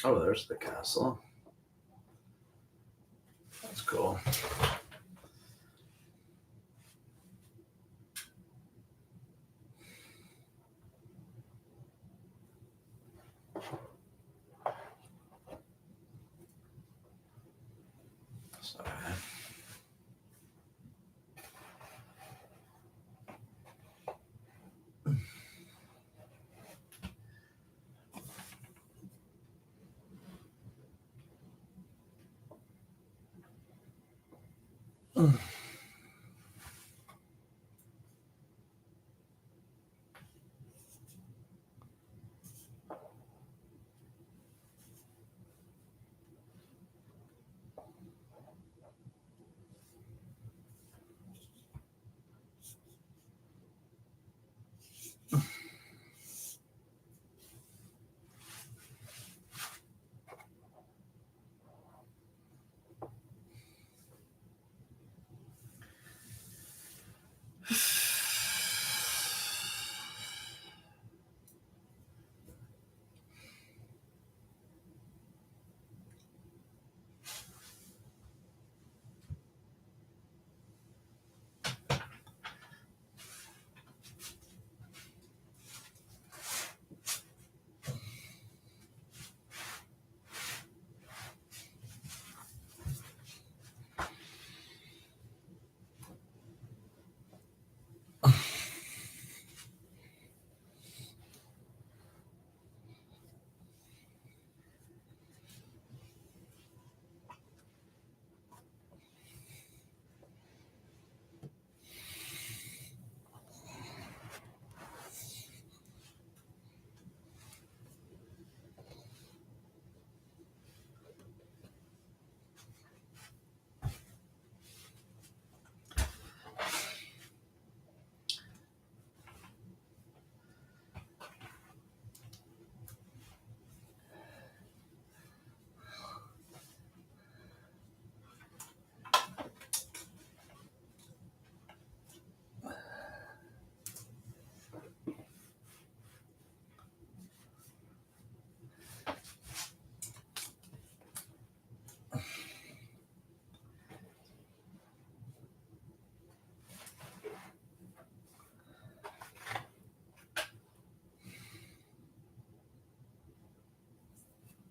Oh, there's the castle. That's cool. So,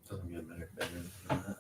doesn't get better than that.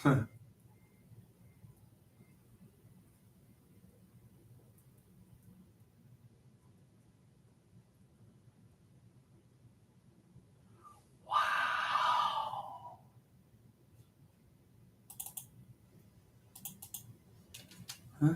Wow. Huh?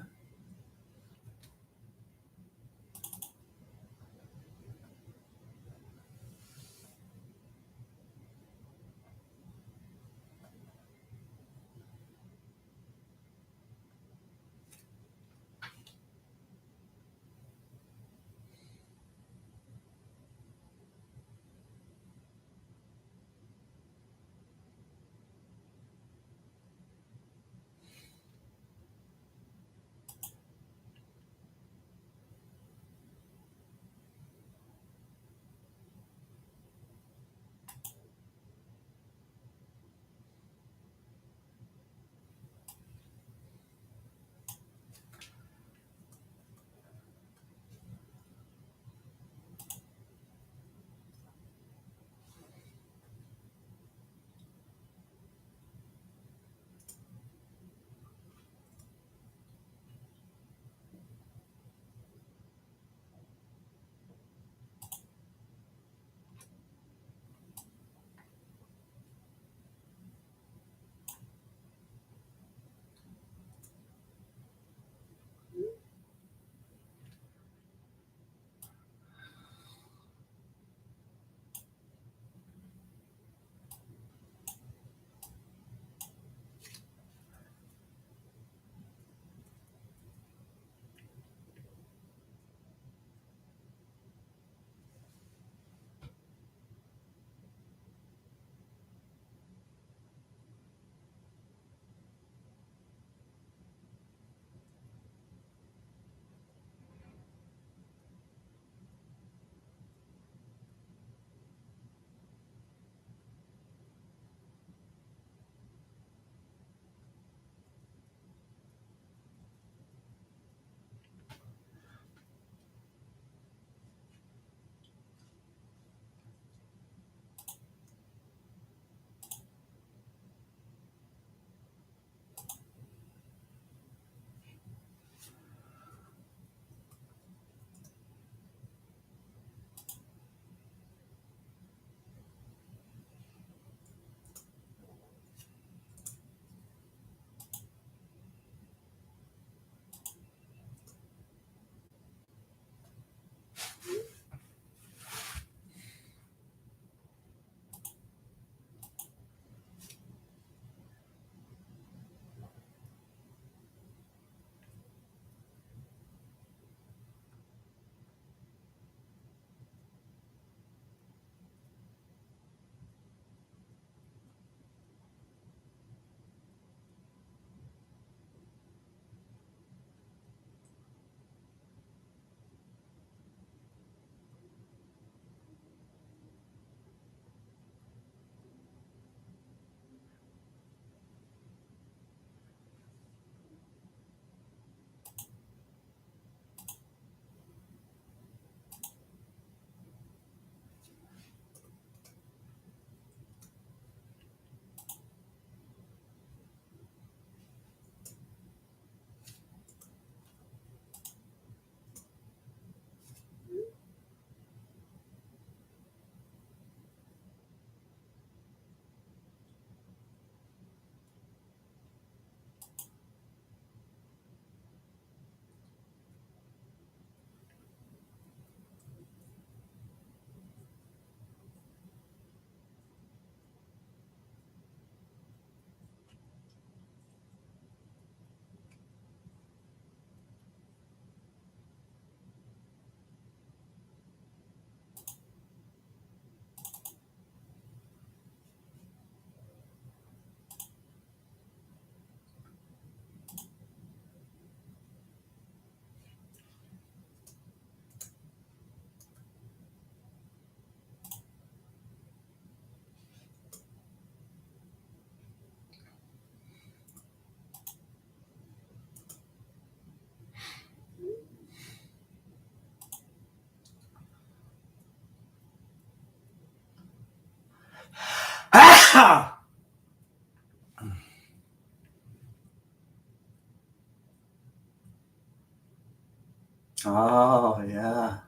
Oh, yeah.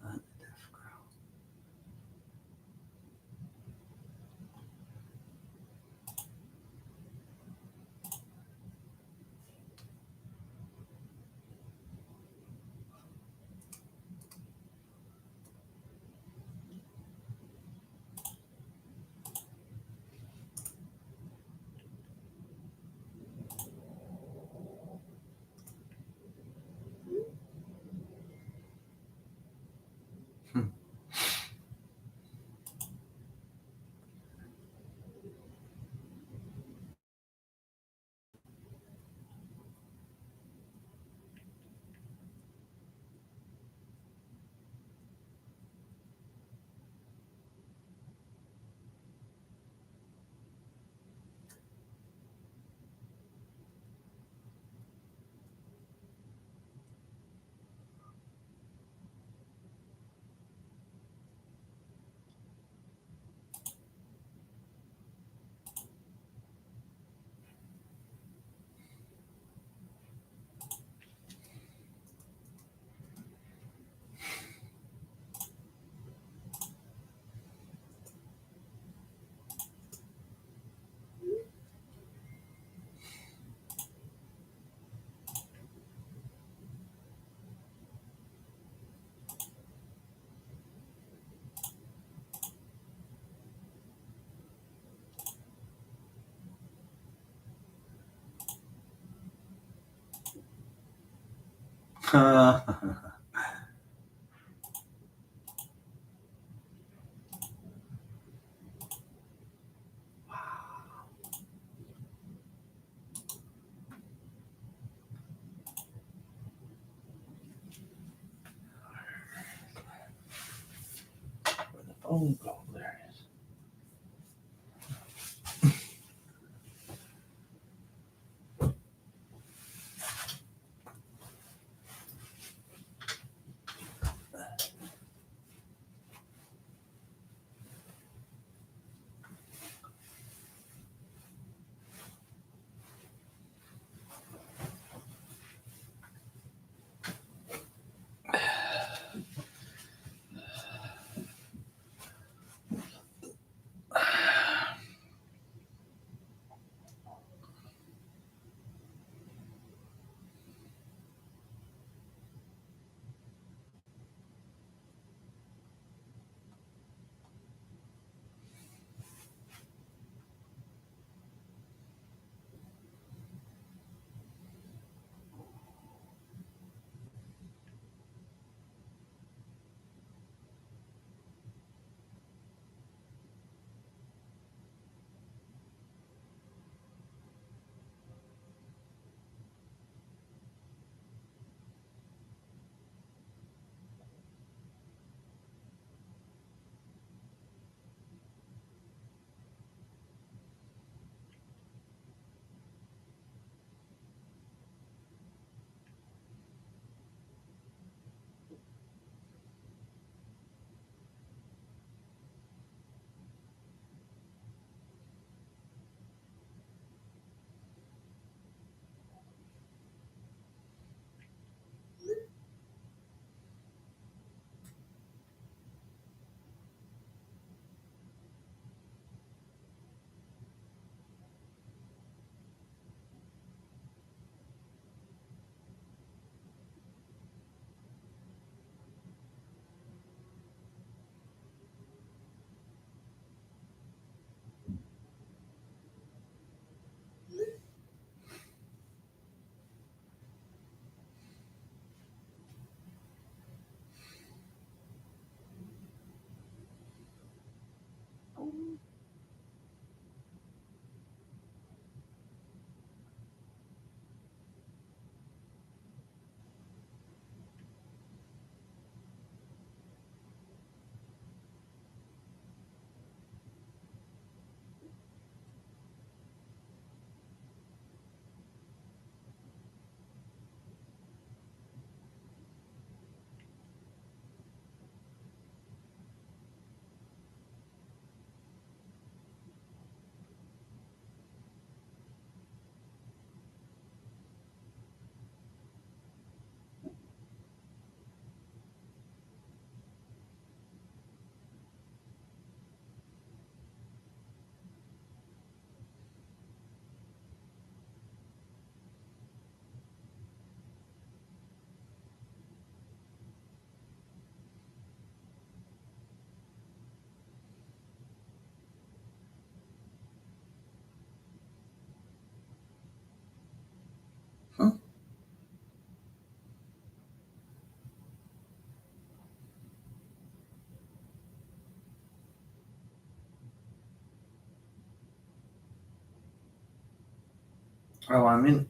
Not the deaf girl. Hmm. Where'd the phone go? There it is. Oh, I mean,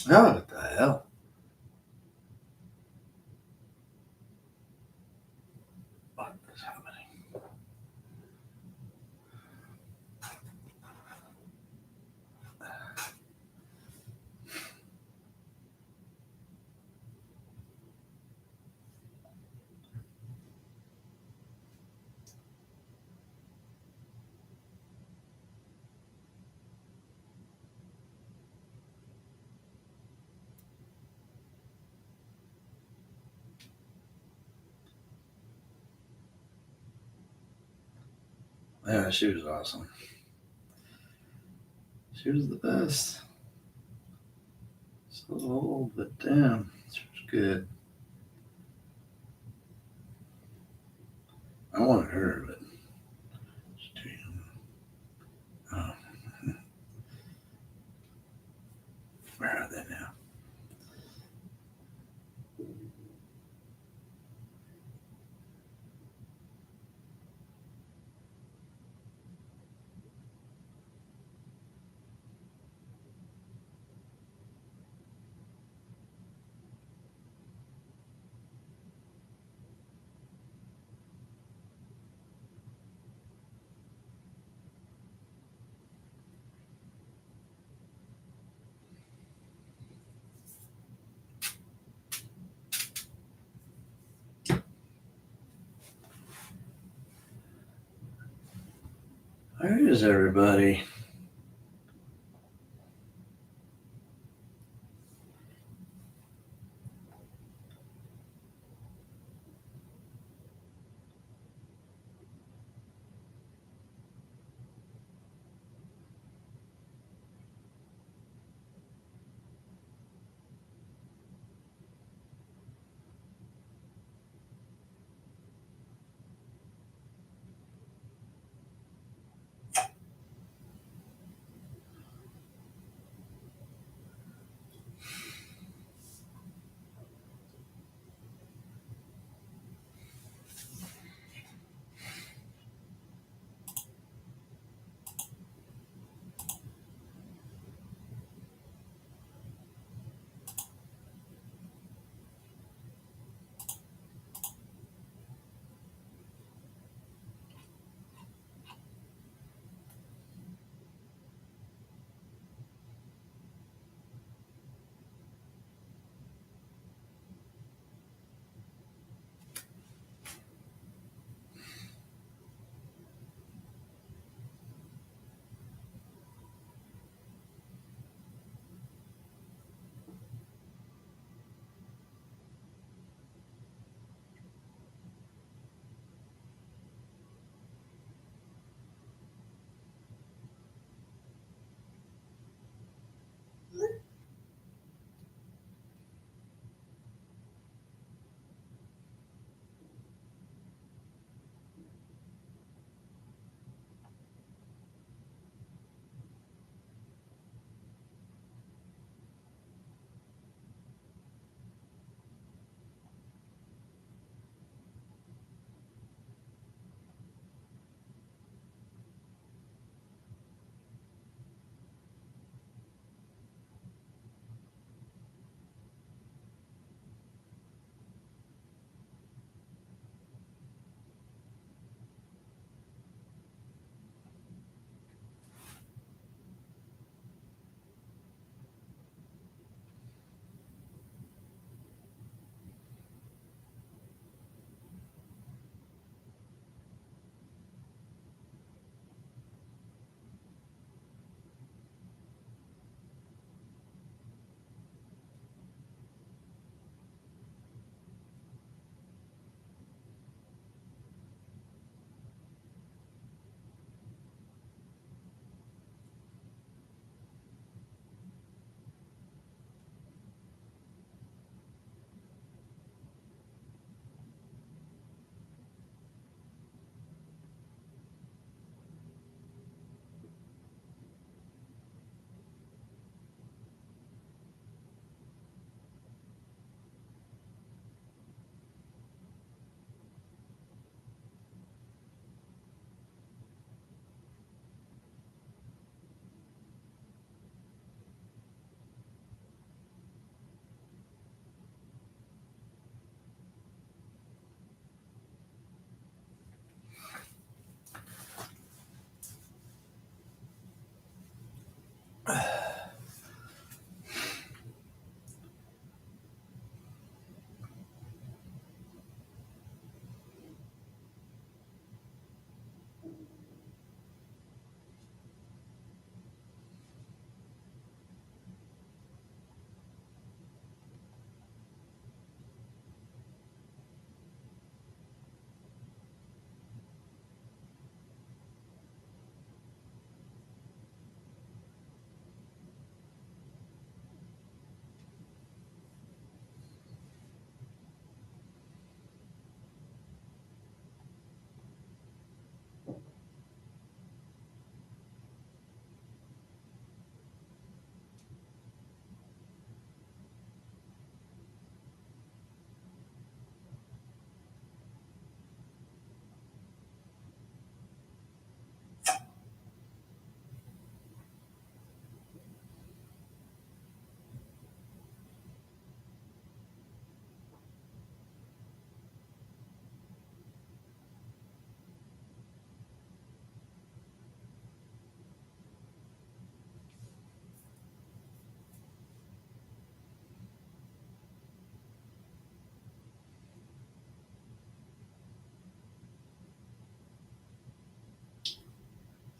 oh, what the hell? What is happening? Yeah, she was awesome. She was the best. So old, but damn, she was good. I wanted her, but she's too young. Oh, where are they now? Where is everybody?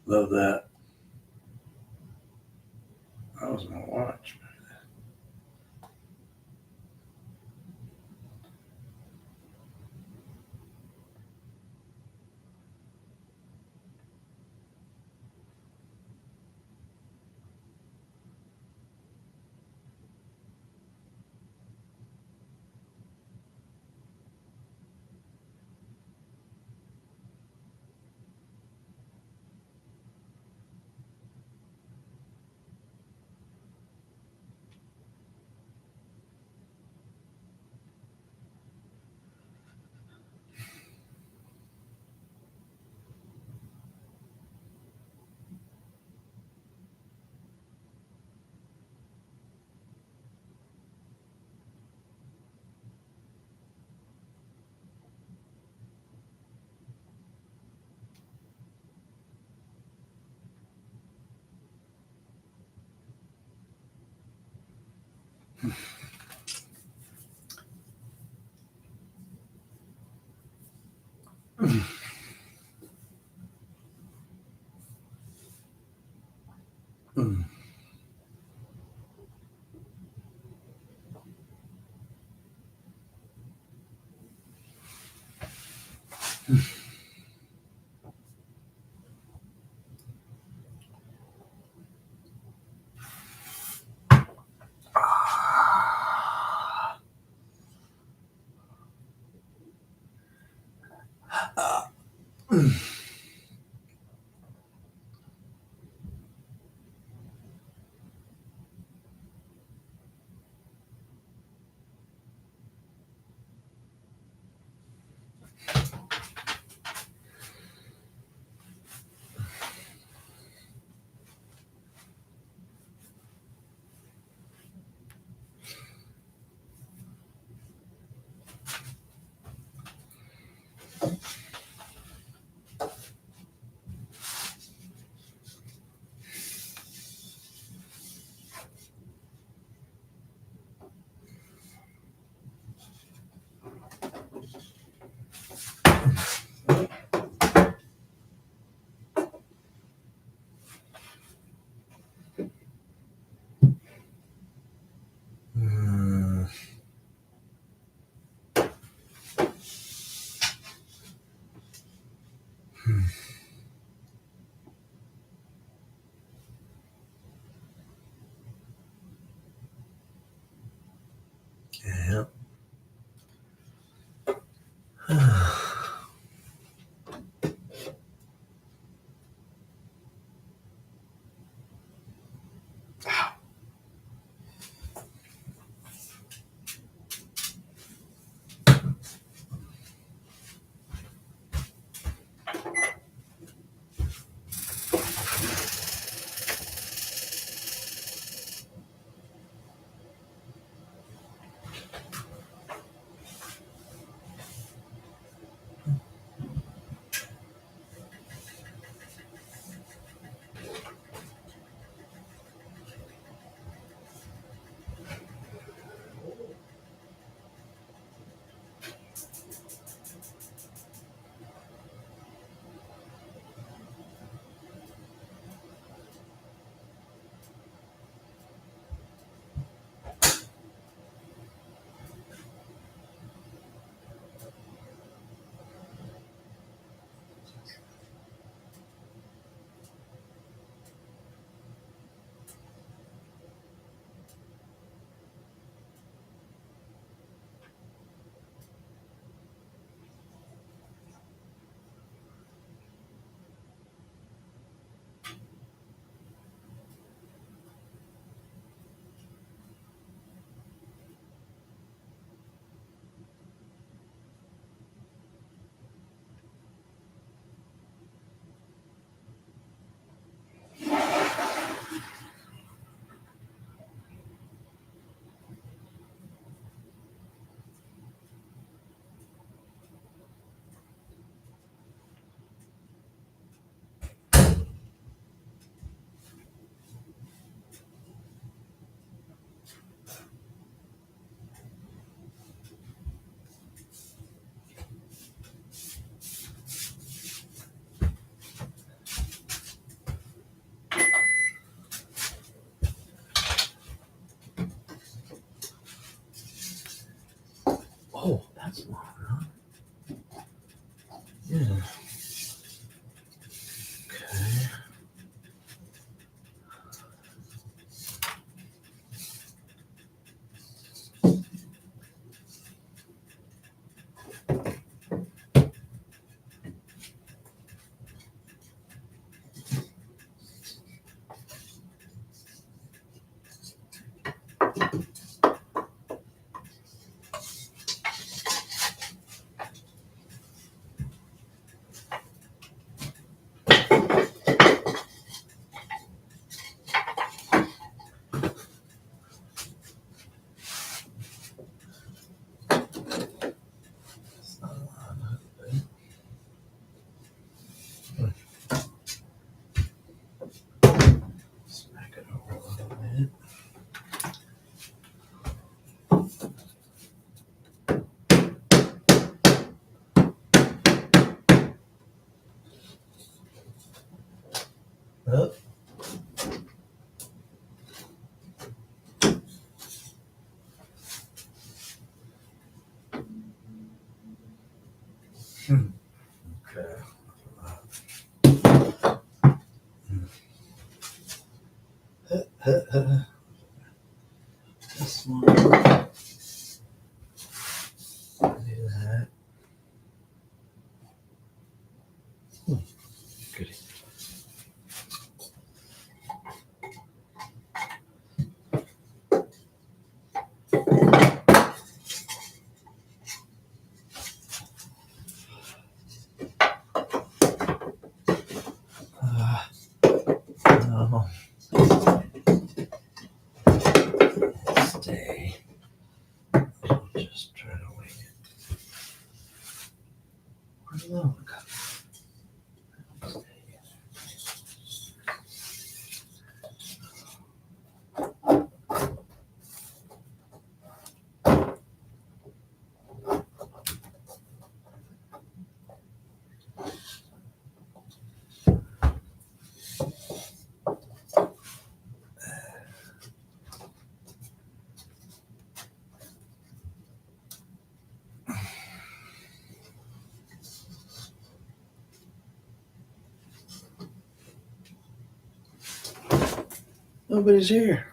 Love that. That was my watch. Mm. Mm. Yeah. Yeah. Okay. That's not a lot of it. Smack it over a little bit. Up. Okay. This one. Do that. Goody. No. Stay. I'll just try to wing it. Where's the other one go? Stay. Nobody's here.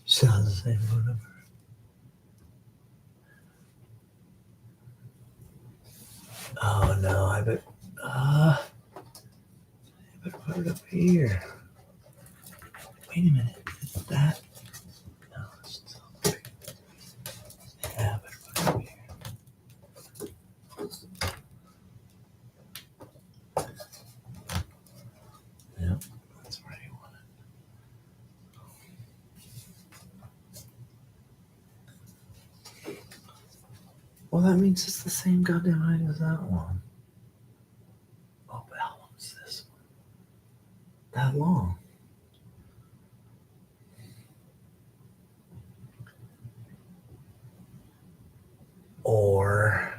Sounds the same phone number. Oh no, I bet put it up here. Wait a minute. Is that? No, it's still big. Yeah, I better put it up here. Yep, that's where you want it. Well, that means it's the same goddamn height as that one. Oh, but how long is this one? That long. Or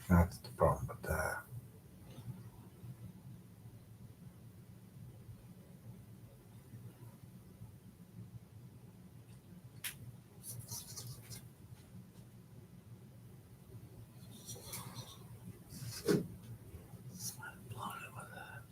That's the problem with that. Blown it with that.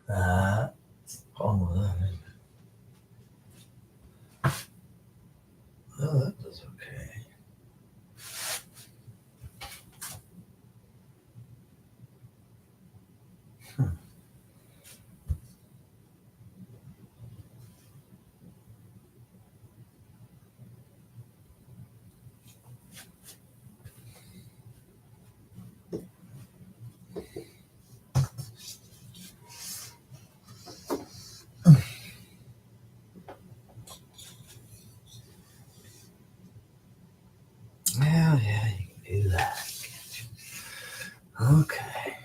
That's the problem with that, isn't it? Oh, that does okay. Well, yeah, you can do that. Okay.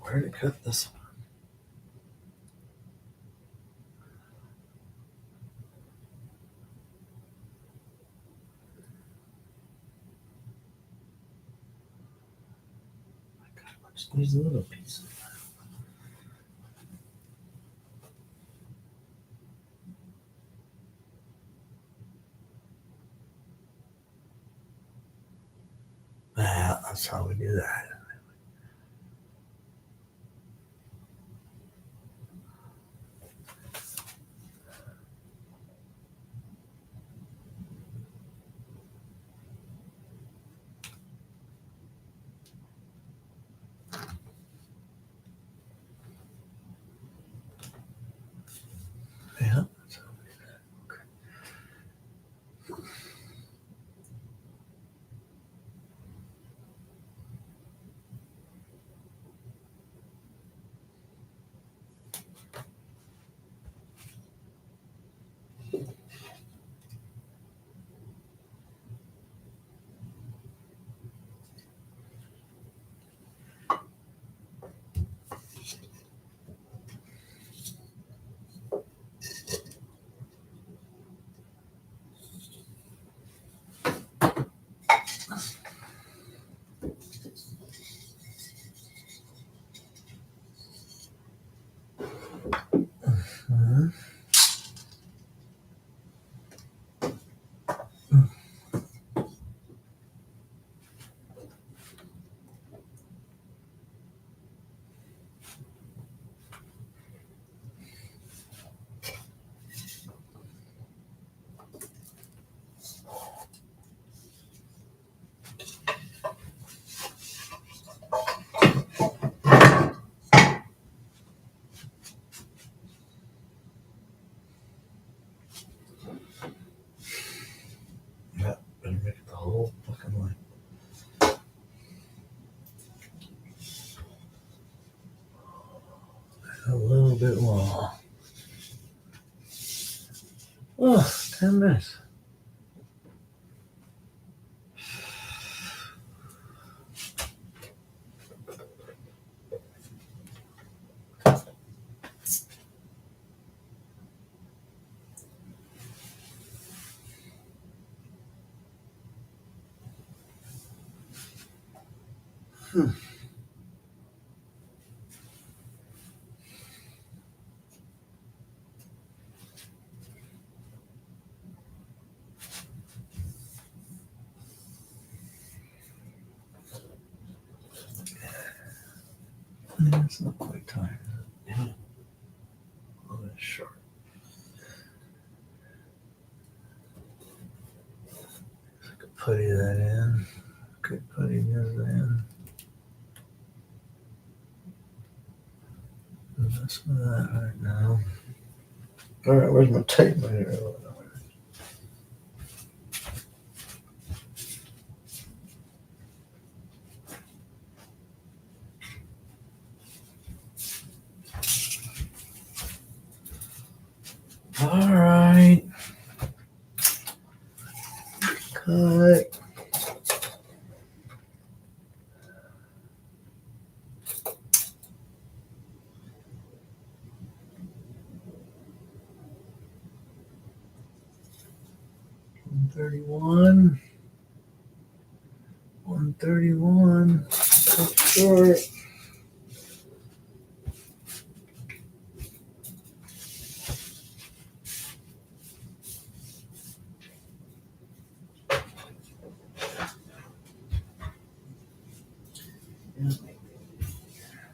Where to cut this one? I got a bunch of these little pieces. Well, that's how we do that. Yeah, that's how we do that. Okay. Mhm. Yeah, better make it the whole fucking line. A little bit more. Oh, 10 minutes. Yeah, it's not quite time. Yeah. A little bit short. I could putty that in. Could putty this in. Mess with that right now. All right, where's my tape measure? All right. Cut. $131. $131.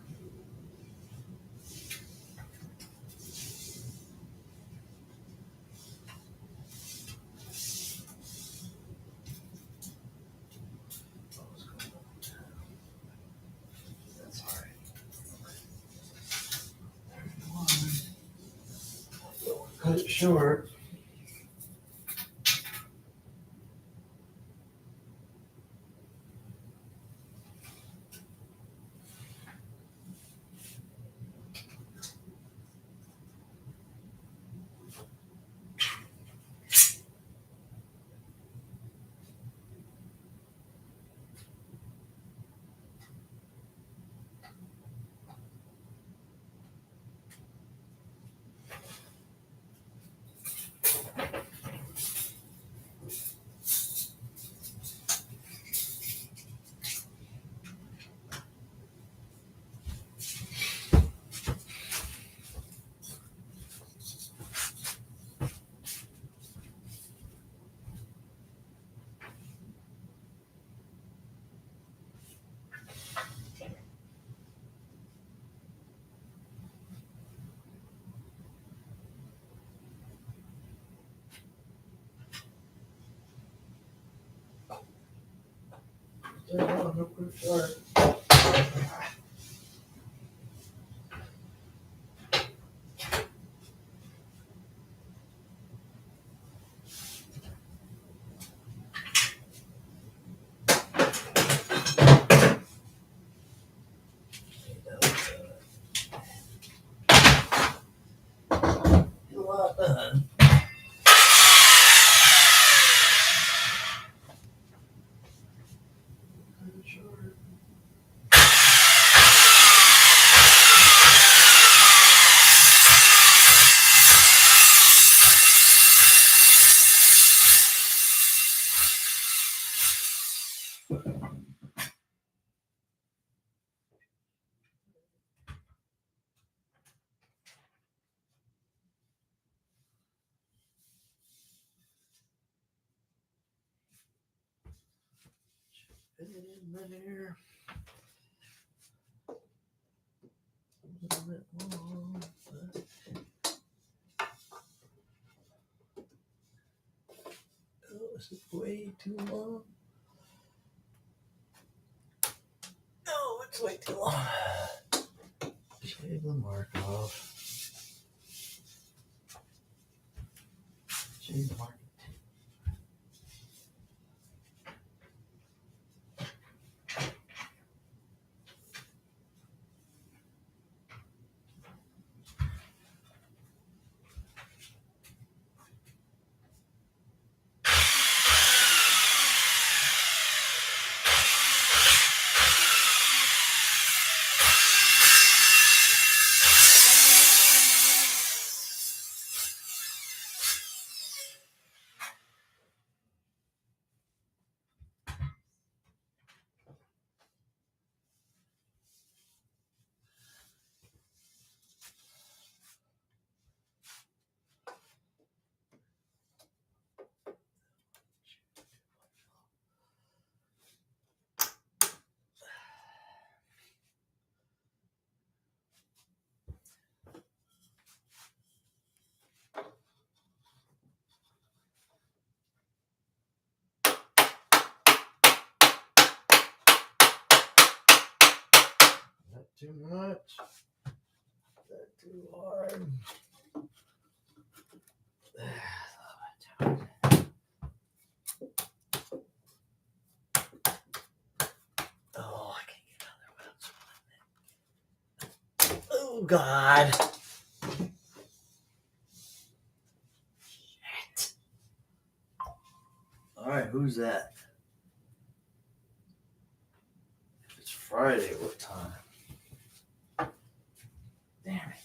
Cut short. That's all right. 31. Cut it short. Short. A lot done. Short. Fit it in there. A little bit long, but oh, this is way too long. Oh, it's way too long. Shave the mark off. Shave the mark. too much? Is that too hard? Oh, I can't get out there without. Oh, God. Shit. All right, who's that? If it's Friday, what time? Damn it.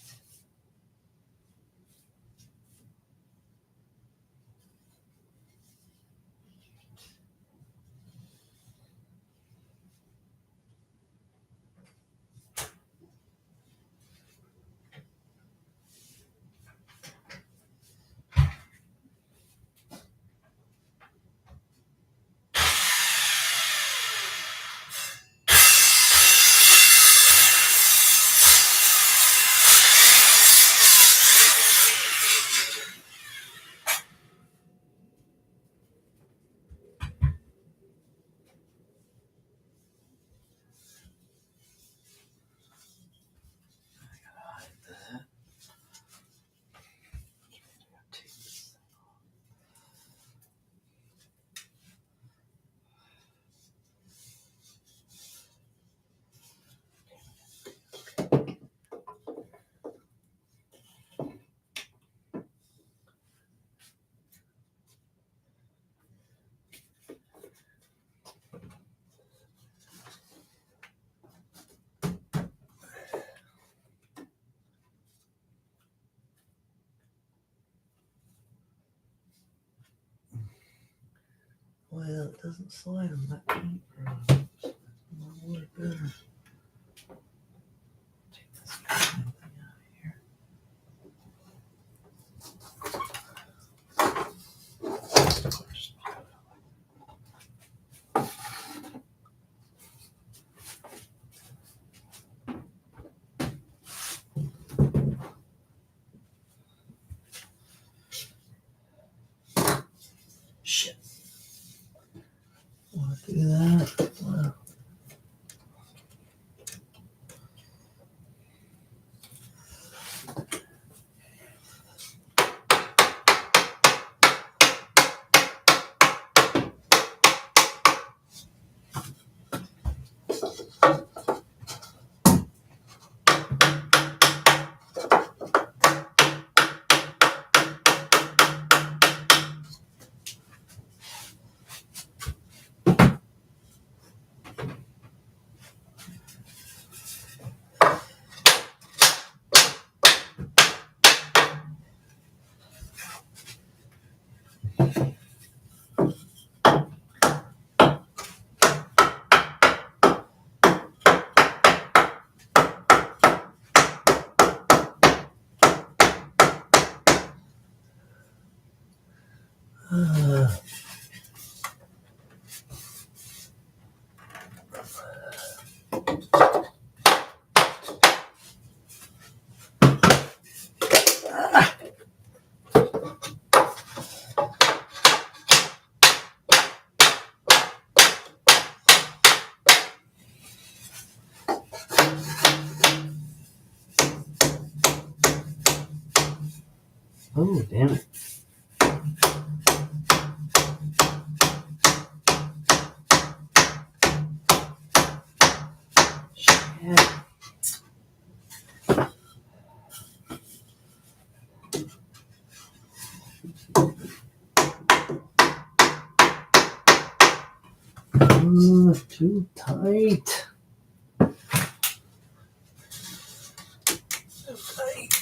Well, it doesn't slide on that paintbrush. Not work better. Take this goddamn thing out of here. Shit. Want to do that? Well. Oh, damn it. Shit. Too tight. Too tight.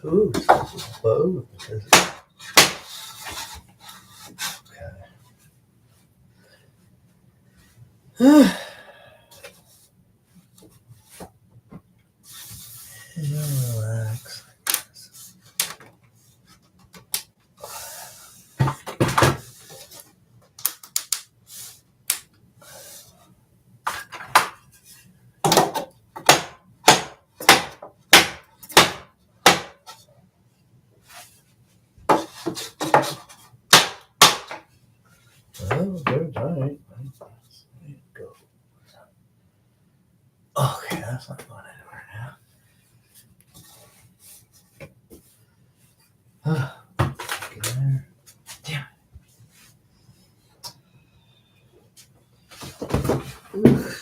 Ooh, it's both. Okay. Relax. Oh, very tight. There you go. Okay, that's not going anywhere now. Get there. Damn it.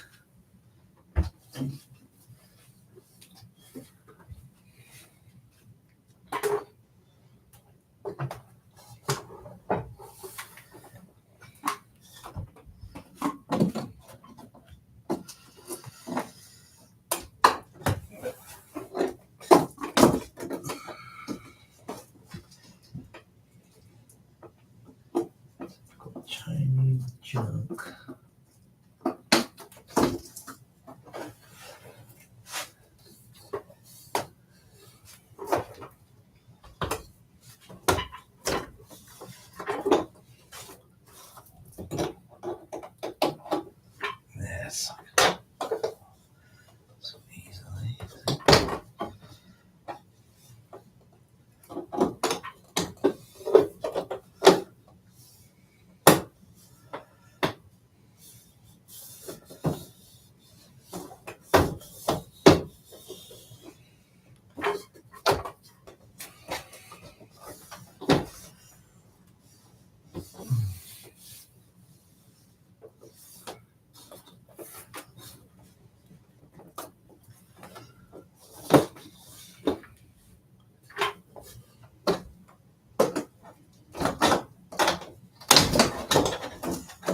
Chinese junk. Yes. So easily.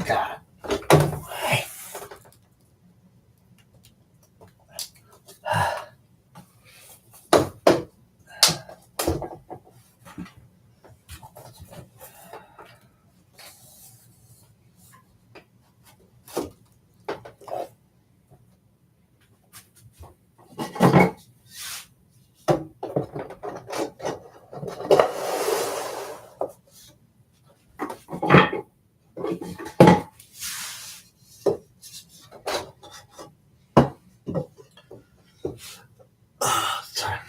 Got it. Sorry.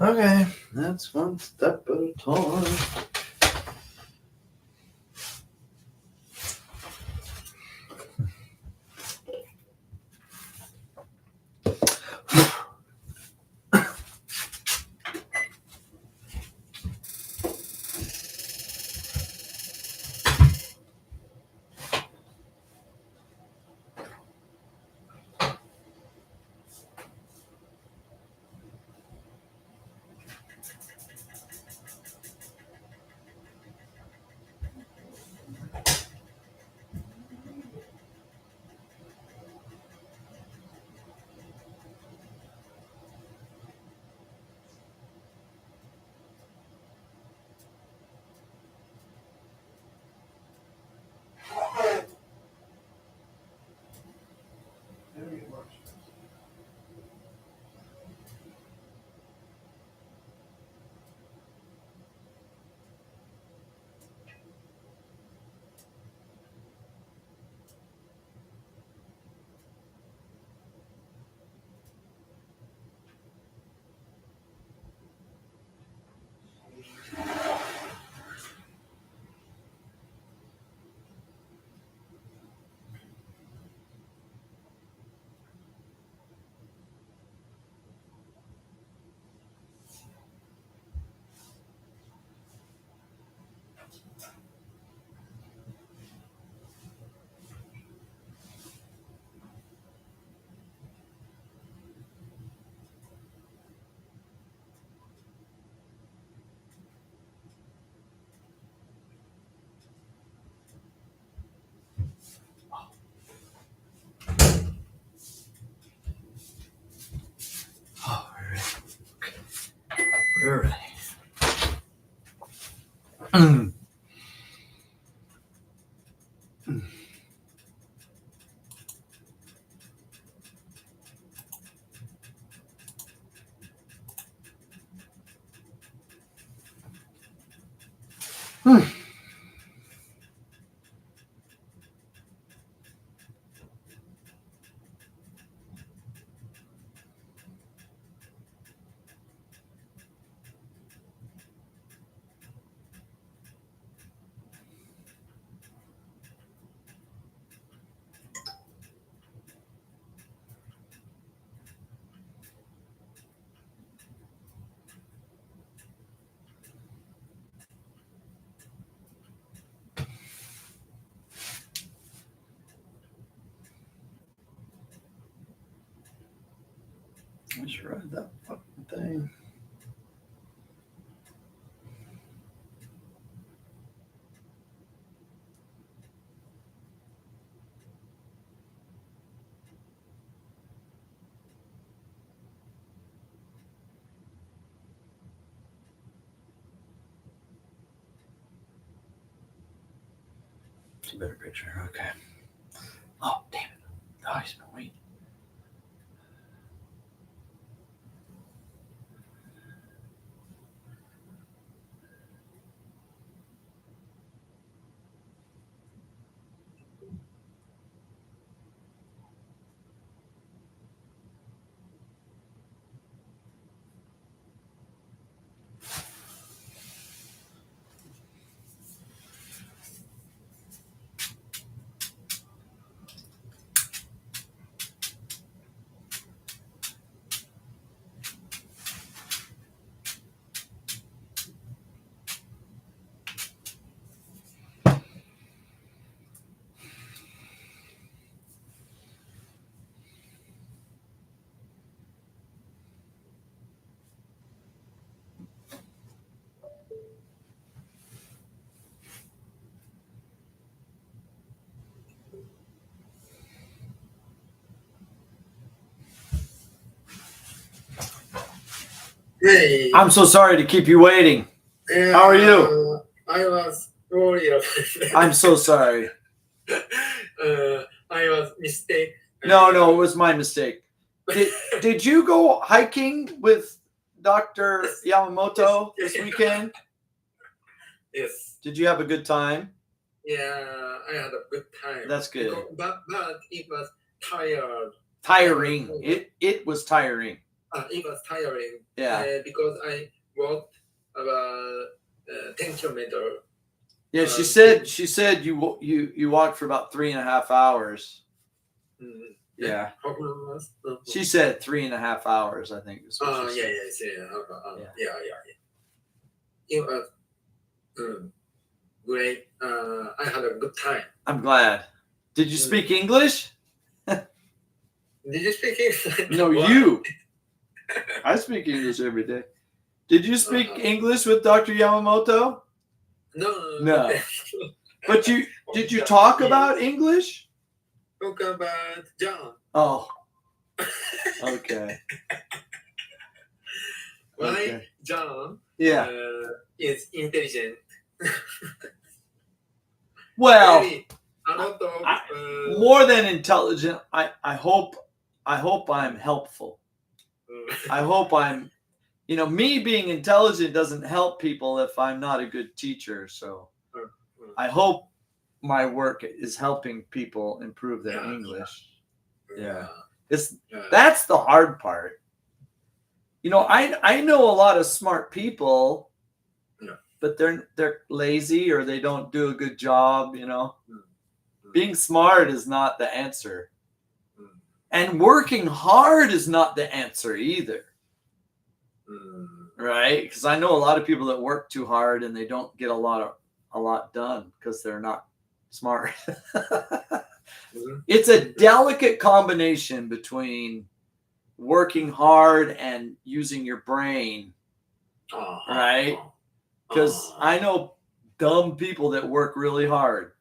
Okay, that's one step at a time. Oh, we're ready. Okay. We're ready. I should ride that fucking thing. It's a better picture. Okay. Oh, damn it. Oh, he's been waiting. Hey, I'm so sorry to keep you waiting. How are you? I was worried about I'm so sorry. I was mistake. No, it was my mistake. Did you go hiking with Dr. Yamamoto this weekend? Yes. Did you have a good time? Yeah, I had a good time. That's good. But it was tired. Tiring. It was tiring. It was tiring. Yeah. Because I walked about 10 kilometers. Yeah, she said you walked for about 3.5 hours. Yeah. How long was? She said 3.5 hours, I think. Is what she said. Yeah. It was great. I had a good time. I'm glad. Did you speak English? Did you speak English? No, you. I speak English every day. Did you speak English with Dr. Yamamoto? No. But did you talk about English? Talk about John. Oh. Okay. Why Okay. John Yeah. is intelligent. Well, Really, a lot of more than intelligent, I hope I'm helpful. I hope I'm, me being intelligent doesn't help people if I'm not a good teacher. So I hope my work is helping people improve their English. Yeah. That's the hard part. I know a lot of smart people, but they're lazy or they don't do a good job, Being smart is not the answer. And working hard is not the answer either. Right? Because I know a lot of people that work too hard and they don't get a lot a lot done because they're not smart. Mhm. It's a delicate combination between working hard and using your brain, right? Because I know dumb people that work really hard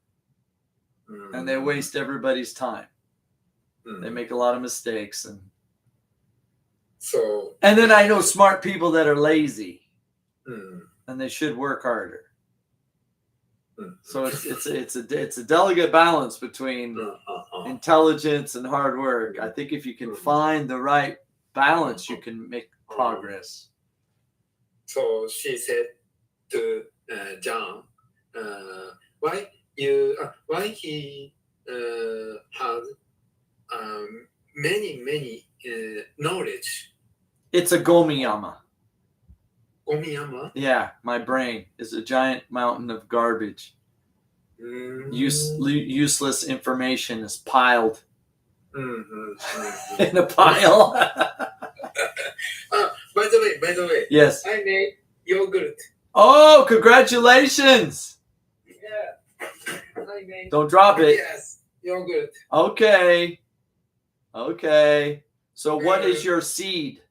and they waste everybody's time. They make a lot of mistakes, and So. then I know smart people that are lazy Mm. and they should work harder. Mm. So it's a delicate balance between intelligence and hard work. I think if you can find the right balance, you can make progress. So she said to John, why he has many knowledge. It's a gomiyama. Gomiyama. Yeah, my brain is a giant mountain of garbage. Useless information is piled in a pile. By the way, Yes. I made yogurt. Oh, congratulations! Yeah, I made. Don't drop it. Yes, yogurt. Okay. So what is your seed?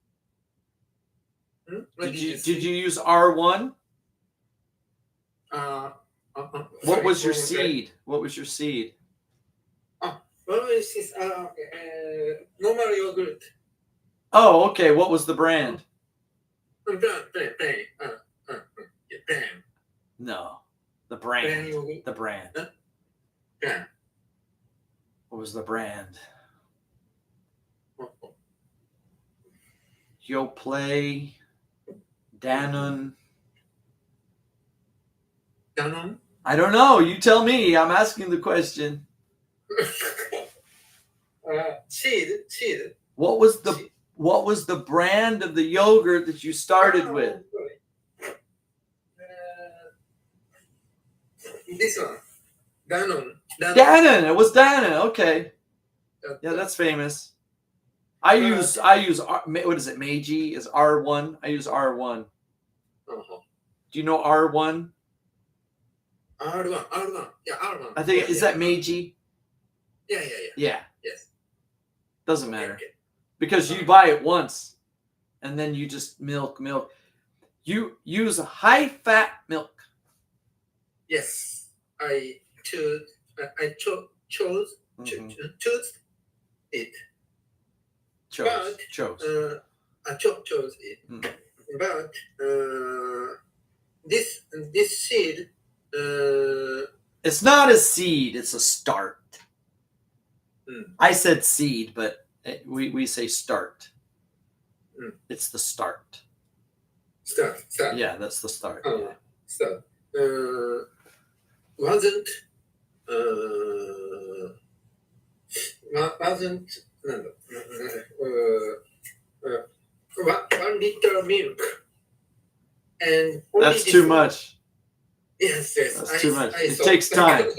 What Did you use R1? What was your seed? What was your seed? What was this? Normal yogurt. Oh, okay. What was the brand? Plain. No, the Plain brand. yogurt. The brand. Yeah. What was the brand? Yoplait, Danone. Danone. I don't know. You tell me. I'm asking the question. Seed. What was the brand of the yogurt that you started with? This one. Danone. Danone. It was Danone. Okay. Yeah, that's famous. I use what is it? Meiji is R1. I use R1. Uh-huh. Do you know R1? R1. Yeah, R1. I think is that Meiji? Yeah. Yeah. Yes. Doesn't matter. Okay. Because you buy it once and then you just milk. You use high fat milk. Yes. I chose it. Chose. I chose it. But this seed. It's not a seed. It's a start. I said seed, but we say start. It's the start. Start. Yeah, that's the start. Start. Wasn't 1 liter milk, and that's too much. Yes. That's too much. It takes time.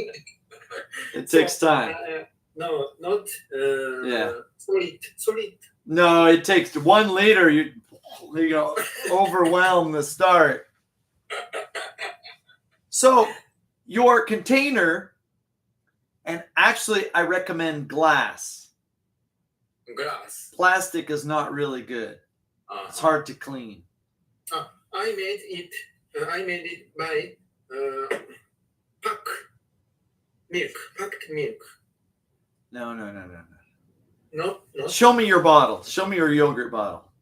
It takes time. No, not solid. No, it takes 1 liter. You overwhelm the start. So your container, and actually I recommend glass. Plastic is not really good. It's hard to clean. I made it by packed milk. No. No. Show me your bottle. Show me your yogurt bottle.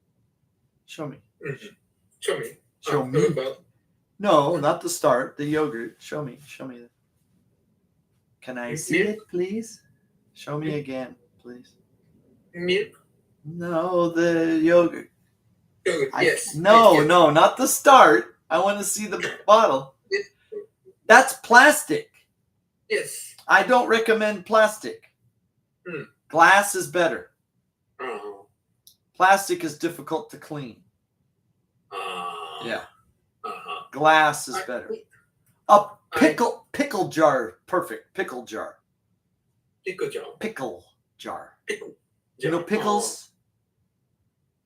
Show me. Show me. Show me. No, not the start. The yogurt. Show me. That. Can I see it, please? Show me again, please. Milk. No, the yogurt. Yes. No, not the start. I want to see the bottle. Yes. That's plastic. Yes. I don't recommend plastic. Glass is better. Plastic is difficult to clean. Yeah. Glass is better. A pickle jar. Perfect. Pickle jar. Pickle jar. You know pickles?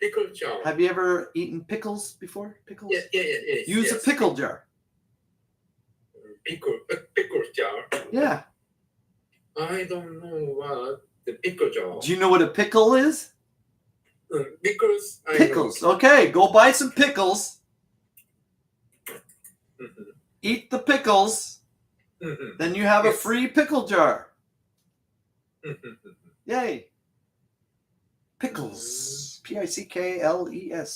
Pickle jar. Have you ever eaten pickles before? Pickles? Yeah. Use a pickle jar. pickle jar. Yeah. I don't know what the pickle jar. Do you know what a pickle is? Pickles. I Pickles. Okay, go buy some pickles. know. Mhm. Eat the pickles. Mhm. Then you have a Yes. free pickle jar. Mhm. Yay. Pickles. Pickles.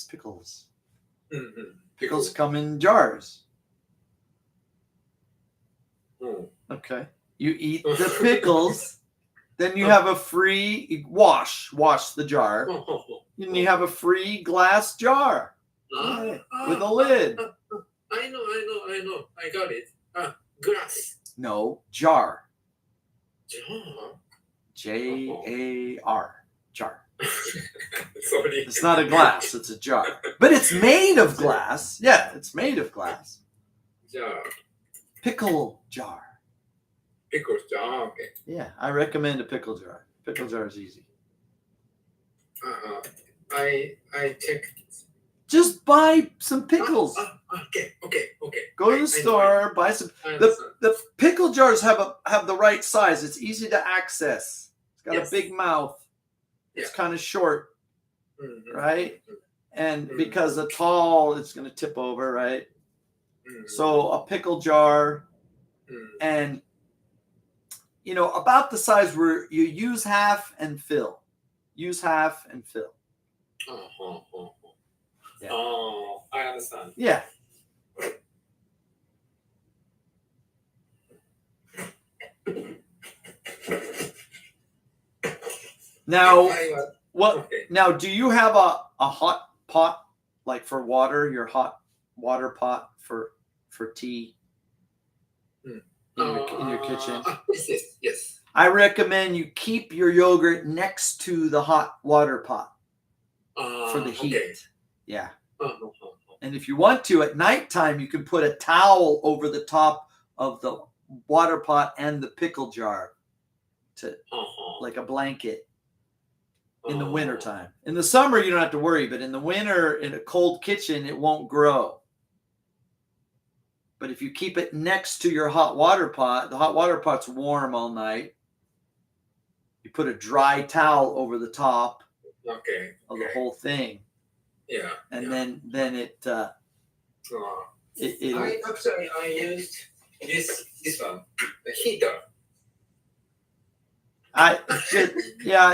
Pickles. Mhm. Pickles come in jars. Oh. Okay. You eat the pickles. Then you have a free wash the jar. And you have a free glass jar. Yay. With a lid. I know. I got it. Glass. No, jar. Jar. Jar. Jar. Sorry. It's not a glass, it's a jar. But it's made of glass. Yeah, it's made of glass. Jar. Pickle jar. Pickle jar. Okay. Yeah, I recommend a pickle jar. Pickle jar is easy. I check. Just buy some pickles. Okay. Go to I the store, buy some. I understand. The pickle jars have the right size. It's easy to access. It's got Yes. a big mouth. It's Yeah. kind of short, Mhm. right? And Mhm. because the tall, it's going to tip over, right? Mhm. So a pickle jar, Mhm. and about the size where you use half and fill. Use half and fill. Yeah. Oh, I understand. Yeah. Now, what? Okay. Now, do you have a hot pot, like for water? Your hot water pot for tea in your kitchen? Yes. I recommend you keep your yogurt next to the hot water pot for the heat. Okay. Yeah. And if you want to, at nighttime, you can put a towel over the top of the water pot and the pickle jar, like a blanket. In the wintertime. In the summer, you don't have to worry, but in the winter, in a cold kitchen, it won't grow. But if you keep it next to your hot water pot, the hot water pot's warm all night. You put a dry towel over the top of the whole thing. Yeah. And then it I used this one, the heater.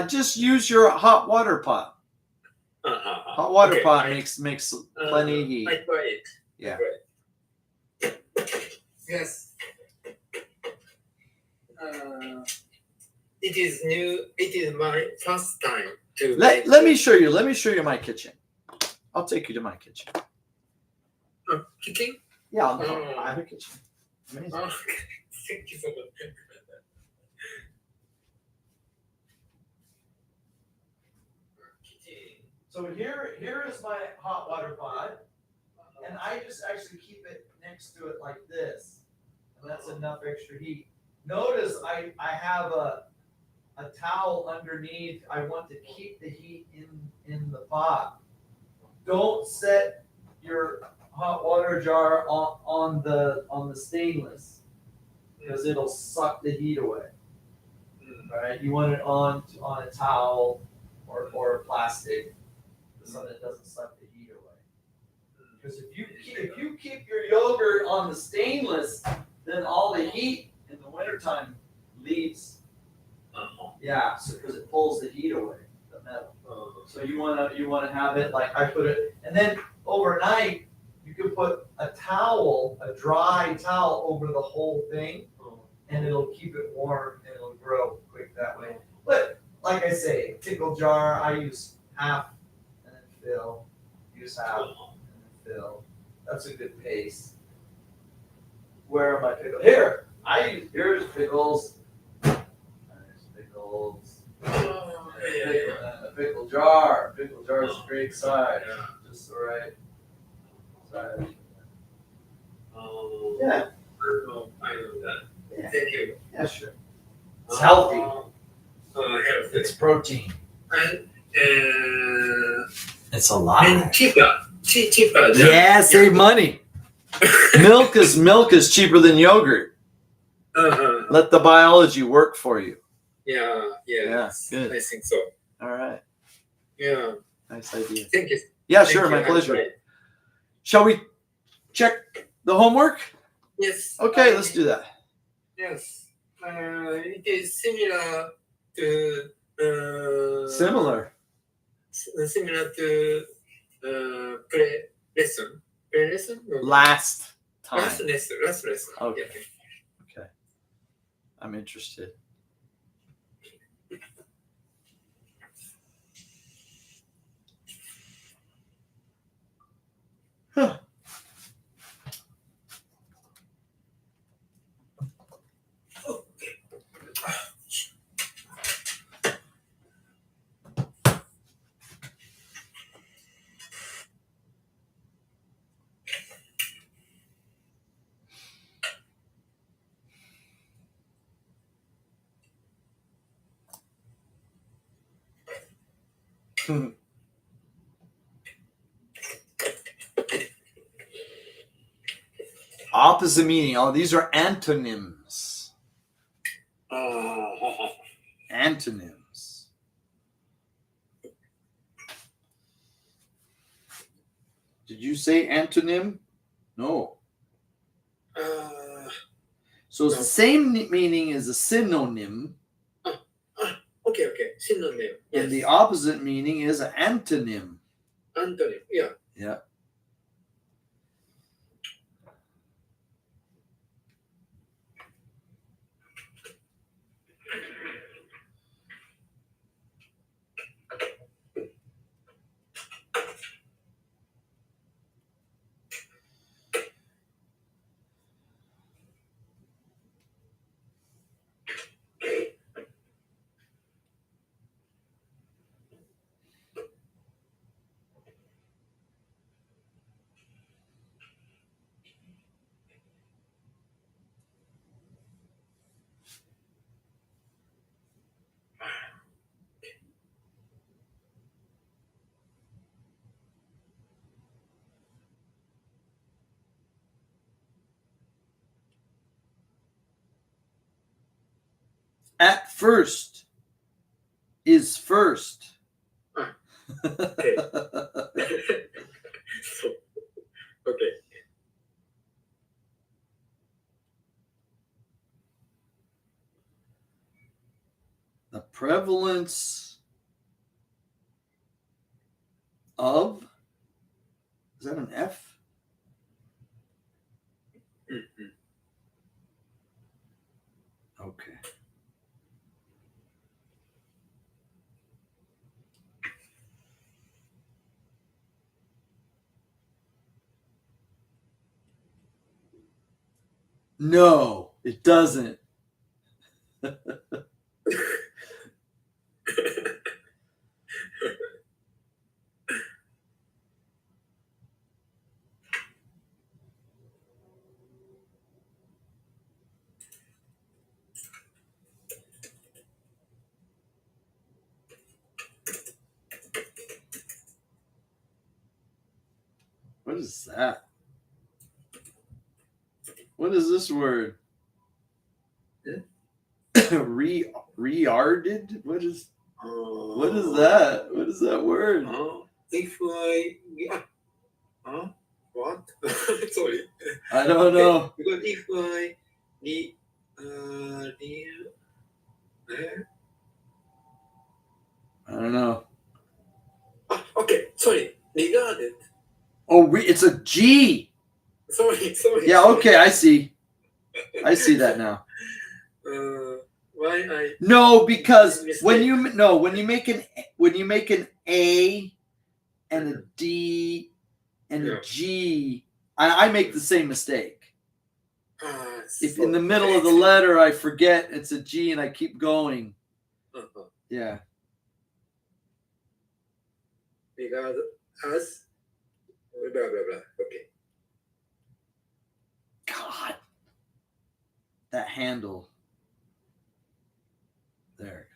Just use your hot water pot. Hot water pot makes plenty of heat. I try it. Yeah. Yes. It is new. It is my first time to. Let me show you. Let me show you my kitchen. I'll take you to my kitchen. Kitchen? Yeah, I have a kitchen. Amazing. Thank you so much. So here is my hot water pot, and I just actually keep it next to it like this, and that's enough extra heat. Notice I have a towel underneath. I want to keep the heat in the pot. Don't set your hot water jar on the stainless, because it'll suck the heat away. All right, you want it on a towel or plastic, so that it doesn't suck the heat away. Because if you keep your yogurt on the stainless, then all the heat in the wintertime leaves. Yeah, so because it pulls the heat away, the metal. So you wanna have it like I put it, and then overnight you can put a dry towel over the whole thing, and it'll keep it warm and it'll grow quick that way. But like I say, pickle jar, I use half and then fill. Use half and then fill. That's a good pace. Where are my pickles? Here's pickles. There's pickles. A pickle jar. Pickle jar is a great size. Just the right size. Yeah. I know that. Yeah. Thank you. Yeah, sure. It's healthy. Healthy. It's protein. And It's a lot. cheaper. Cheaper. Yeah, save money. Milk is cheaper than yogurt. Let the biology work for you. Yeah, Yeah, good. I think so. All right. Yeah, Nice idea. thank you. Yeah, Thank sure. you. My I'm pleasure. sorry. Shall we check the homework? Yes. Okay, let's do that. Yes. It is similar to. Similar. Similar to play lesson. Play lesson? No. Last time. Last lesson. Okay. Yeah. Okay. I'm interested. Huh. Opposite meaning. Oh, these are antonyms. Antonyms. Did you say antonym? No. So it's No. the same meaning as a synonym, Okay. Synonym. Yes. and the opposite meaning is an antonym. Antonym. Yeah. Yeah. At first is first. Okay. Okay. The prevalence of, is that an F? Mhm. Okay. No, it doesn't. What is that? What is this word? Rearded? What is that? What is that word? If what? Sorry. I don't know. Because if I don't know. okay, sorry. Regarded. Oh, it's a G. Sorry. Yeah, okay, I see. I see that now. Why I? No, because Mistake. when you make an A and a D and a Yeah. G, I make the same mistake. If So in the middle of the letter I forget it's a G and I keep going. Yeah. Regard as blah blah blah. Okay. God. That handle. There.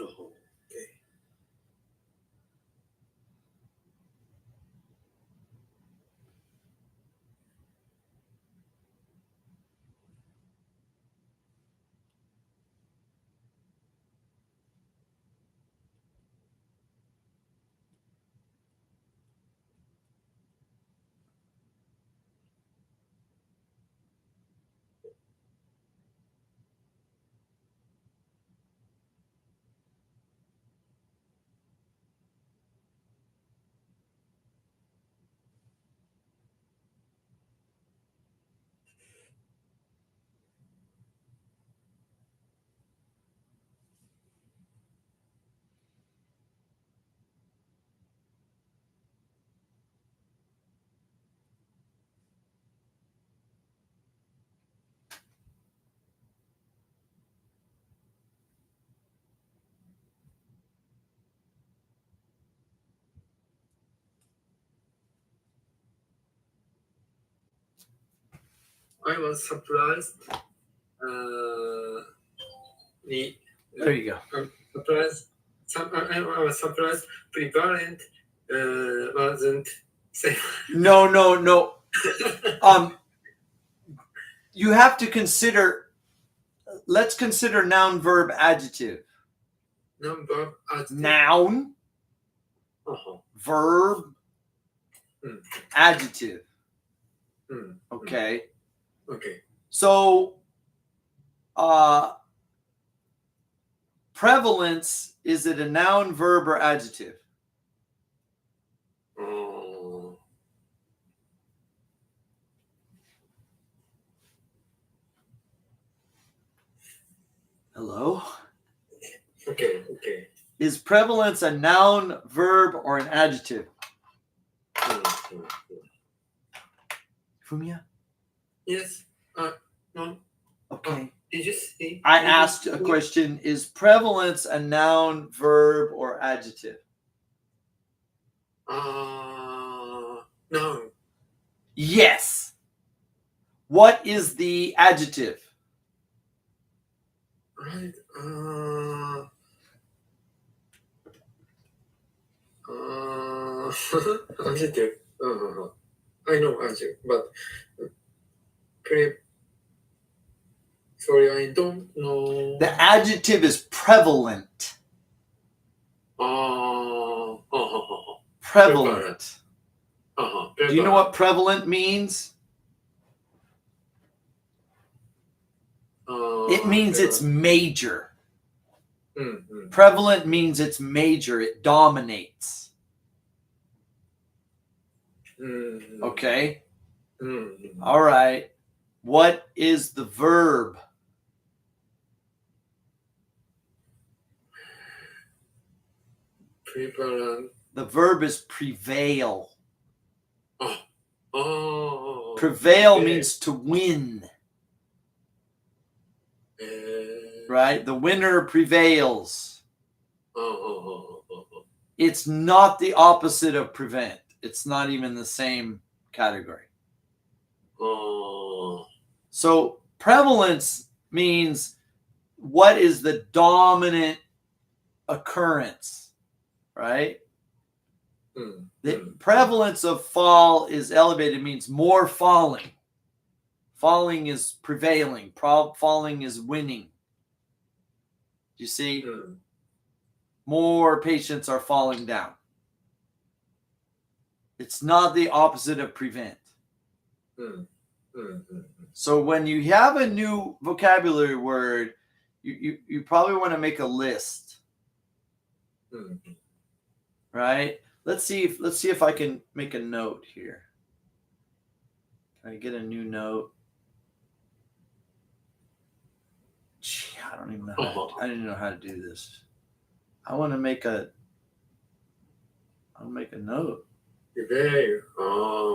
Oh, okay. I was surprised. Me, There you go. surprised. I was surprised. Prevalent wasn't safe. No. You have to consider. Let's consider noun, verb, adjective. Number as Noun, verb, Mm. adjective. Mm. Okay. Okay. So, prevalence, is it a noun, verb, or adjective? Hello? Okay. Is prevalence a noun, verb, or an adjective? Fumia? Yes. No. Okay. Did you see? I asked a question. Is prevalence a noun, verb, or adjective? No. Yes. What is the adjective? Right. Adjective. I know adjective, but sorry, I don't know. The adjective is prevalent. Prevalent. Do you know what prevalent means? It means it's major. Prevalent means it's major. It dominates. Okay. All right. What is the verb? Prevalent. The verb is prevail. Prevail Prevail means to win. Right? The winner prevails. It's not the opposite of prevent. It's not even the same category. So prevalence means what is the dominant occurrence, right? The prevalence of fall is elevated, means more falling. Falling is prevailing. Falling is winning. You see? More patients are falling down. It's not the opposite of prevent. So when you have a new vocabulary word, you probably want to make a list. Right? Let's see if I can make a note here. Can I get a new note? Gee, I don't even know. I didn't know how to do this. I want to make a. I'll make a note. Prevail.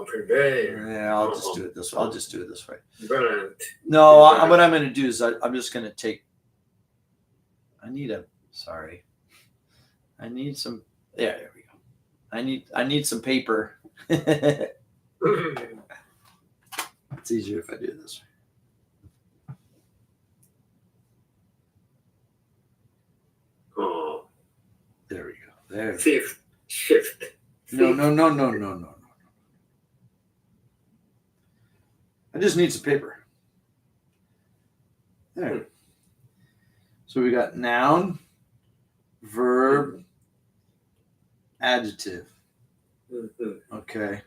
Prevail. Yeah, I'll just do it this way. I'll just do it this way. Prevalent. No, what I'm going to do is I'm just going to take. I need some. Yeah, there we go. I need some paper. It's easier if I do it this way. There we go. There. Fifth. Shift. No. I just need some paper. There. So we got noun, verb, adjective. Okay.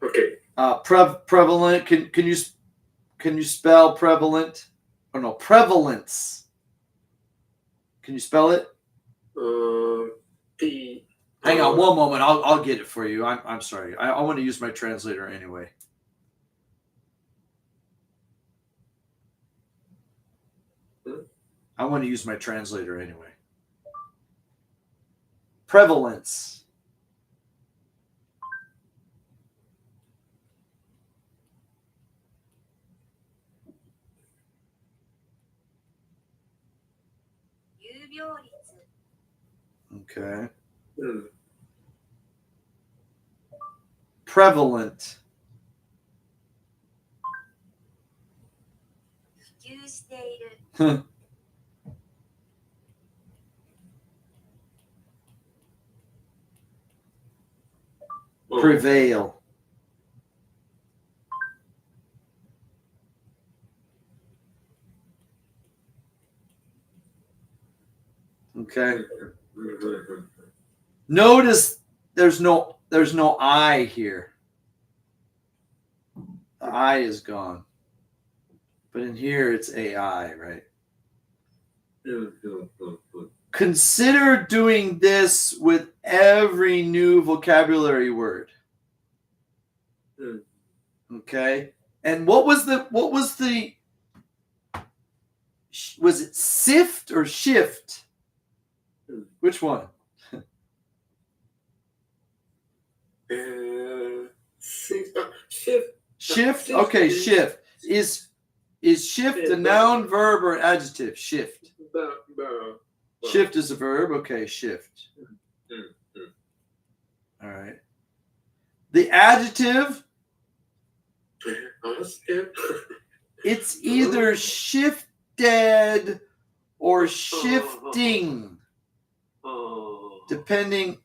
Okay. Prevalent. Can you spell prevalent? Oh no, prevalence. Can you spell it? Hang on one moment. I'll get it for you. I'm sorry. I want to use my translator anyway. I want to use my translator anyway. Prevalence. Okay. Prevalent. Prevail. Okay. Notice there's no I here. The I is gone. But in here it's AI, right? Consider doing this with every new vocabulary word. Okay? And what was it sift or shift? Which one? Shift. Shift? Okay, shift. Is shift a noun, verb, or adjective? Shift. Shift is a verb. Okay, shift. All right. The adjective, it's either shifted or shifting. Depending,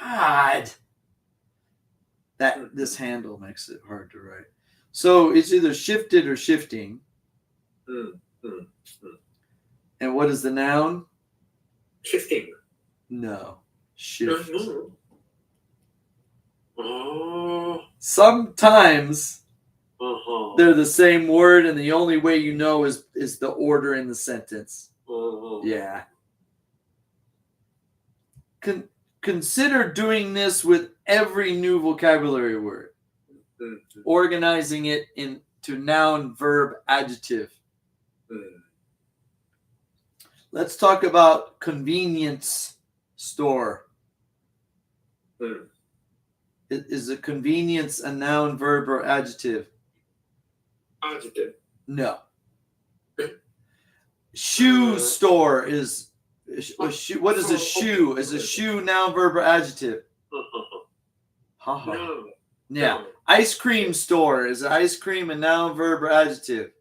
God, that this handle makes it hard to write. So it's either shifted or shifting. And what is the noun? Shifting. No, shift. No. Sometimes they're the same word, and the only way you know is the order in the sentence. Yeah. Consider doing this with every new vocabulary word. Organizing it into noun, verb, adjective. Let's talk about convenience store. Is a convenience a noun, verb, or adjective? Adjective. No. Shoe store is a shoe. What is a shoe? Is a shoe noun, verb, or adjective? No. Yeah. Ice cream store is ice cream a noun, verb, or adjective?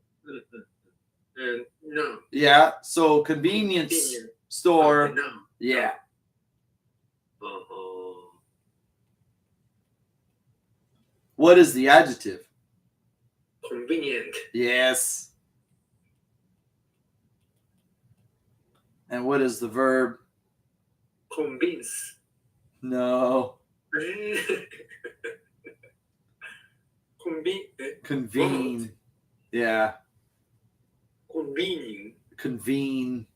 No. Yeah. So convenience store. No. Yeah. What is the adjective? Convenient. Yes. And what is the verb? Convince. No. Convene. Yeah. Convening. Convene.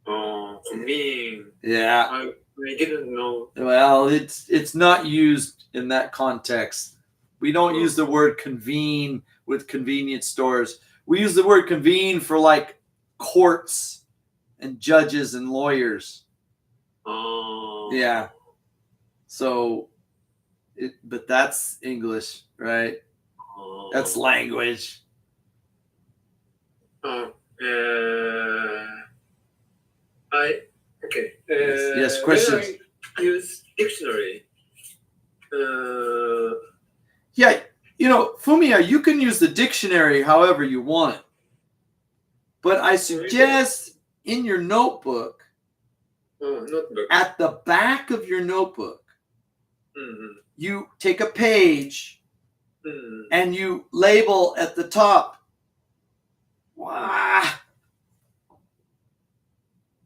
Convene. Yeah. I didn't know. Well, it's not used in that context. We don't use the word convene with convenience stores. We use the word convene for like courts and judges and lawyers. Yeah. So, but that's English, right? That's language. Okay. Yes, questions. When I use dictionary. Yeah, Fumiya, you can use the dictionary however you want. But I suggest in your notebook, notebook. At the back of your notebook, うん you take a page うん and you label at the top. Wow.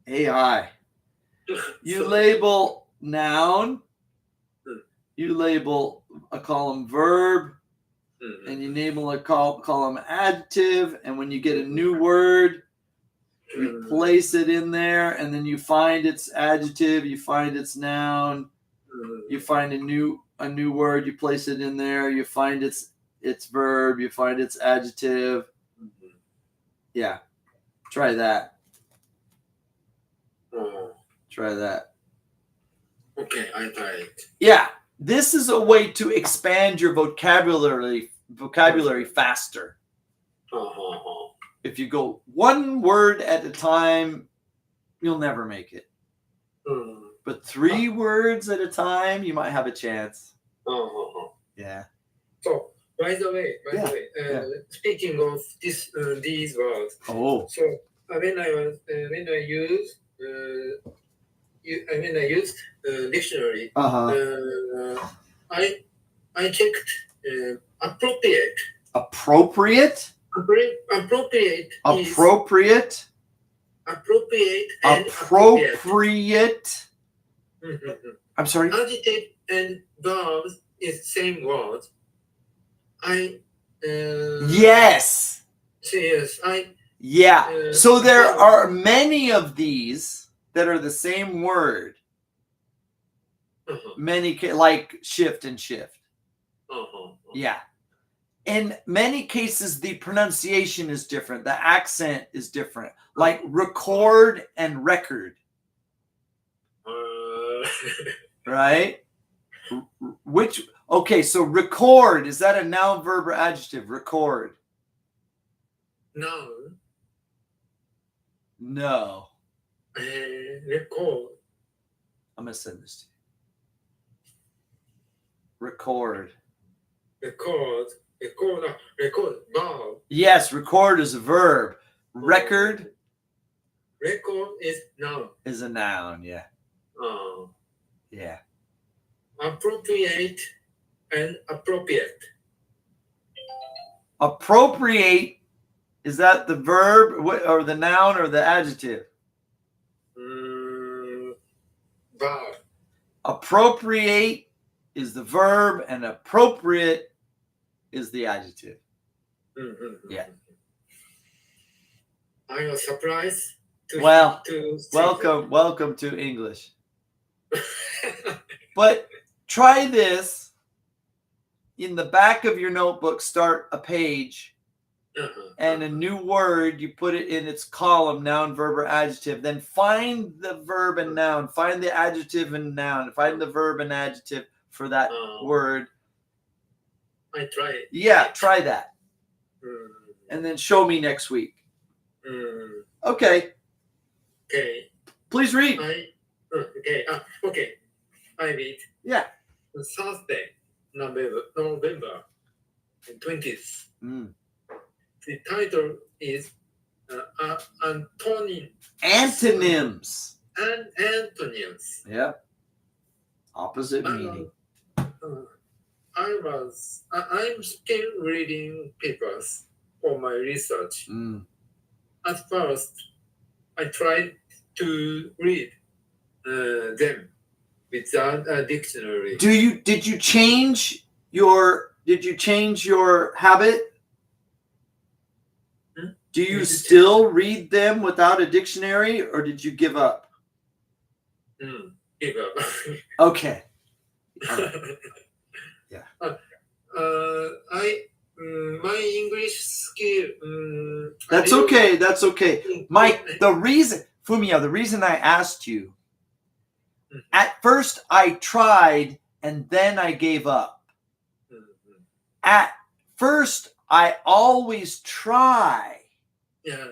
AI. You label noun. You label a column verb. うん And you label a column adjective. And when you get a new word, you place it in there. And then you find its adjective. You find its noun. うん You find a new word. You place it in there. You find its verb. You find its adjective. Yeah. Try that. うん Try that. Okay, I try it. Yeah. This is a way to expand your vocabulary faster. はあはあは If you go one word at a time, you'll never make it. あうん But 3 words at a time, you might have a chance. はあはあはあ Yeah. So, by the way, Yeah, yeah. speaking of these words, Oh. so when I use dictionary, Uh-huh. I checked appropriate. Appropriate? Appropriate is Appropriate? appropriate and appropriate. Appropriate? Mhm. I'm sorry? Adjective and verbs is same word. Yes. Yes, Yeah. So there are many of these that are the same word. Many, like shift and shift. Yeah. In many cases, the pronunciation is different. The accent is different. Like record and record. Right? Okay, so record, is that a noun, verb, or adjective? Record. Noun. No. Record. I'm going to send this to you. Record. Record. Verb. Yes, record is a verb. Record Record is noun. is a noun, yeah. Yeah. Appropriate and appropriate. Appropriate, is that the verb or the noun or the adjective? Verb. Appropriate is the verb and appropriate is the adjective. Yeah. I was surprised to welcome to English. But try this. In the back of your notebook, start a page and a new word, you put it in its column, noun, verb, or adjective. Then find the verb and noun, find the adjective and noun, find the verb and adjective for that word. I try it. Yeah, try that. And then show me next week. Okay. Okay. Please read. Okay. Okay. I read. Yeah. Thursday, November 20th. The title is Antonyms. And antonyms. Yeah. Opposite meaning. I'm still reading papers for my research. At first, I tried to read them without a dictionary. Did you change your habit? Do you still read them without a dictionary, or did you give up? Give up. Okay. Yeah. My English skill. That's okay. That's okay. Mike, the reason I asked you, at first I tried and then I gave up. At first I always try. Yeah.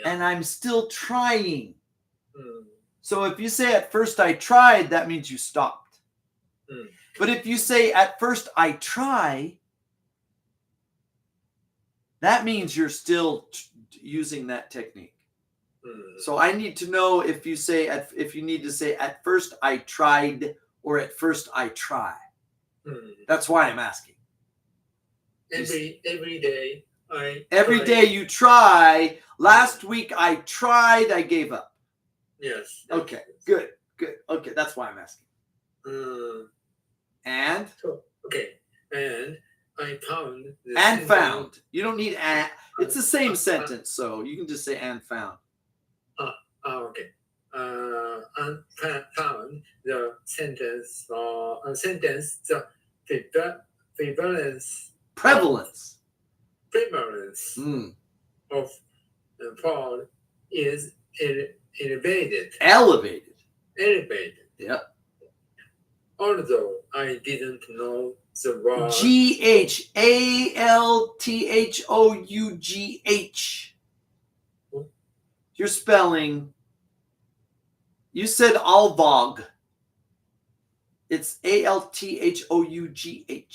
And I'm still trying. So if you say at first I tried, that means you stopped. But if you say at first I try, that means you're still using that technique. So I need to know if you say if you need to say at first I tried or at first I try. That's why I'm asking. Every day Every try. day you try. Last week I tried, I gave up. Yes. Okay, good. Okay, that's why I'm asking. And? Okay, and I found. And found. You don't need and. It's the same sentence, so you can just say and found. Okay. And found the sentence the prevalence of fall is elevated. Yep. Although I didn't know the word GHALTHOUGH. You're spelling. You said Alvog. It's ALTHOUGH.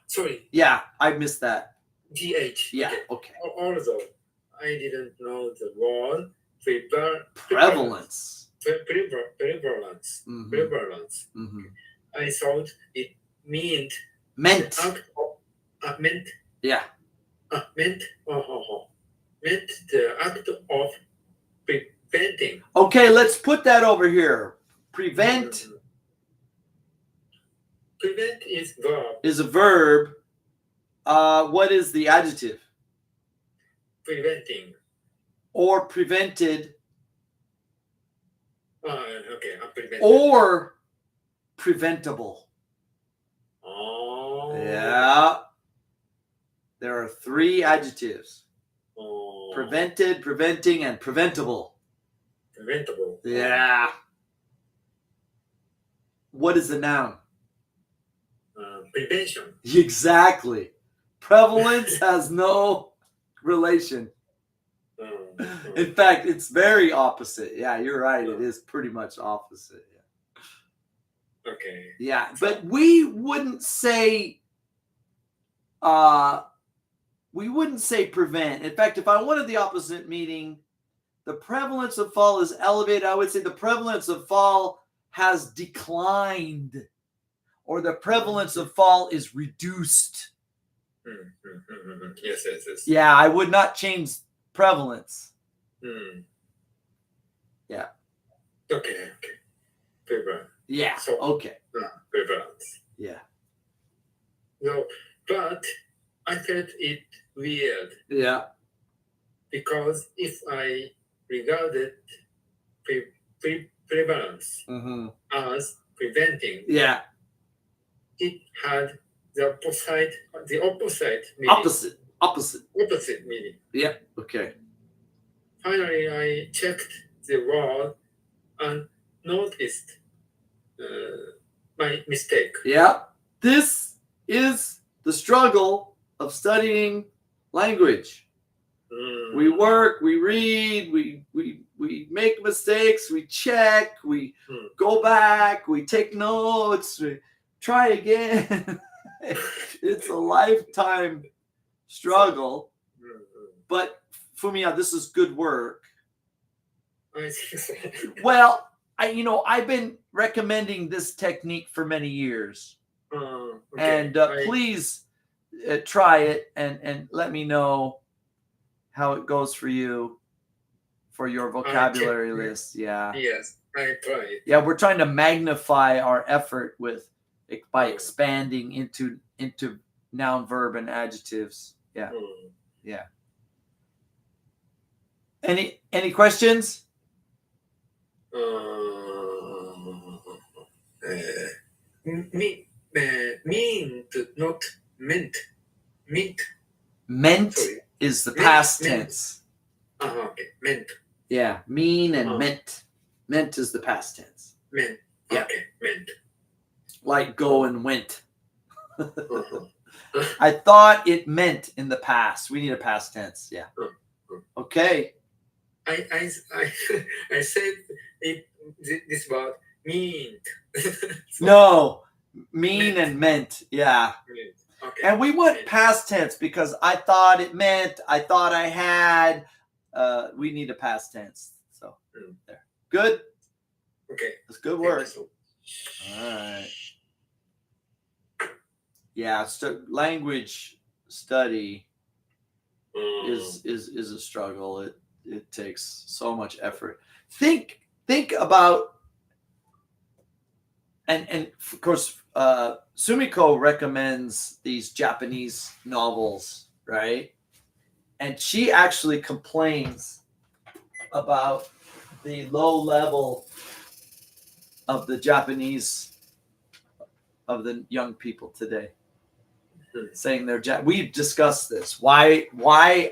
Sorry. Yeah, I missed that. GH. Yeah, okay. Although I didn't know the word prevalence. Prevalence. I thought it meant. Meant. Yeah. Meant the act of preventing. Okay, let's put that over here. Prevent. Prevent is a verb. What is the adjective? Preventing. Or prevented. Okay, prevented. Or preventable. Oh. Yeah. There are 3 adjectives. Oh. Prevented, preventing, and preventable. Preventable. Yeah. What is the noun? Prevention. Exactly. Prevalence has no relation. In fact, it's very opposite. Yeah, you're right. It is pretty much opposite. Yeah. Okay. Yeah, but we wouldn't say prevent. In fact, if I wanted the opposite meaning, the prevalence of fall is elevated, I would say the prevalence of fall has declined, or the prevalence of fall is reduced. Yes. Yeah, I would not change prevalence. Yeah. Okay. Prevalence. Yeah. So, okay. Prevalence. Yeah. No, but I felt it weird. Yeah. Because if I regarded prevalence as preventing, yeah, it had the opposite meaning. Opposite meaning. Yeah. Okay. Finally, I checked the word and noticed my mistake. Yeah. This is the struggle of studying language. We work, we read, we make mistakes, we check, we go back, we take notes, we try again. It's a lifetime struggle. But Fumiya, this is good work. Well, I've been recommending this technique for many years. Okay. And please try it and let me know how it goes for you for your vocabulary list. Yeah. Yes, I tried. Yeah, we're trying to magnify our effort by expanding into noun, verb, and adjectives. Yeah. Yeah. Any questions? Meant, not meant. Meant Sorry. is the past tense. Okay. Meant. Yeah. Mean and meant. Meant is the past tense. Meant. Yeah. Okay. Meant. Like go and went. I thought it meant in the past. We need a past tense. Yeah. Okay. I said it. This word mean. No, mean and meant. Yeah. Okay. And we want past tense because I thought it meant. I thought I had. we need a past tense. So Mm. there. Good. Okay. That's good Thank you work. so All right. Yeah, language study is a struggle. It takes so much effort. Think about, and of course Sumiko recommends these Japanese novels, right? And she actually complains about the low level of the Japanese, of the young people today, saying they're we've discussed this. Why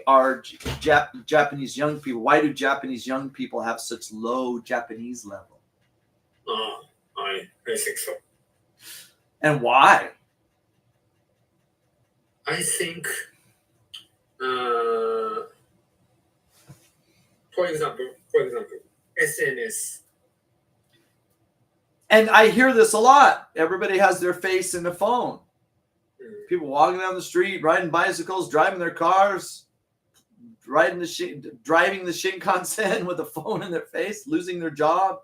are Japanese young people? Why do Japanese young people have such low Japanese level? I think so. And why? I think, for example, SNS. And I hear this a lot. Everybody has their face in the phone. People walking down the street, riding bicycles, driving their cars, driving the Shinkansen with a phone in their face, losing their job.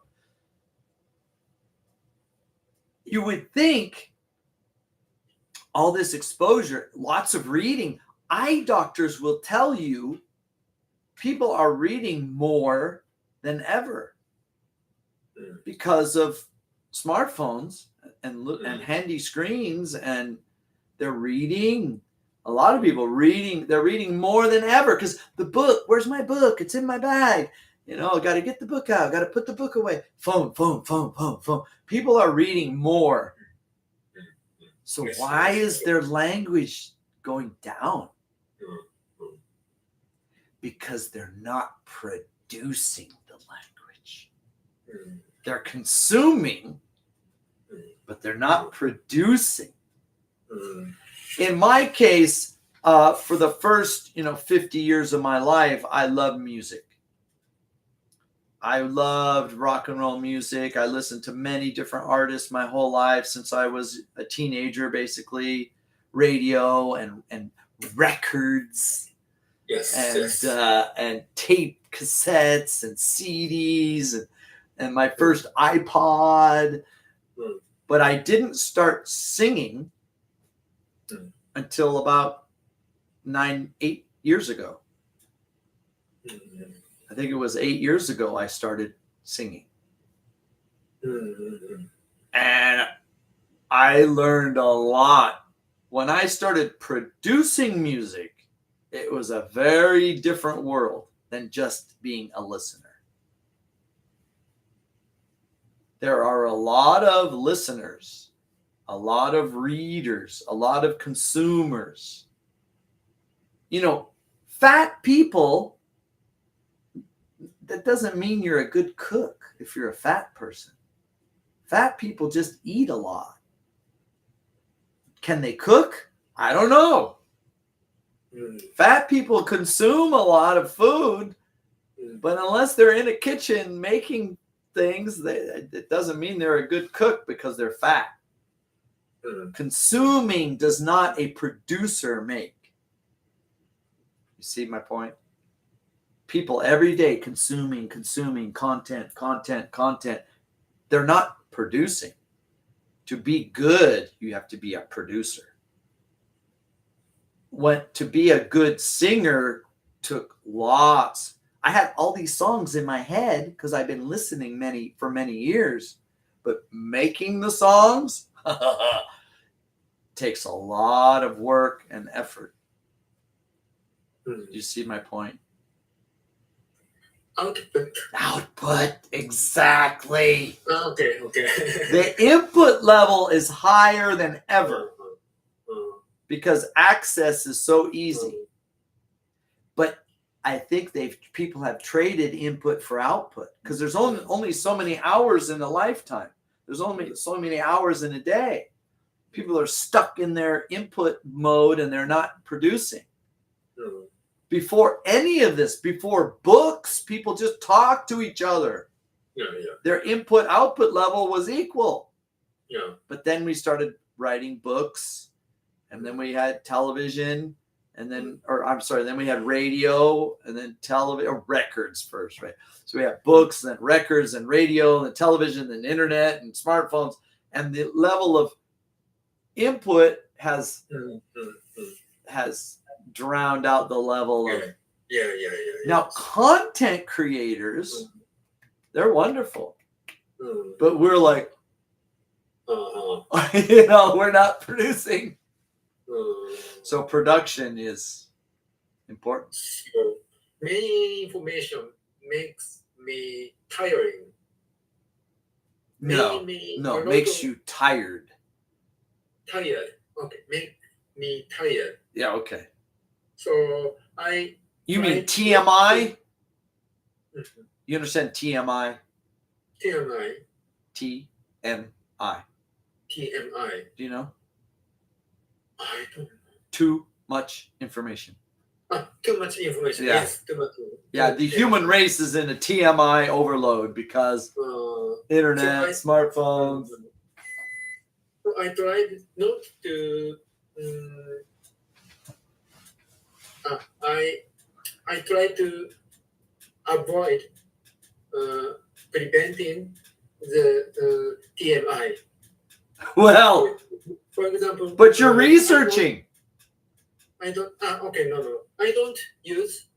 You would think all this exposure, lots of reading. Eye doctors will tell you people are reading more than ever because of smartphones and handy screens, and they're reading. A lot of people they're reading more than ever because the book, where's my book? It's in my bag. I got to get the book out. Got to put the book away. Phone. People are reading more. So why is their language going down? Because they're not producing the language. They're consuming, but they're not producing. In my case, for the first 50 years of my life, I loved music. I loved rock and roll music. I listened to many different artists my whole life since I was a teenager, basically. Radio and records. Yes. And tape cassettes and CDs and my first iPod. But I didn't start singing until about 8 years ago. I think it was 8 years ago I started singing. And I learned a lot. When I started producing music, it was a very different world than just being a listener. There are a lot of listeners, a lot of readers, a lot of consumers. Fat people, that doesn't mean you're a good cook if you're a fat person. Fat people just eat a lot. Can they cook? I don't know. Fat people consume a lot of food, but unless they're in a kitchen making things, it doesn't mean they're a good cook because they're fat. Consuming does not a producer make. You see my point? People every day consuming content. They're not producing. To be good, you have to be a producer. To be a good singer took lots. I had all these songs in my head because I've been listening for many years, but making the songs takes a lot of work and effort. Do you see my point? Output, exactly. Okay. The input level is higher than ever because access is so easy. But I think people have traded input for output because there's only so many hours in a lifetime. There's only so many hours in a day. People are stuck in their input mode and they're not producing. Before any of this, before books, people just talk to each other. Their input-output level was equal. But then we started writing books, and then we had television, and then, or I'm sorry, then we had radio, and then television, or records first, right? So we had books, then records, and radio, and then television, then internet, and smartphones, and the level of input has drowned out the level of. Yeah. Now, content creators, they're wonderful, but we're like, we're not producing. So production is important. So many information makes me tiring. No, makes you tired. Tired. Okay, make me tired. Yeah, okay. So You mean TMI? You understand TMI? TMI. TMI. TMI. Do you know? I don't know. Too much information. Too much information. Yeah. Yes, too much. Yeah, the human race is in a TMI overload because internet, smartphones. So I tried not to. I try to avoid preventing the TMI. Well, for example. but you're researching. I don't. Okay, no. I don't use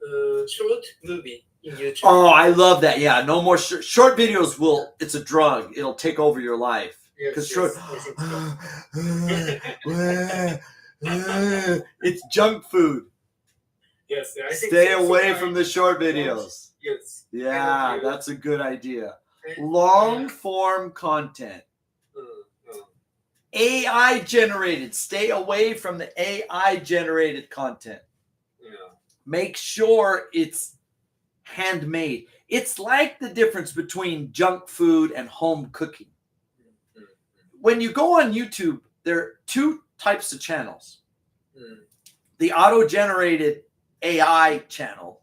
short movie in YouTube. Oh, I love that. Yeah, no more short videos. It's a drug. It'll take over your life. Because short. It's junk food. Yes, I think Stay away from the short videos. Yes. Yeah, that's a good idea. Long form content. AI generated. Stay away from the AI generated content. Yeah. Make sure it's handmade. It's like the difference between junk food and home cooking. When you go on YouTube, there are two types of channels. The auto-generated AI channel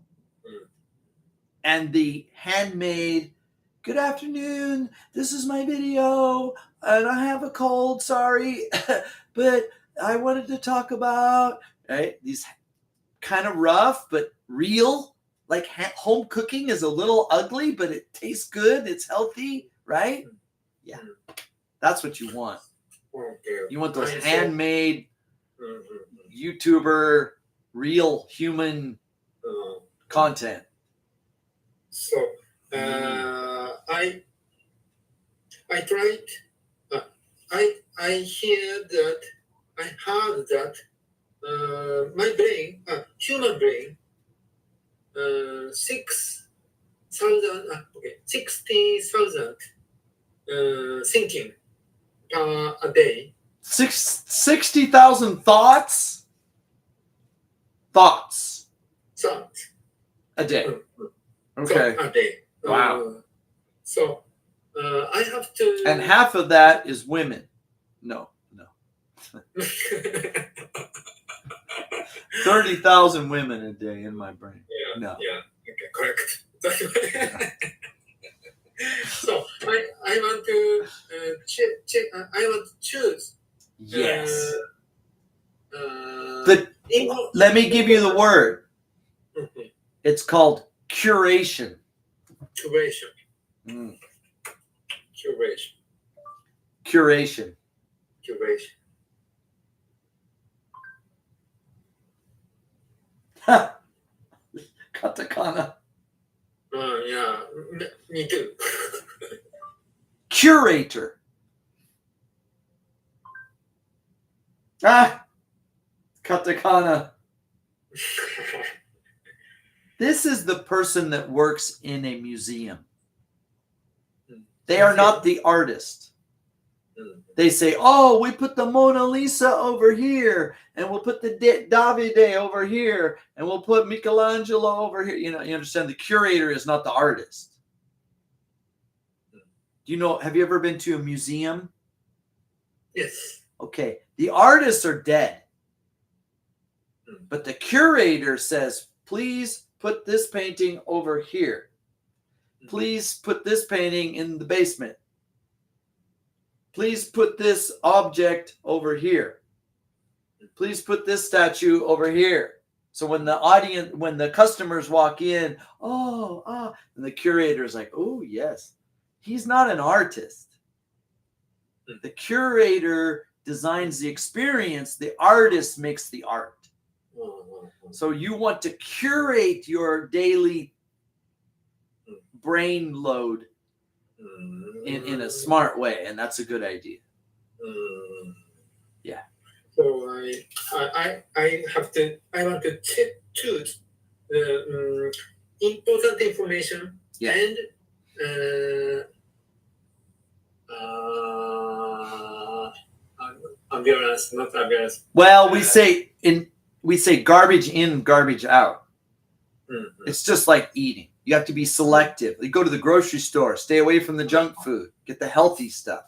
and the handmade, good afternoon, this is my video, and I have a cold, sorry, but I wanted to talk about, right, these kind of rough but real, like home cooking is a little ugly, but it tastes good, it's healthy, right? Yeah, that's what you want. Okay. You want those handmade YouTuber, real human content. So I tried. I heard that my brain, human brain, 60,000 thinking a day. 60,000 thoughts a day. Okay. A day. Wow. So I have to. And half of that is women. No. 30,000 women a day in my brain. Yeah. No. Yeah. Okay. Correct. So I want to check. I want to choose. Yes. Let me give you the word. It's called curation. Curation. Curation. Katakana. Yeah. Me too. Curator. Katakana. This is the person that works in a museum. They are not the artist. They say, oh, we put the Mona Lisa over here, and we'll put the Davide over here, and we'll put Michelangelo over here. You understand? The curator is not the artist. Have you ever been to a museum? Yes. Okay. The artists are dead. But the curator says, please put this painting over here. Please put this painting in the basement. Please put this object over here. Please put this statue over here. So when the customers walk in, and the curator's like, oh yes, he's not an artist. The curator designs the experience. The artist makes the art. So you want to curate your daily brain load in a smart way, and that's a good idea. Yeah. So I want to choose the important information Yeah. and ambulance, not ambulance. Well, we say garbage in, garbage out. It's just like eating. You have to be selective. You go to the grocery store, stay away from the junk food, get the healthy stuff.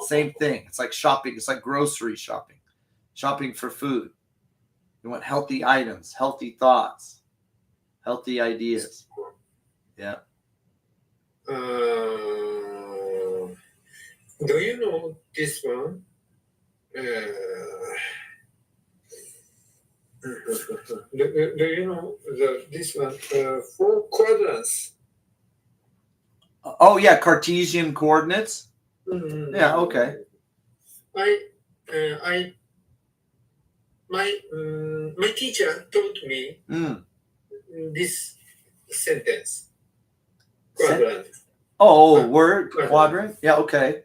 Same thing. It's like shopping. It's like grocery shopping. Shopping for food. You want healthy items, healthy thoughts, healthy ideas. Yeah. Do you know this one? Do you know this one? 4 quadrants. Oh yeah, Cartesian coordinates. Yeah. Okay. My teacher taught me this sentence. Quadrant. Word quadrant. Yeah. Okay.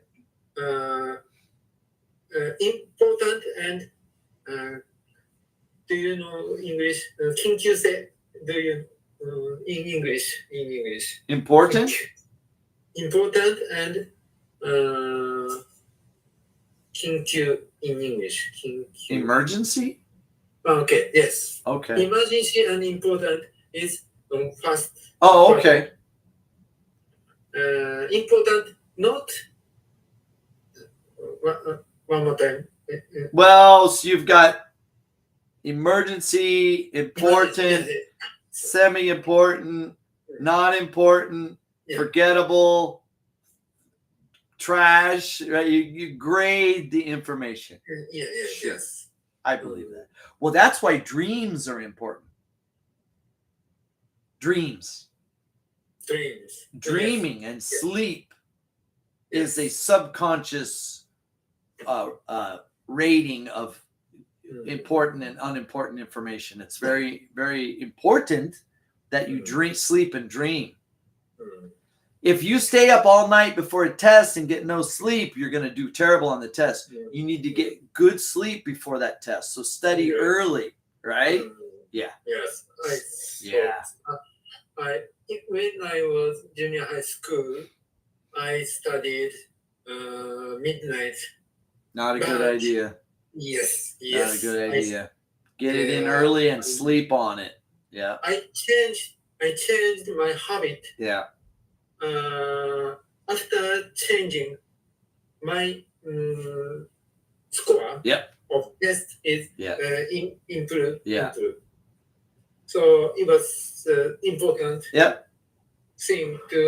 Important and do you know English? 긴큐세. Do you in English? Important. Important and 긴큐 in English. 긴큐. Emergency. Okay. Yes. Okay. Emergency and important is fast. Oh, okay. Important, not. One more time. Well, so you've got emergency, important, semi-important, not important, forgettable, trash. Right? You grade the information. Yes. I believe that. Well, that's why dreams are important. Dreaming and sleep is a subconscious rating of important and unimportant information. It's very, very important that you sleep and dream. If you stay up all night before a test and get no sleep, you're going to do terrible on the test. You need to get good sleep before that test. So study early, right? Yeah. Yes. When I was junior high school, I studied midnight. Not a good idea. Yes. Not a good idea. Get it in early and sleep on it. Yeah. I changed my habit. Yeah. After changing my score of test is improved. Yeah. So it was important thing to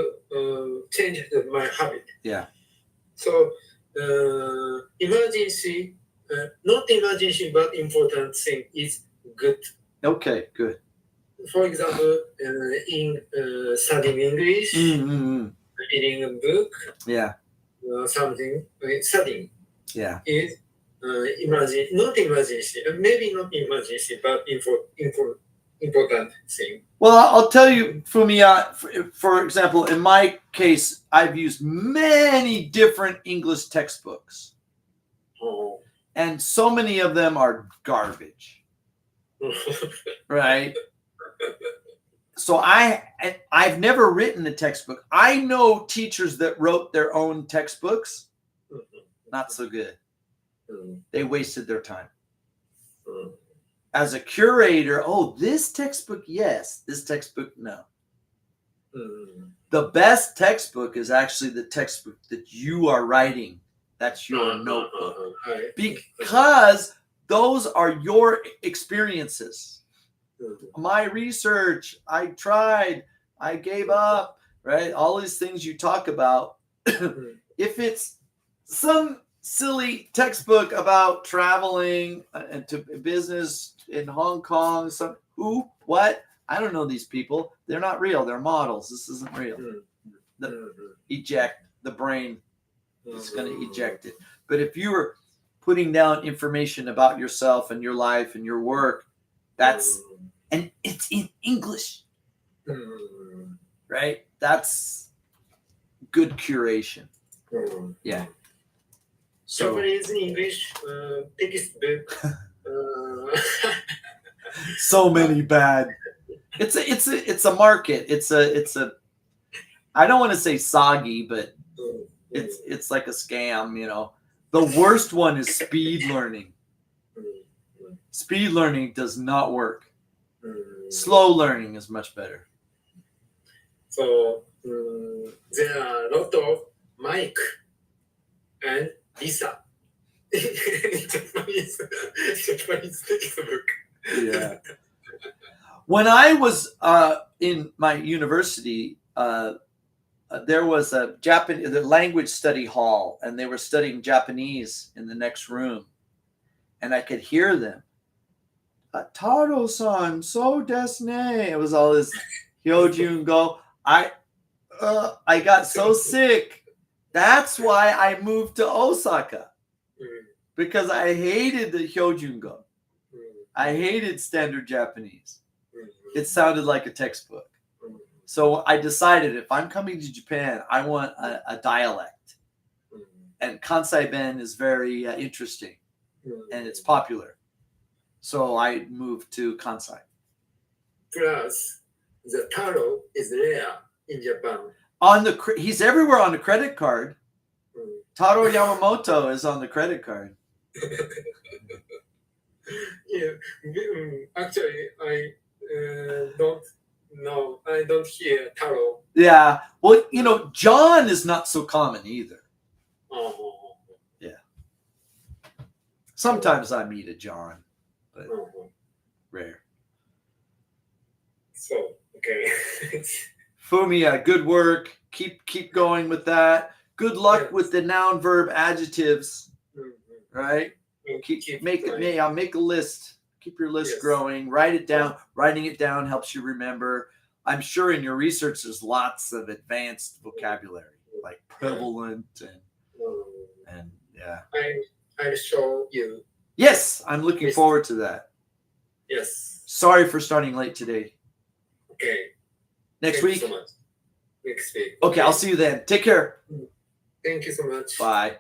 change my habit. Yeah. So emergency, not emergency, but important thing is good. Okay, good. For example, in studying English, reading a book, something, studying is not emergency, maybe not emergency, but important thing. Well, I'll tell you, Fumiya, for example, in my case, I've used many different English textbooks. And so many of them are garbage. Right? So I've never written a textbook. I know teachers that wrote their own textbooks. Not so good. They wasted their time. As a curator, this textbook, yes. This textbook, no. The best textbook is actually the textbook that you are writing. That's your notebook. Because those are your experiences. My research, I tried, I gave up, right? All these things you talk about. If it's some silly textbook about traveling to business in Hong Kong, Who? What? I don't know these people. They're not real. They're models. This isn't real. Eject. The brain is going to eject it. But if you were putting down information about yourself and your life and your work, and it's in English, right? That's good curation. Yeah. So Japanese English textbook. so many bad. It's a market. It's a. I don't want to say soggy, but it's like a scam. You know, the worst one is speed learning. Speed learning does not work. Slow learning is much better. So there are a lot of Mike and Lisa. Japanese textbook. Yeah. When I was in my university, there was a the language study hall, and they were studying Japanese in the next room, and I could hear them. Taro-san, so desu ne. It was all this Hyojun go. I got so sick. That's why I moved to Osaka, because I hated the Hyojun go. I hated standard Japanese. It sounded like a textbook. So I decided if I'm coming to Japan, I want a dialect. And Kansai Ben is very interesting, and it's popular. So I moved to Kansai. Plus, the taro is rare in Japan. He's everywhere on the credit card. Taro Yamamoto is on the credit card. Yeah, actually, I don't know. I don't hear taro. Yeah. Well, you know, John is not so common either. Yeah. Sometimes I meet a John, but rare. So, okay. Fumiya, good work. Keep going with that. Good luck with the noun, verb, adjectives. Right? Make a list. Keep your list growing. Write it down. Writing it down helps you remember. I'm sure in your research there's lots of advanced vocabulary, like prevalent and yeah. I'll show you. Yes, I'm looking forward to that. Yes. Sorry for starting late today. Okay. Next week? Thank you so much. Next week. Okay, I'll see you then. Take care. Thank you so much. Bye.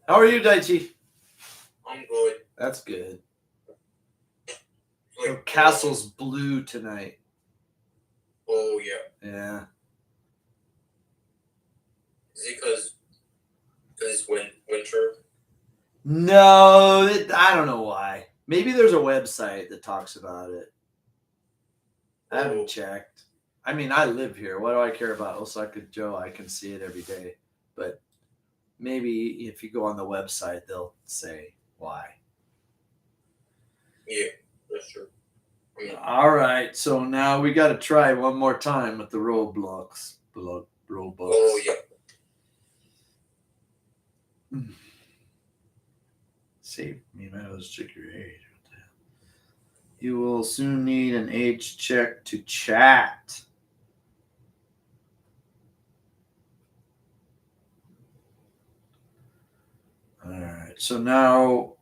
How are you, Daichi? I'm good. That's good. Like, The castle's blue tonight. Oh yeah. Yeah. Is it because it's winter? No, I don't know why. Maybe there's a website that talks about it. I haven't checked. I mean, I live here. What do I care about Osaka Joe? I can see it every day. But maybe if you go on the website, they'll say why. Yeah, that's true. All right. So now we got to try one more time with the Roblox. Roblox. Oh yeah. Save me, man. Let's check your age. What the hell? You will soon need an age check to chat. All right. So now,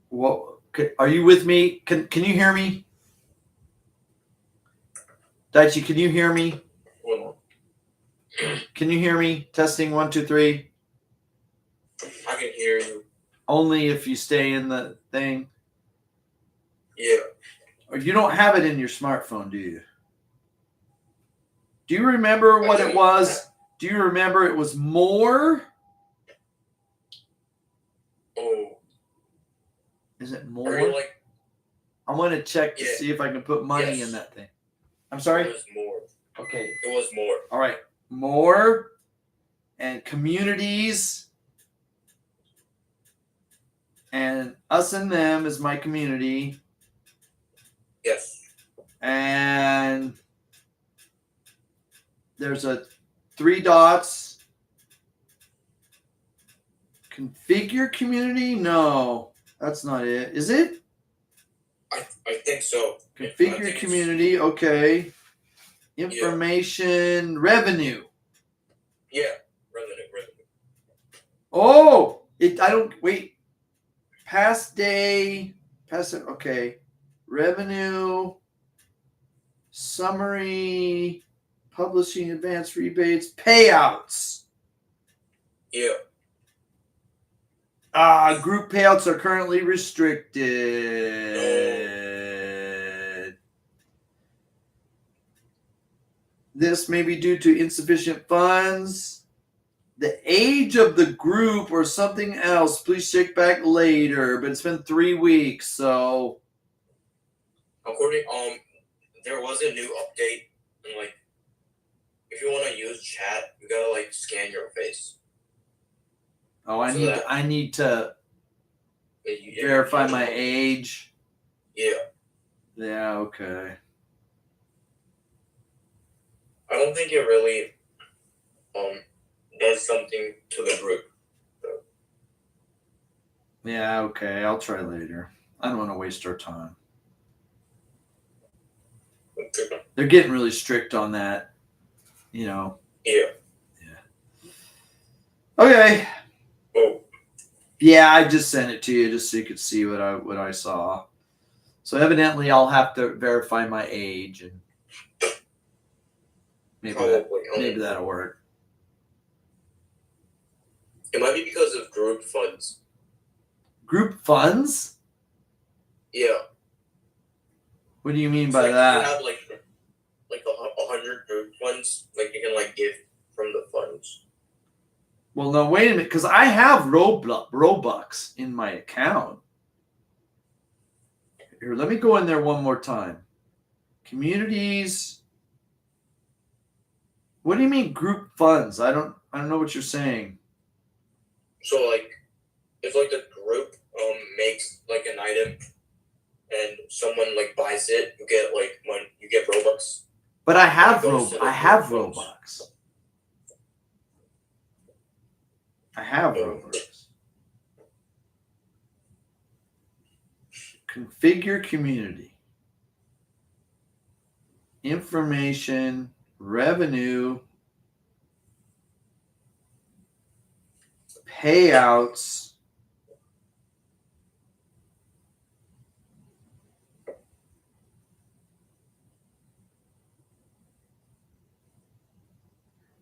what? Are you with me? Can you hear me? Daichi, can you hear me? Hold on. Can you hear me? Testing 1, 2, 3. I can hear you. Only if you stay in the thing. Yeah. Or you don't have it in your smartphone, do you? Do you remember what it was? Do you remember it was more? Oh. Is it Are more? you like? I want to check to see if I can put money in that thing. I'm sorry? It was more. Okay. It was more. All right. More and communities. And us and them is my community. Yes. And there's a 3 dots. Configure community? No, that's not it. Is it? I think so. Configure community. Okay. Information revenue. Yeah. Revenue. Oh, I don't wait. Past day. Okay. Revenue. Summary. Publishing advance rebates. Payouts. Yeah. Group payouts are currently restricted. This may be due to insufficient funds, the age of the group, or something else. Please check back later. But it's been 3 weeks, so. According there was a new update, and like, if you want to use chat, you gotta like scan your face. Oh, I need to verify my age. Yeah. Yeah. Okay. I don't think it really does something to the group. Yeah. Okay. I'll try later. I don't want to waste our time. They're getting really strict on that. You know. Yeah. Okay. Oh. Yeah, I just sent it to you just so you could see what I saw. So evidently, I'll have to verify my age, and maybe that'll work. It might be because of group funds. Group funds? Yeah. What do you mean by that? You have like 100 group funds, like you can like give from the funds. Well, no, wait a minute, because I have Robux in my account. Here, let me go in there one more time. Communities. What do you mean group funds? I don't know what you're saying. So like, if like the group makes like an item, and someone like buys it, you get like money. You get Robux. But I have Robux. I have Robux. Configure community. Information, revenue, payouts.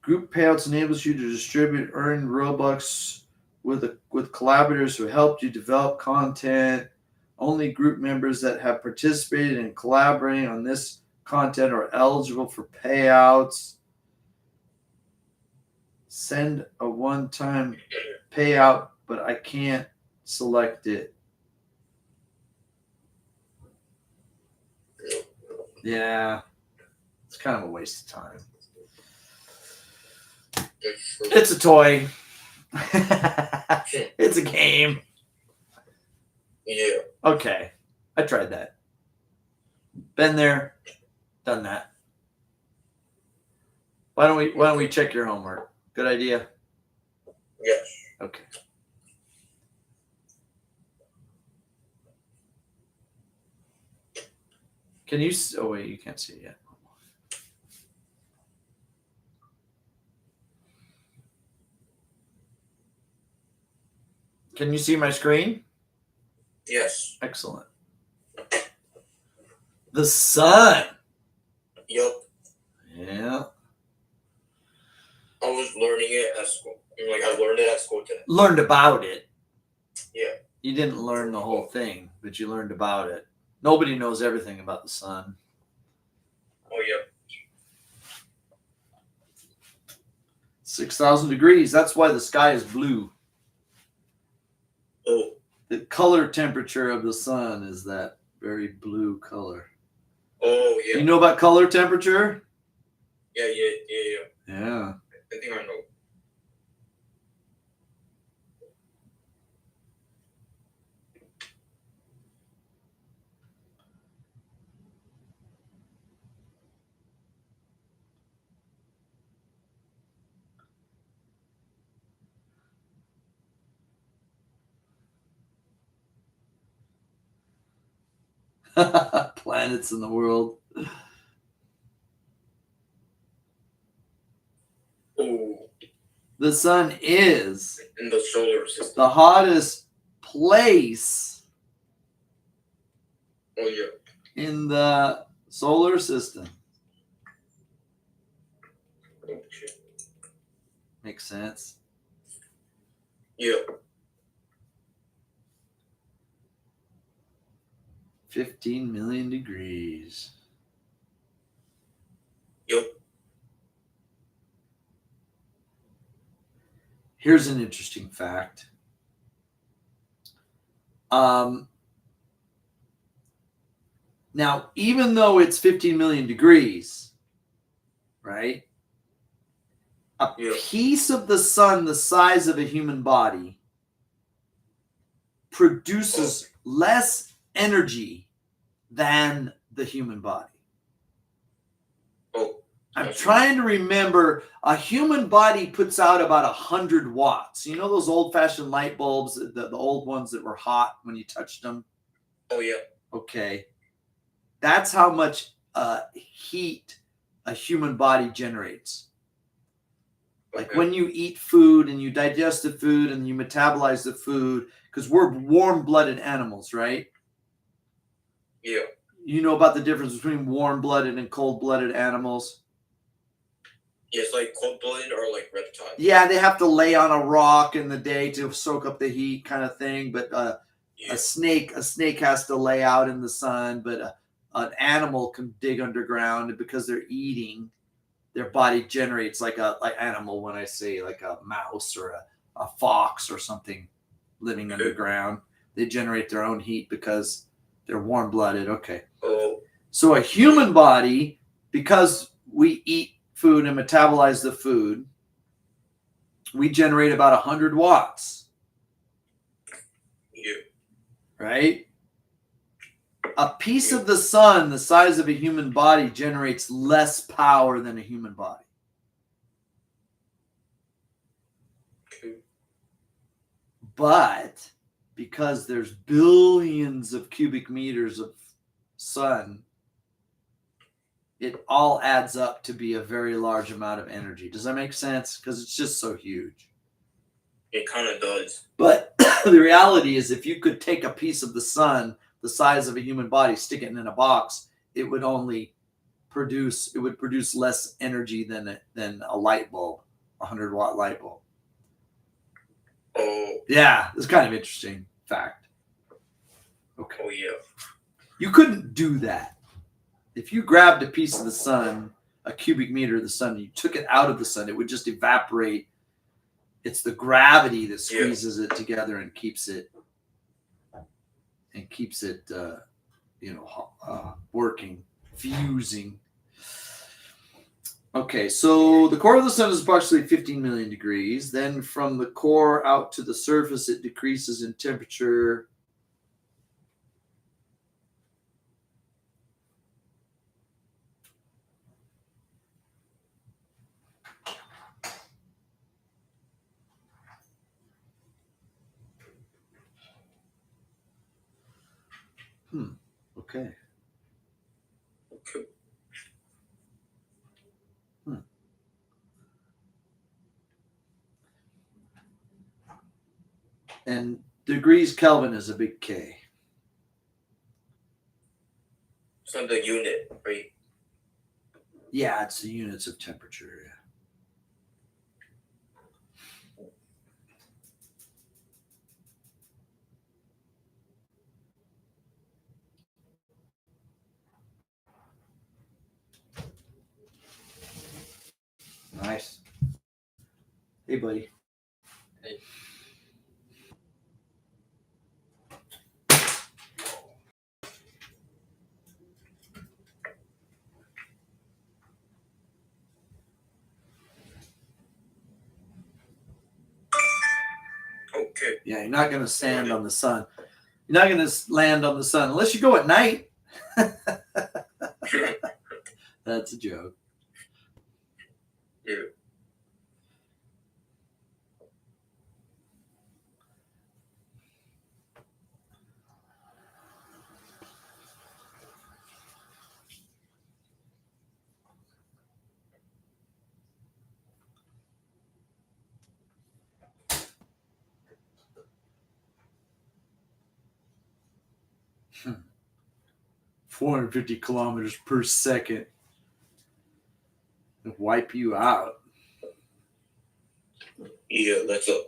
Group payouts enables you to distribute earned Robux with collaborators who helped you develop content. Only group members that have participated in collaborating on this content are eligible for payouts. Send a one-time payout, but I can't select it. Yeah, it's kind of a waste of time. It's a toy. It's a game. Yeah. Okay, I tried that. Been there, done that. Why don't we check your homework? Good idea. Yes. Okay. Can you? Oh wait, you can't see it yet. Can you see my screen? Yes. Excellent. The sun. Yup. Yeah. I was learning it at school. Like I learned it at school today. Learned about it. Yeah. You didn't learn the whole thing, but you learned about it. Nobody knows everything about the sun. Oh yeah. 6,000 degrees. That's why the sky is blue. Oh. The color temperature of the sun is that very blue color. Oh yeah. You know about color temperature? Yeah. Yeah. I think I know. Planets in the world. Oh. The sun is In the solar system. the hottest place Oh yeah. in the solar system. Oh shit. Makes sense. Yeah. 15 million degrees. Yup. Here's an interesting fact. Now, even though it's 15 million degrees, right? A Yeah. piece of the sun the size of a human body produces less energy than the human body. Oh. I'm trying to remember, a human body puts out about 100 watts. You know those old-fashioned light bulbs, the old ones that were hot when you touched them? Oh yeah. Okay. That's how much heat a human body generates. Like Okay. when you eat food and you digest the food and you metabolize the food, because we're warm-blooded animals, right? Yeah. You know about the difference between warm-blooded and cold-blooded animals? Yeah, it's like cold-blooded or like reptile. Yeah, they have to lay on a rock in the day to soak up the heat, kind of thing. But Yeah. a snake has to lay out in the sun. But an animal can dig underground, and because they're eating, their body generates like animal. When I say like a mouse or a fox or something living underground, they generate their own heat because they're warm-blooded. Okay. Oh. So a human body, because we eat food and metabolize the food, we generate about 100 watts. Yeah. Right? A piece of the sun the size of a human body generates less power than a human body. But because there's billions of cubic meters of sun, it all adds up to be a very large amount of energy. Does that make sense? Because it's just so huge. It kind of does. But the reality is, if you could take a piece of the sun the size of a human body, stick it in a box, it would produce less energy than a light bulb, a 100-watt light bulb. Oh. Yeah, it's kind of interesting fact. Okay. Oh yeah. You couldn't do that. If you grabbed a piece of the sun, a cubic meter of the sun, and you took it out of the sun, it would just evaporate. It's the gravity that squeezes it together and keeps it working, fusing. Okay, so the core of the sun is approximately 15 million degrees. Then from the core out to the surface, it decreases in temperature. Okay. And degrees Kelvin is a big K. So the unit, right? Yeah, it's the units of temperature. Nice. Hey, buddy. Hey. Okay. Yeah, you're not going to stand on the sun. You're not going to land on the sun unless you go at night. That's a joke. Yeah. Hmm. 450 kilometers per second. It'll wipe you out. Yeah, that's a.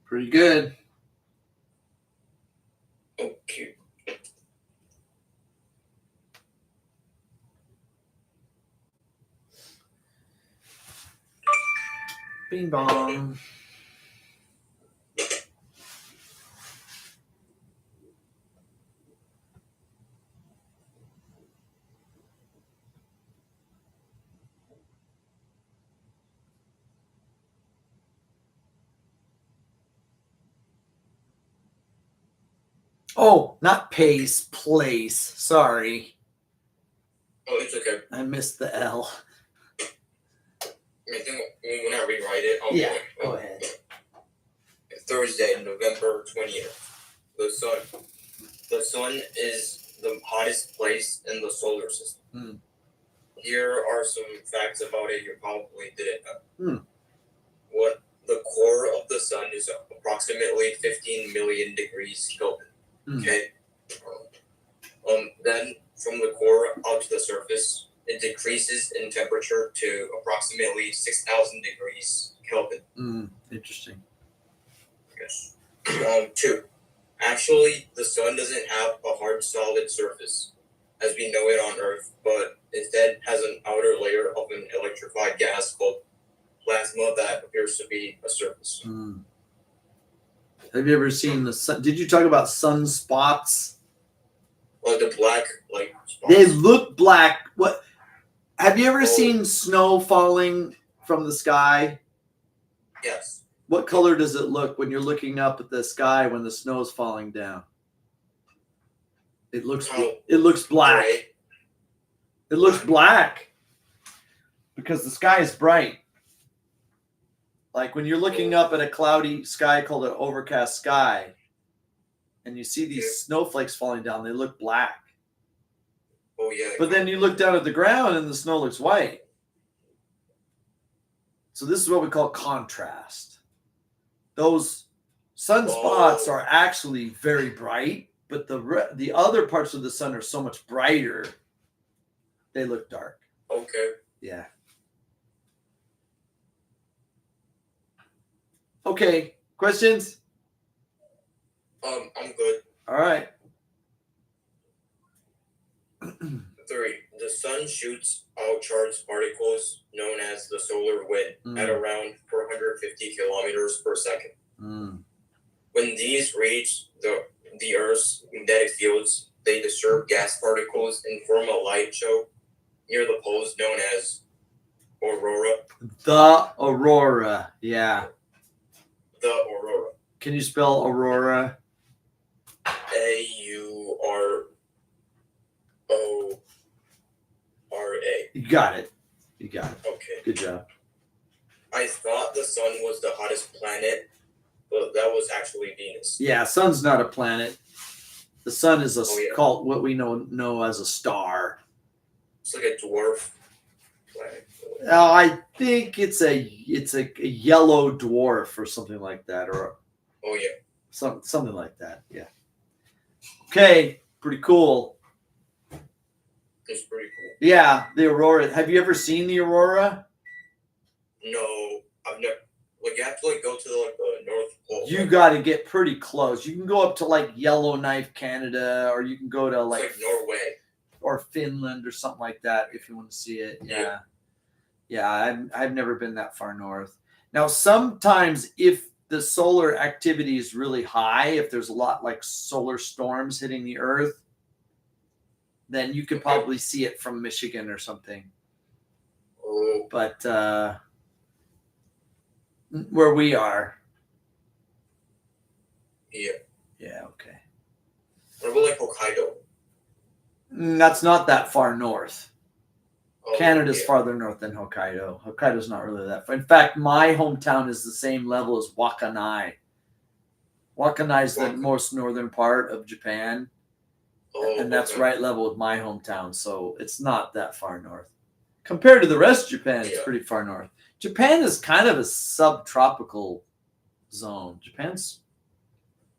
Pretty good. Okay. Bing bong. Oh, not pace, place. Sorry. Oh, it's okay. I missed the L. I think when I rewrite it, I'll Yeah, be like, go ahead. Thursday, November 20th. The sun. The sun is the hottest place in the solar system. Hmm. Here are some facts about it you probably didn't know. Hmm. What the core of the sun is approximately 15 million degrees Kelvin. Hmm. Okay. Then from the core out to the surface, it decreases in temperature to approximately 6,000 degrees Kelvin. Interesting. Yes. 2. Actually, the sun doesn't have a hard solid surface as we know it on Earth, but instead has an outer layer of an electrified gas called plasma that appears to be a surface. Have you ever seen the sun? Did you talk about sunspots? Like the black, like spots. They look black. What? Have you ever Oh. seen snow falling from the sky? Yes. What color does it look when you're looking up at the sky when the snow is falling down? It looks black. Gray. It looks black because the sky is bright. Like when you're looking up at a cloudy sky called an overcast sky, and you see these snowflakes falling down, they look black. Oh yeah. But then you look down at the ground and the snow looks white. So this is what we call contrast. Those sunspots are actually very bright, but the other parts of the sun are so much brighter, they look dark. Okay. Yeah. Okay. Questions? I'm good. All right. 3. The sun shoots out charged particles known as the solar wind at around 450 kilometers per second. When these reach the Earth's magnetic fields, they disturb gas particles and form a light show near the poles known as aurora. The aurora. Yeah. The aurora. Can you spell aurora? AURORA. You got it. You got it. Okay. Good job. I thought the sun was the hottest planet, but that was actually Venus. Yeah, sun's not a planet. The sun is yeah. called what we know as a star. It's like a dwarf planet. I think it's a yellow dwarf or something like that, or something like that. Yeah. Okay, pretty cool. It's pretty cool. Yeah, the aurora. Have you ever seen the aurora? No, I've never. Like you have to go to the North Pole. You got to get pretty close. You can go up to like Yellowknife, Canada, or you can go to like Norway or Finland or something like that if you want to see it. Yeah. I've never been that far north. Now, sometimes if the solar activity is really high, if there's a lot like solar storms hitting the Earth, then you could probably see it from Michigan or something. Oh. But where we are. Yeah. Yeah, okay. What about like Hokkaido? That's not that far north. Oh, Canada's farther north than Hokkaido. Hokkaido's not really that far. In fact, my hometown is the same level as Wakanai. Wakanai is the most northern part of Japan. And that's right level with my hometown. So it's not that far north. Compared to the rest of Japan, it's pretty far north. Japan is kind of a subtropical zone.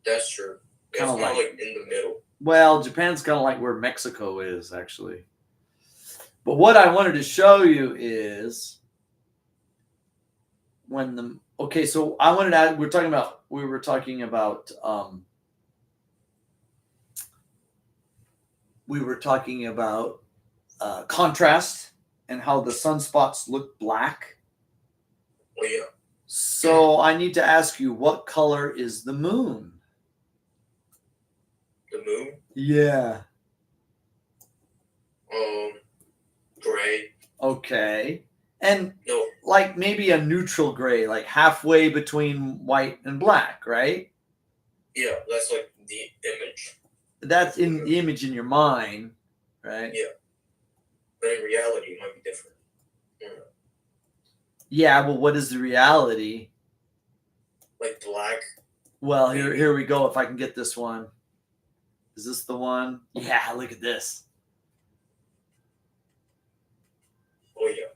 That's true. It's kind of like in the middle. Well, Japan's kind of like where Mexico is, actually. But what I wanted to show you is when the so I wanted to add, we were talking about contrast and how the sunspots look black. Oh yeah. So I need to ask you, what color is the moon? The moon? Yeah. Gray. Okay. And no, like maybe a neutral gray, like halfway between white and black, right? Yeah, that's like the image. That's in the image in your mind, right? Yeah. But in reality, it might be different. Yeah, well, what is the reality? Like black. Well, here we go. If I can get this one. Is this the one? Yeah, look at this. Oh, yeah.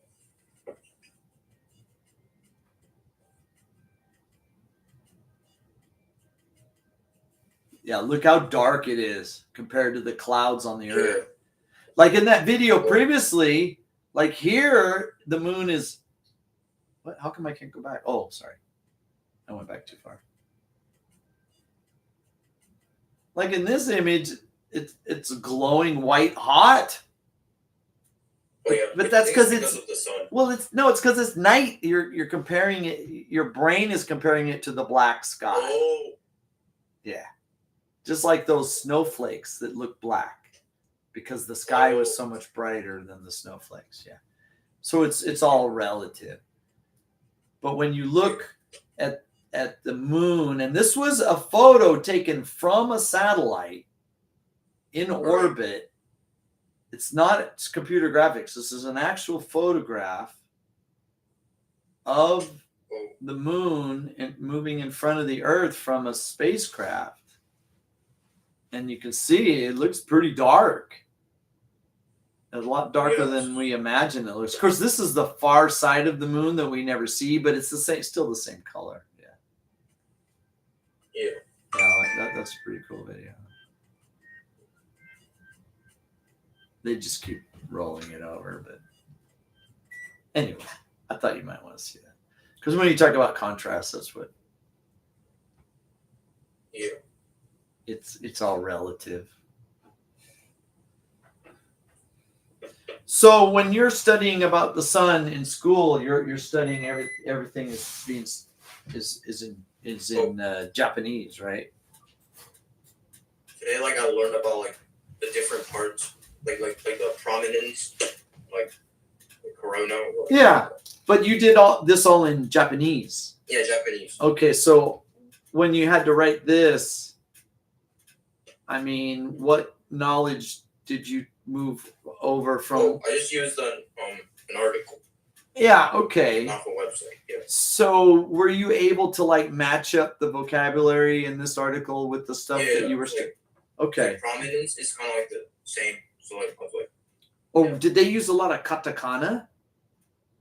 Yeah, look how dark it is compared to the clouds on the Earth. Like in that video previously, like here, the moon is... What? How come I can't go back? Oh, sorry. I went back too far. Like in this image, it's glowing white hot. Oh, yeah. But that's because it's of the sun. Well, it's because it's night. You're comparing it. Your brain is comparing it to the black sky. Oh, Yeah. Just like those snowflakes that look black because the sky was so much brighter than the snowflakes. Yeah. So it's all relative. But when you look at the moon, and this was a photo taken from a satellite in orbit. It's computer graphics. This is an actual photograph of the moon moving in front of the Earth from a spacecraft. And you can see it looks pretty dark. A lot darker than we imagine it looks. Of course, this is the far side of the moon that we never see, but it's still the same color. Yeah. Yeah, that's a pretty cool video. They just keep rolling it over, but anyway, I thought you might want to see that because when you talk about contrast, that's what. Yeah. It's all relative. So when you're studying about the sun in school, you're studying everything is in Japanese, right? Today, I learned about the different parts, like the prominence, like the corona. Yeah, but you did this all in Japanese. Yeah, Japanese. Okay, so when you had to write this, I mean, what knowledge did you move over from? I just used an article. Yeah, okay. Off a website, yeah. So were you able to match up the vocabulary in this article with the stuff that you were studying? Okay. Prominence is kind of the same. So did they use a lot of katakana?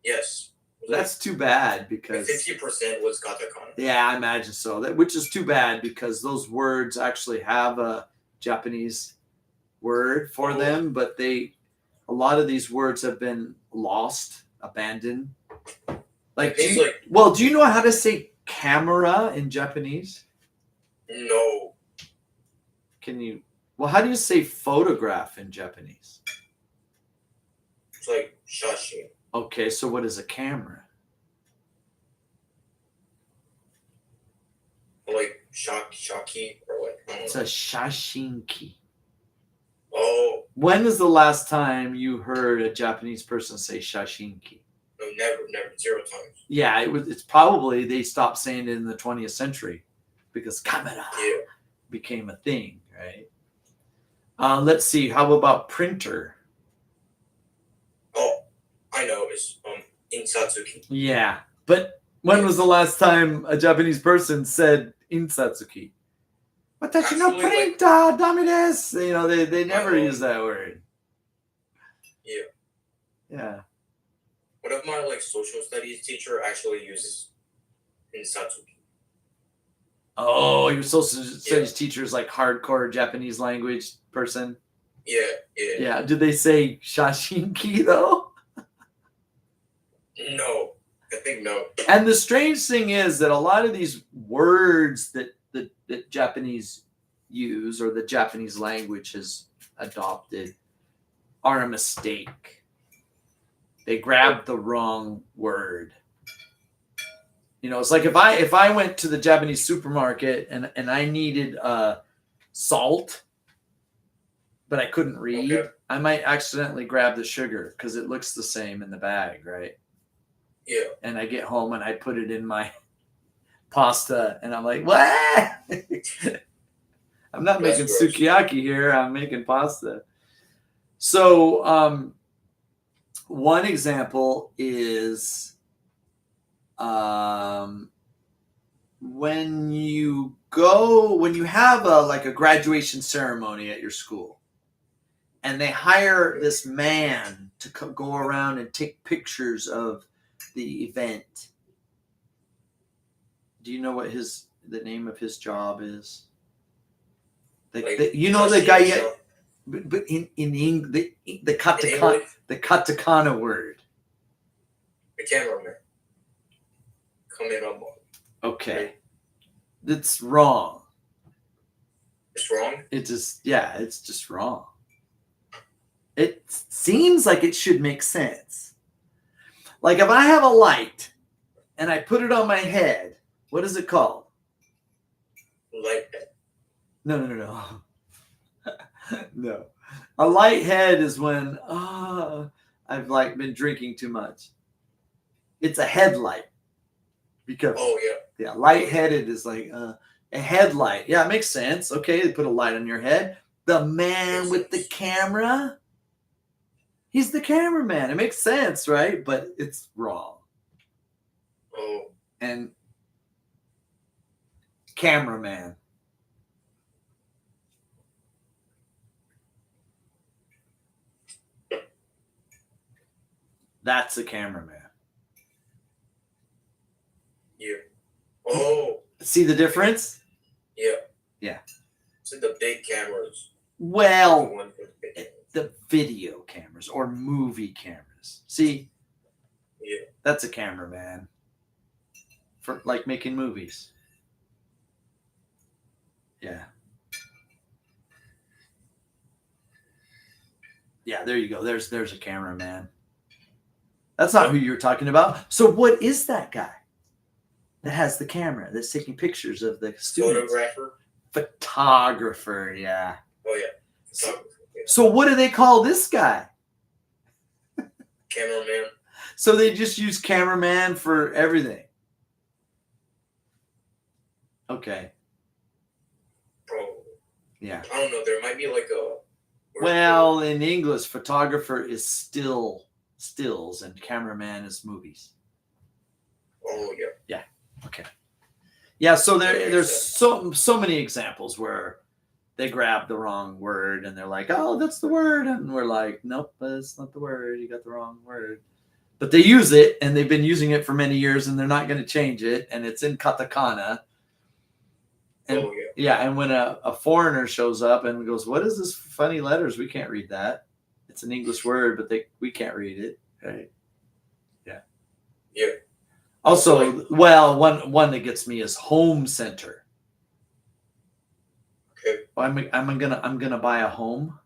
Yes. That's too bad because 50% was katakana. Yeah, I imagine so. Which is too bad because those words actually have a Japanese word for them, but a lot of these words have been lost, abandoned. Do you know how to say camera in Japanese? No. Can you? Well, how do you say photograph in Japanese? It's shashin. Okay, so what is a camera? Shaki or It's a shashinki. Oh. When is the last time you heard a Japanese person say shashinki? No, never, 0 times. Yeah, it's probably they stopped saying it in the 20th century because camera became a thing, right? Let's see. How about printer? Oh, I know. It's insatsuki. Yeah, but when was the last time a Japanese person said insatsuki? Watashi no printer, dame desu. They never use that word. Yeah. Yeah. One of my social studies teacher actually uses insatsuki. Oh, your social studies teacher is hardcore Japanese language person. Yeah. Yeah. Did they say shashinki though? No, I think no. And the strange thing is that a lot of these words that Japanese use or the Japanese language has adopted are a mistake. They grabbed the wrong word. It's like if I went to the Japanese supermarket and I needed salt, but I couldn't read, I might accidentally grab the sugar because it looks the same in the bag, right? Yeah. And I get home and I put it in my pasta and I'm like, what? I'm not making sukiyaki here. I'm making pasta. So one example is when you have a graduation ceremony at your school and they hire this man to go around and take pictures of the event. Do you know what the name of his job is? The guy, but in English, the katakana word. I can't remember. Coming up on. Okay, that's wrong. It's wrong. It's just wrong. It seems like it should make sense. Like if I have a light and I put it on my head, what is it called? Light head. No. No. A light head is when I've like been drinking too much. It's a headlight. Be careful. Oh yeah. Yeah, lightheaded is like a headlight. Yeah, it makes sense. Okay, they put a light on your head. The man with the camera, he's the cameraman. It makes sense, right? But it's wrong. Oh. And cameraman. That's a cameraman. Yeah. Oh. See the difference? Yeah. Yeah. So the big cameras. Well, The one with the big cameras. the video cameras or movie cameras. See, Yeah. that's a cameraman for like making movies. Yeah. Yeah, there you go. There's a cameraman. That's not who you're talking about. So what is that guy that has the camera that's taking pictures of the students? Photographer. Photographer, yeah. Oh yeah. Photographer. Yeah. So what do they call this guy? Cameraman. So they just use cameraman for everything. Okay. Probably. Yeah. I don't know. There might be like a. Well, in English, photographer is stills, and cameraman is movies. Oh yeah. Okay. Yeah, so there's so many examples where they grab the wrong word and they're like, "Oh, that's the word," and we're like, "Nope, that's not the word. You got the wrong word." But they use it, and they've been using it for many years, and they're not going to change it, and it's in katakana. And, Oh yeah. yeah, and when a foreigner shows up and goes, "What is this funny letters? We can't read that. It's an English word, but we can't read it." Right? Yeah. Yeah. Also, well, one that gets me is home center. Okay. I'm gonna buy a home.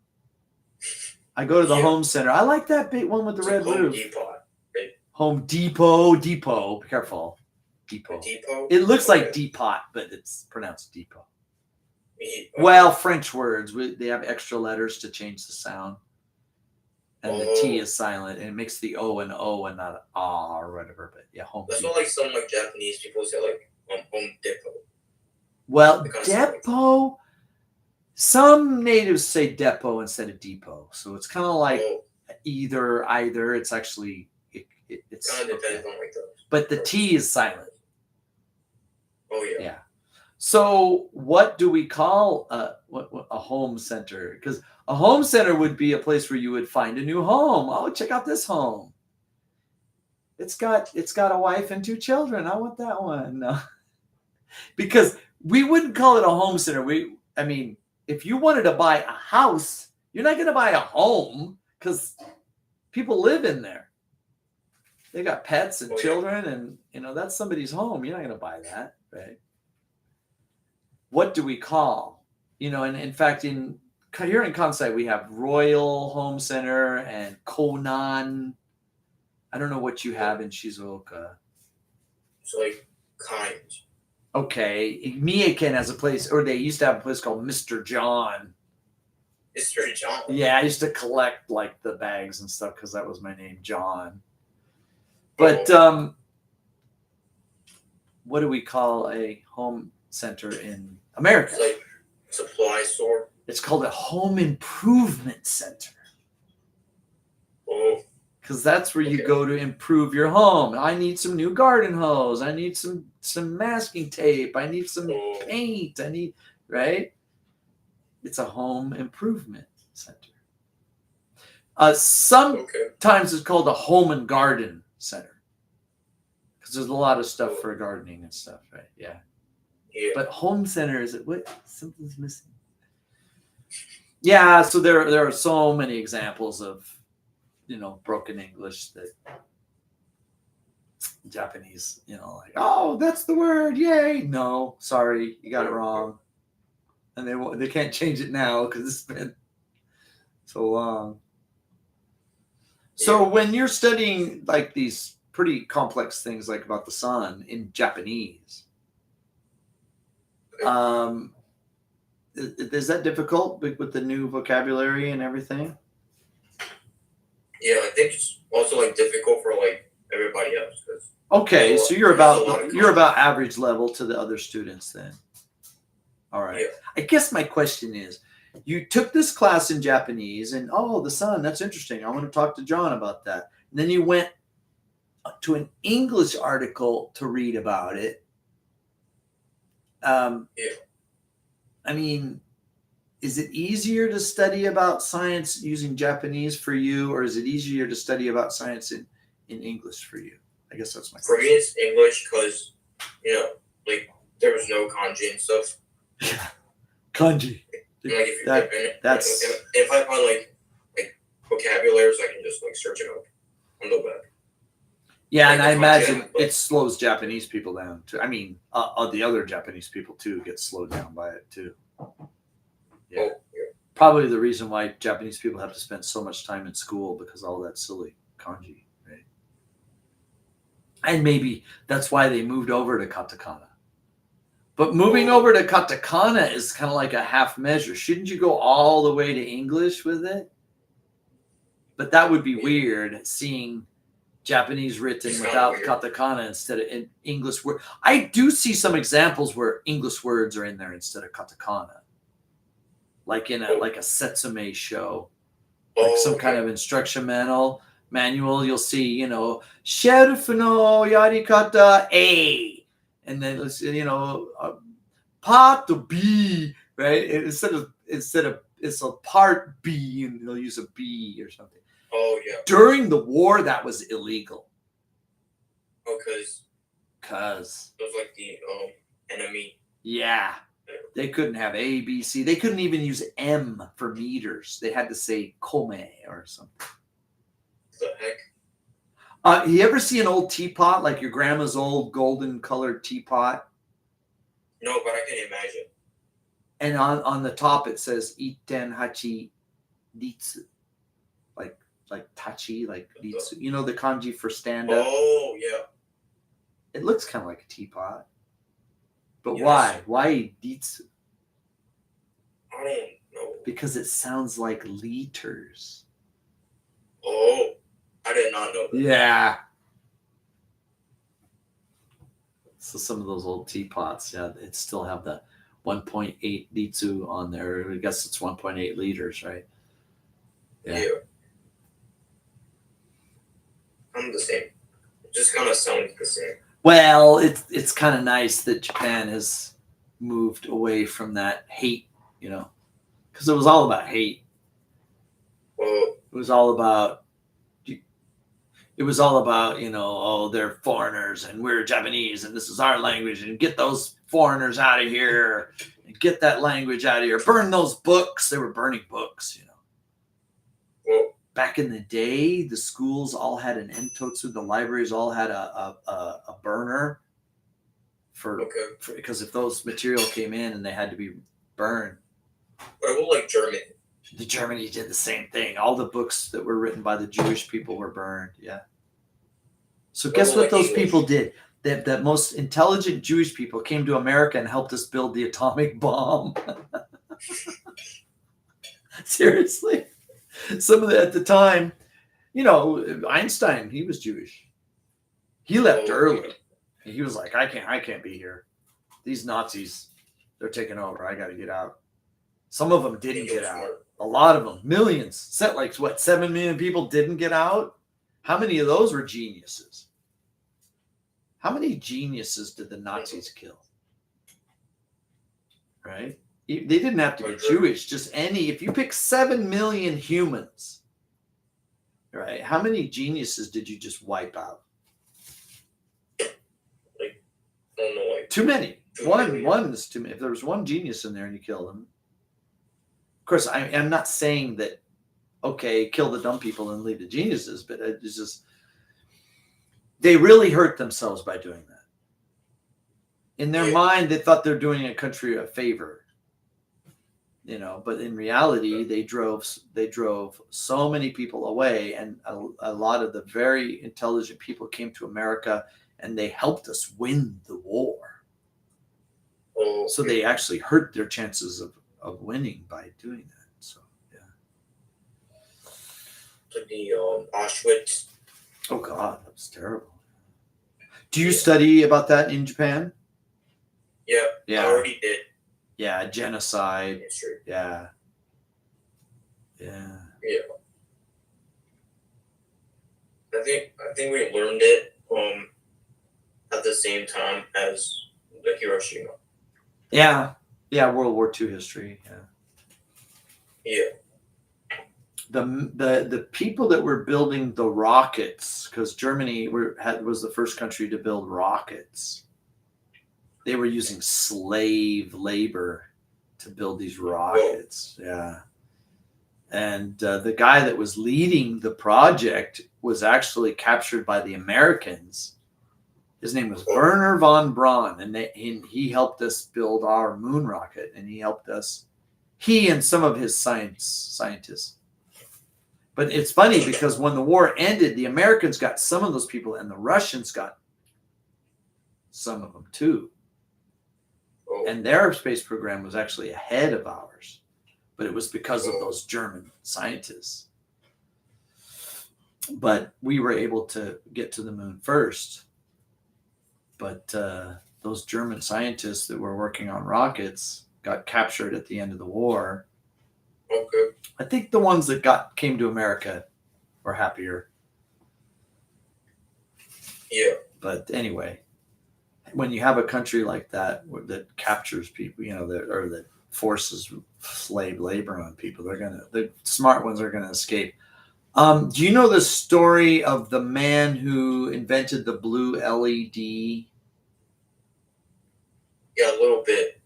I go to the Yeah. home center. I like that big one with the It's red like Home roof. Depot. Home Depot. Be careful. Depot. Depot. It looks like Okay. depot, but it's pronounced depot. Okay. Well, French words, they have extra letters to change the sound. And the T Oh. is silent, and it makes the O an O and not an ah or whatever. But yeah, home That's Depot. what like some like Japanese people say like Home Depot. Well, It kinda sounds like depot. Some natives say depot instead of depot, so it's kind of like oh, either. It's actually it's kind of depends okay. on like the. But the T is silent. Oh yeah. Yeah. So what do we call a home center? Because a home center would be a place where you would find a new home. Oh, check out this home. It's got a wife and 2 children. I want that one. No. Because we wouldn't call it a home center. I mean, if you wanted to buy a house, you're not going to buy a home because people live in there. They got pets and Oh, yeah. children, and that's somebody's home. You're not going to buy that, right? What do we call? And in fact, here in Kansai, we have Royal Home Center and Konan. I don't know what you have in Shizuoka. So like kind. Okay, Mieken has a place, or they used to have a place called Mr. John. Mr. John. Yeah, I used to collect like the bags and stuff because that was my name, John. But what do we call a home center in America? It's like supply store. It's called a home improvement center Oh. because that's where you Okay. go to improve your home. I need some new garden hose. I need some masking tape. I need some Oh. paint. Right? It's a home improvement center. Sometimes Okay. it's called a home and garden center because there's a lot of stuff for gardening and stuff, right? Yeah. Yeah. But home center is what? Something's missing. Yeah, so there are so many examples of broken English that Japanese, like, oh, that's the word, yay! No, sorry, you got it wrong, and they can't change it now because it's been so long. So Yeah. when you're studying like these pretty complex things like about the sun in Japanese, Is that difficult with the new vocabulary and everything? Yeah, I think it's also like difficult for like everybody else because Okay, so there's a lot of you're about average level to the other students then. All right. Yeah. I guess my question is, you took this class in Japanese, and oh, the sun, that's interesting. I want to talk to John about that. And then you went to an English article to read about it. Yeah. I mean, is it easier to study about science using Japanese for you, or is it easier to study about science in English for you? I guess that's my For question. me, it's English because like there was no kanji and stuff. Kanji. And, like That's if I find like vocabularies, I can just like search it up on the web. yeah, like and the I kanji imagine and- it slows Japanese people down too. I mean, the other Japanese people too get slowed down by it too. Yeah. Oh, yeah. Probably the reason why Japanese people have to spend so much time in school because all that silly kanji, right? And maybe that's why they moved over to katakana. But moving over to katakana is kind of like a half measure. Shouldn't you go all the way to English with it? But that would be weird seeing Japanese written It's without weird. katakana instead of in English word. I do see some examples where English words are in there instead of katakana. Like in a Setsume show, like some kind of instruction manual, you'll see, shelf no yarikata A, and then let's part B, right? Instead of it's a part B, and they'll use a B or something. Oh yeah. During the war, that was illegal. Oh, because it was like the enemy. Yeah. They couldn't have A, B, C. They couldn't even use M for meters. They had to say kome or something. The heck? You ever see an old teapot, like your grandma's old golden colored teapot? No, but I can imagine. And on the top it says itten hachi ritsu. Like tachi, like ritsu. You know the kanji for stand up? Oh yeah. It looks kind of like a teapot. But Yes. why? Why ritsu? I don't know. Because it sounds like liters. Oh, I did not know that. Yeah. So some of those old teapots, yeah, it still have the 1.8 litsu on there. I guess it's 1.8 liters, right? Yeah. I'm the same. It just kind of sounds the same. Well, it's kind of nice that Japan has moved away from that hate, because it was all about hate. Well, It was all about, oh, they're foreigners and we're Japanese and this is our language and get those foreigners out of here and get that language out of here. Burn those books. They were burning books, well, Back in the day, the schools all had an entotsu. The libraries all had a burner because if those material came in and they had to be burned. What about like Germany? The Germany did the same thing. All the books that were written by the Jewish people were burned. Yeah. So guess what those people did? That most intelligent Jewish people came to America and helped us build the atomic bomb. Seriously. Some of the, at the time, Einstein, he was Jewish. He left early. He was like, I can't be here. These Nazis, they're taking over. I got to get out. Some of them didn't get out. A lot of them, millions. 7 million people didn't get out? How many of those were geniuses? How many geniuses did the Nazis kill? Right? They didn't have to be Jewish, just any. If you pick 7 million humans, right? How many geniuses did you just wipe out? I don't know, Too many. One. One is too many. If there was one genius in there and you killed them, of course, I'm not saying that. Okay, kill the dumb people and leave the geniuses, but it's just they really hurt themselves by doing that. In their mind, they thought they're doing a country a favor. But in reality, they drove so many people away, and a lot of the very intelligent people came to America, and they helped us win the war. Oh, So they actually hurt their chances of winning by doing that. So yeah. To the Auschwitz. Oh God, that was terrible. Do you study about that in Japan? Yeah, Yeah. I already did. Yeah, genocide. History. Yeah. Yeah. Yeah. I think we learned it at the same time as the Hiroshima. Yeah. Yeah, World War II history. Yeah. Yeah. The people that were building the rockets, because Germany was the first country to build rockets. They were using slave labor to build these rockets. Yeah. And the guy that was leading the project was actually captured by the Americans. His name was Werner von Braun, and he helped us build our moon rocket, and he and some of his scientists. But it's funny because when the war ended, the Americans got some of those people, and the Russians got some of them too. And their space program was actually ahead of ours, but it was because of those German scientists. But we were able to get to the moon first. But those German scientists that were working on rockets got captured at the end of the war. Okay. I think the ones that came to America were happier. Yeah. But anyway, when you have a country like that that captures people, that forces slave labor on people, the smart ones are gonna escape. Do you know the story of the man who invented the blue LED? Yeah, a little bit.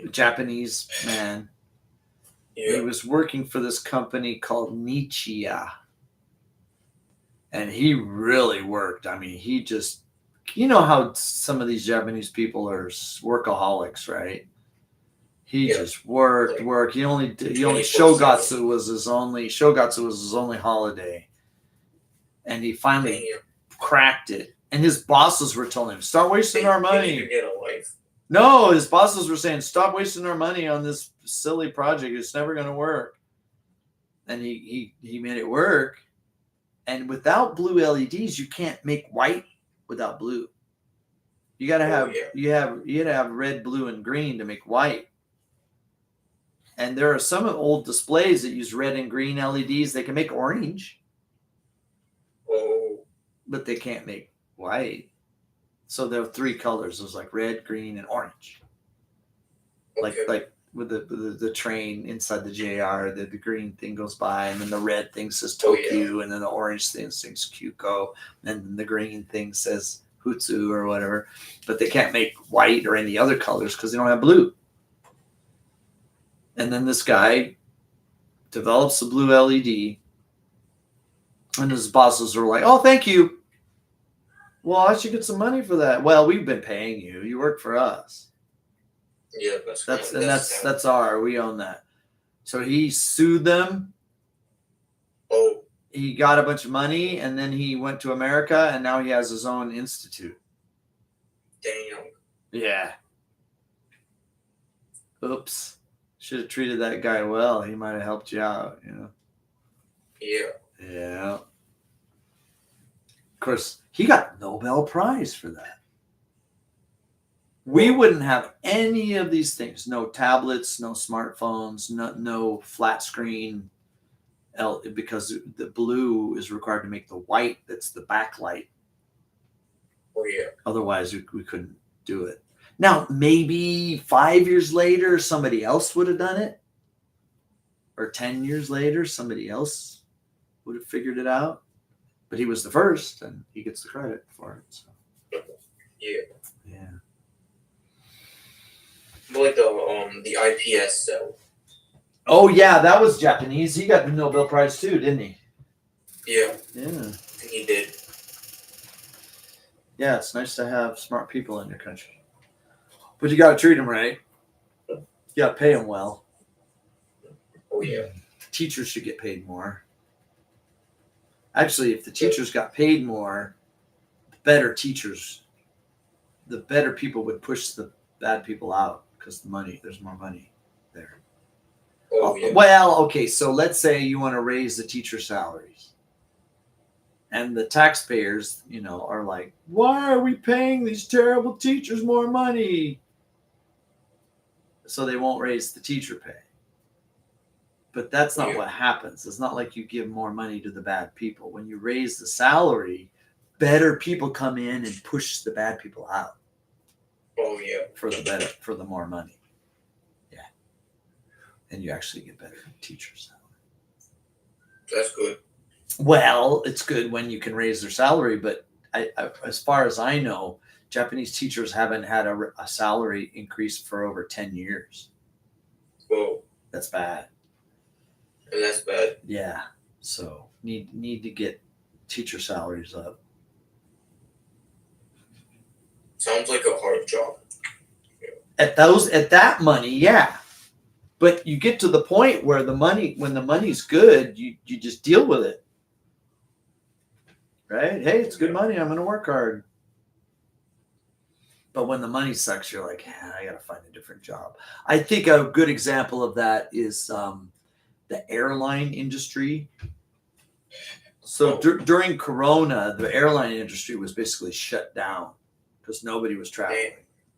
A Japanese man. Yeah. He was working for this company called Nichia. And he really worked. I mean, he just, you know how some of these Japanese people are workaholics, right? He just worked. He only Shogatsu was his only holiday. And he finally cracked it. And his bosses were telling him, start wasting our money. You get a life. No, his bosses were saying, stop wasting our money on this silly project. It's never going to work. And he made it work. And without blue LEDs, you can't make white without blue. You got to have you got to have red, blue, and green to make white. And there are some old displays that use red and green LEDs. They can make orange, but they can't make white. So there are three colors. There's like red, green, and orange. Like with the train inside the JR, the green thing goes by, and then the red thing says Tokyo, and then the orange thing says Kyuko, and then the green thing says Hutsu or whatever. But they can't make white or any other colors because they don't have blue. And then this guy develops the blue LED, and his bosses are like, "Oh, thank you. Well, I should get some money for that." Well, we've been paying you. You work for us. Yeah, that's we own that. So he sued them. Oh. He got a bunch of money, and then he went to America, and now he has his own institute. Damn. Yeah. Oops. Should have treated that guy well. He might have helped you out, Yeah. Yeah. Of course, he got Nobel Prize for that. We wouldn't have any of these things. No tablets, no smartphones, no flat screen, because the blue is required to make the white that's the backlight. Oh, yeah. Otherwise, we couldn't do it. Now, maybe 5 years later, somebody else would have done it. Or 10 years later, somebody else would have figured it out. But he was the first, and he gets the credit for it. So. Yeah. Yeah. Like the IPS cell. Oh yeah, that was Japanese. He got the Nobel Prize too, didn't he? Yeah. Yeah. I think he did. Yeah, it's nice to have smart people in your country, but you got to treat them right. You got to pay them well. Oh yeah. Teachers should get paid more. Actually, if the teachers got paid more, the better people would push the bad people out because there's more money there. Oh yeah. Well, okay, so let's say you want to raise the teacher salaries. And the taxpayers, are like, why are we paying these terrible teachers more money? So they won't raise the teacher pay. But that's not what happens. It's not like you give more money to the bad people. When you raise the salary, better people come in and push the bad people out. Oh yeah. For the more money. Yeah. And you actually get better teachers. That's good. Well, it's good when you can raise their salary, but as far as I know, Japanese teachers haven't had a salary increase for over 10 years. Whoa. That's bad. And that's bad. Yeah. So need to get teacher salaries up. Sounds like a hard job. At that money, yeah. But you get to the point where when the money's good, you just deal with it. Right? Hey, it's good money. I'm going to work hard. But when the money sucks, you're like, I got to find a different job. I think a good example of that is the airline industry. So during Corona, the airline industry was basically shut down because nobody was traveling.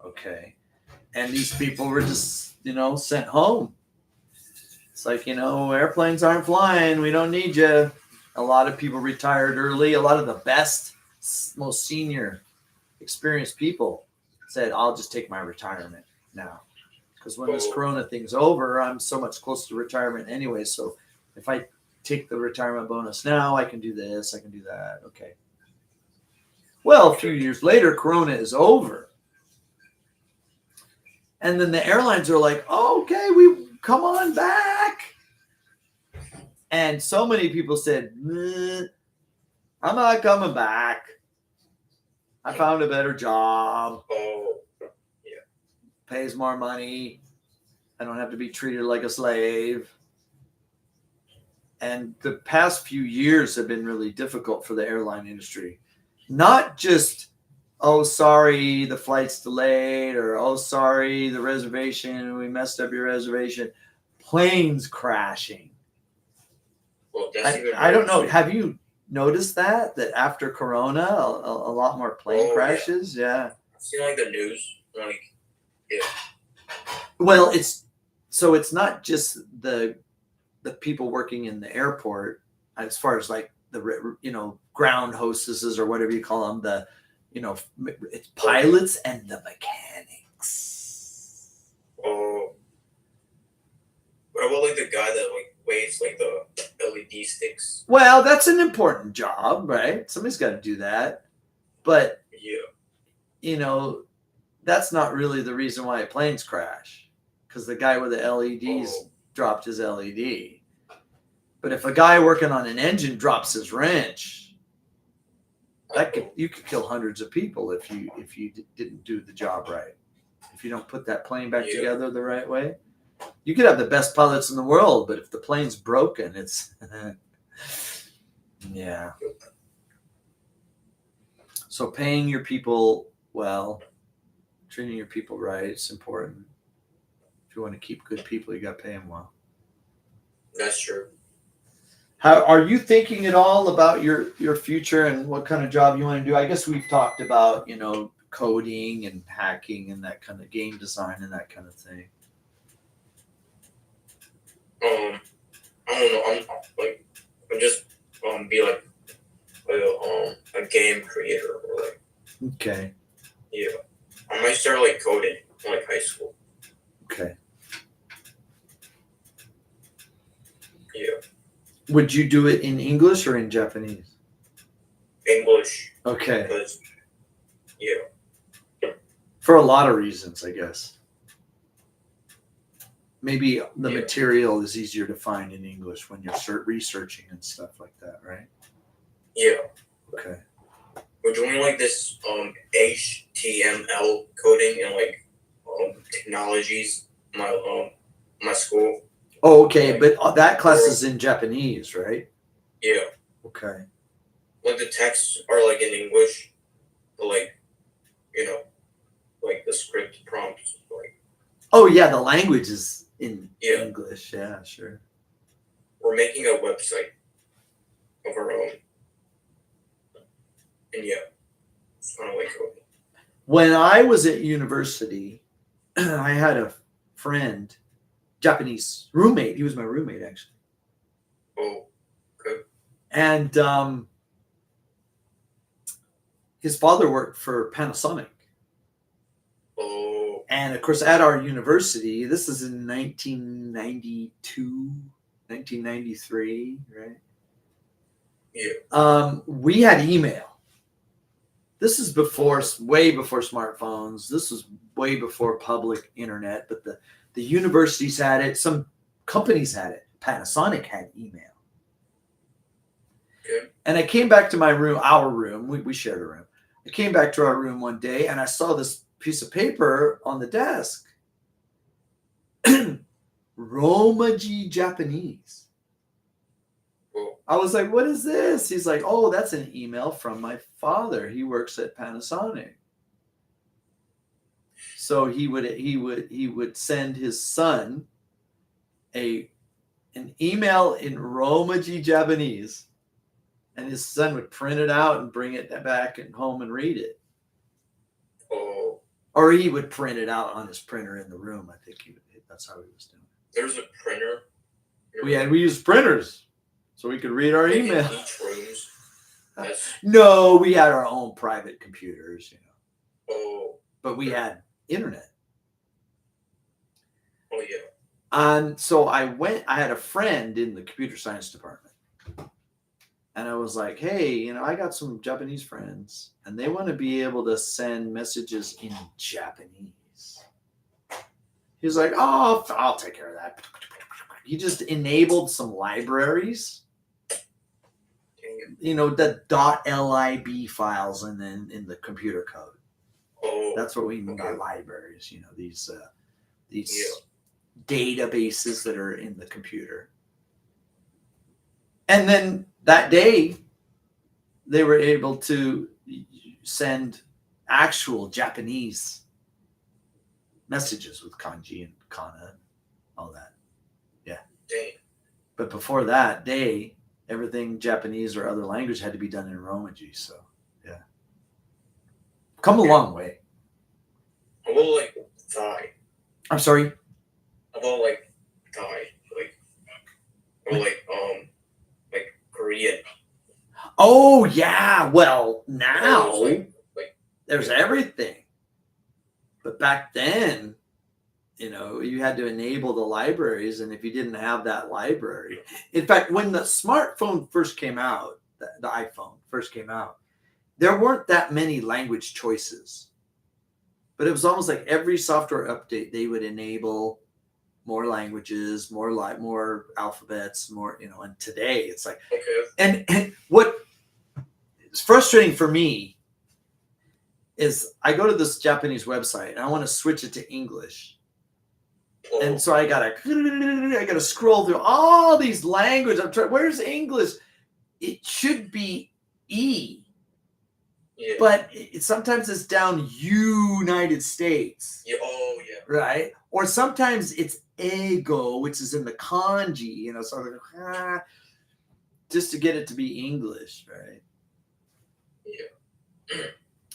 Okay. And these people were just, sent home. It's like, airplanes aren't flying. We don't need you. A lot of people retired early. A lot of the best, most senior, experienced people said, I'll just take my retirement now. Because when this Corona thing's over, I'm so much closer to retirement anyway. So if I take the retirement bonus now, I can do this, I can do that. Okay. Well, a few years later, Corona is over. And then the airlines are like, okay, we come on back. And so many people said, I'm not coming back. I found a better job. Oh, yeah. Pays more money. I don't have to be treated like a slave. And the past few years have been really difficult for the airline industry. Not just, oh, sorry, the flight's delayed, or, oh, sorry, the reservation, we messed up your reservation. Planes crashing. Well, that's I don't know. Have you noticed that after Corona, a lot more plane crashes? Yeah. I've seen like the news. Like, yeah. Well, it's not just the people working in the airport, as far as like the ground hostesses or whatever you call them, it's pilots and the mechanics. Oh, what about like the guy that like waves like the LED sticks? Well, that's an important job, right? Somebody's got to do that, but that's not really the reason why planes crash, because the guy with the LEDs dropped his LED. But if a guy working on an engine drops his wrench, you could kill hundreds of people if you didn't do the job right. If you don't put that plane back together the right way, you could have the best pilots in the world, but if the plane's broken, it's yeah. So paying your people well, treating your people right, it's important. If you want to keep good people, you got to pay them well. That's true. How are you thinking at all about your future and what kind of job you want to do? I guess we've talked about, coding and hacking and that kind of game design and that kind of thing. I don't know. I'm just be like a game creator or like. Okay. Yeah, I might start like coding in like high school. Okay. Yeah. Would you do it in English or in Japanese? English. Okay. Because, for a lot of reasons, I guess. Maybe the material is easier to find in English when you're researching and stuff like that, right? Yeah. Okay. We're doing like this HTML coding and like technologies. My school. Oh, okay, but that class is in Japanese, right? Yeah. Okay. Like the texts are like in English, but like, like the script prompts, like. Oh yeah, the language is in Yeah. English. Yeah, sure. We're making a website of our own. And yeah, it's kind of like coding. When I was at university, I had a friend, Japanese roommate. He was my roommate, actually. Oh, okay. And his father worked for Panasonic. Oh, And of course, at our university, this is in 1992, 1993, right? yeah. We had email. This is before, way before smartphones. This was way before public internet, but the universities had it. Some companies had it. Panasonic had email. Okay. And I came back to my room, our room. We shared a room. I came back to our room one day and I saw this piece of paper on the desk. Romaji Japanese. Well, I was like, what is this? He's like, oh, that's an email from my father. He works at Panasonic. So he would send his son an email in Romaji Japanese, and his son would print it out and bring it back and home and read it. oh, Or he would print it out on his printer in the room. I think that's how he was doing it. there's a printer. We used printers so we could read our in email. each rooms. That's, No, we had our own private computers, oh, but we had internet. oh yeah. And so I had a friend in the computer science department. And I was like, hey, I got some Japanese friends and they want to be able to send messages in Japanese. He's like, oh, I'll take care of that. He just enabled some libraries, the .lib files and then in the computer code. Oh, That's what we mean by libraries, these databases that are in the computer. And then that day, they were able to send actual Japanese messages with kanji and kana and all that. Yeah. dang. But before that day, everything Japanese or other language had to be done in Romaji. So, yeah. Come a long way. How about like Thai? I'm sorry? How about like Thai? Or like Korean? Oh, yeah. Well, now Like there's everything. But back then, you had to enable the libraries. And if you didn't have that library, in fact, when the smartphone first came out, the iPhone first came out, there weren't that many language choices. But it was almost like every software update, they would enable more languages, more alphabets, more, and today it's like, okay. and what is frustrating for me is I go to this Japanese website and I want to switch it to English. Oh, And so I gotta scroll through all these languages. I'm trying, where's English? It should be E, yeah. but sometimes it's down United States. Yeah. Oh yeah. Right? Or sometimes it's ego, which is in the kanji, so I'm like, just to get it to be English, right? Yeah.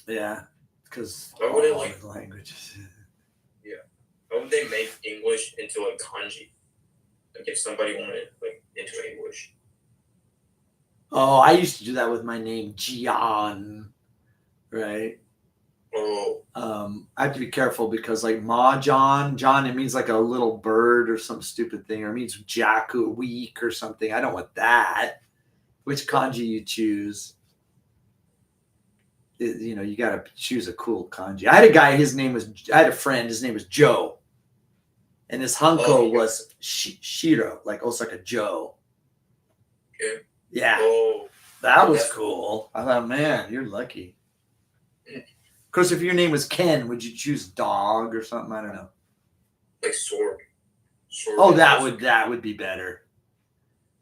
Yeah, because Why would it, all like- the languages. How would they make English into a kanji? Like if somebody wanted into English. Oh, I used to do that with my name, Jian, right? Oh. I have to be careful because like Mahjong, John, it means like a little bird or some stupid thing, or it means Jaku, week or something. I don't want that. Which kanji you choose? You got to choose a cool kanji. I had a friend, his name was Joe. And his Hanko was Shiro, like Osaka Joe. Okay. Yeah. Oh. That was cool. I thought, man, you're lucky. Of course, if your name was Ken, would you choose dog or something? I don't know. Like sword. Oh, that would be better.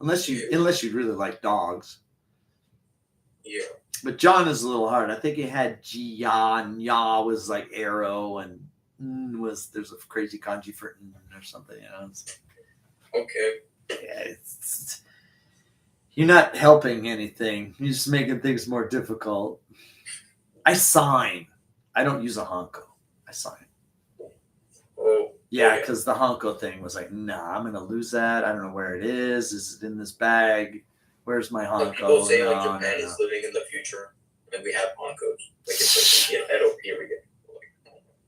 Unless you really like dogs. Yeah. But John is a little hard. I think it had Jian, Ya was like arrow, and there's a crazy kanji for or something. Okay. Yeah, you're not helping anything. You're just making things more difficult. I sign. I don't use a Honko. I sign. Oh. Yeah, Okay. because the Honko thing was like, nah, I'm gonna lose that. I don't know where it is. Is it in this bag? Where's my Some Honko? people say like No, Japan no, is living in the future, and we have Honkos. Like it's like the Edo period.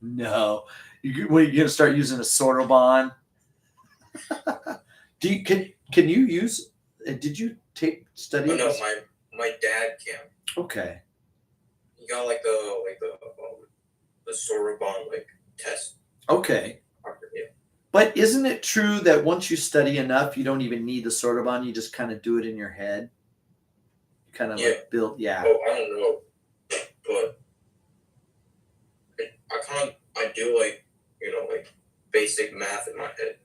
no. You gonna start using a Soroban? Can you use? Did you study? Oh no, this? my dad can. Okay. He got like the Soroban like test. Okay. Yeah. But isn't it true that once you study enough, you don't even need the Soroban? You just kind of do it in your head. You kind of like build. Yeah. Oh, I don't know, but I do like like basic math in my head.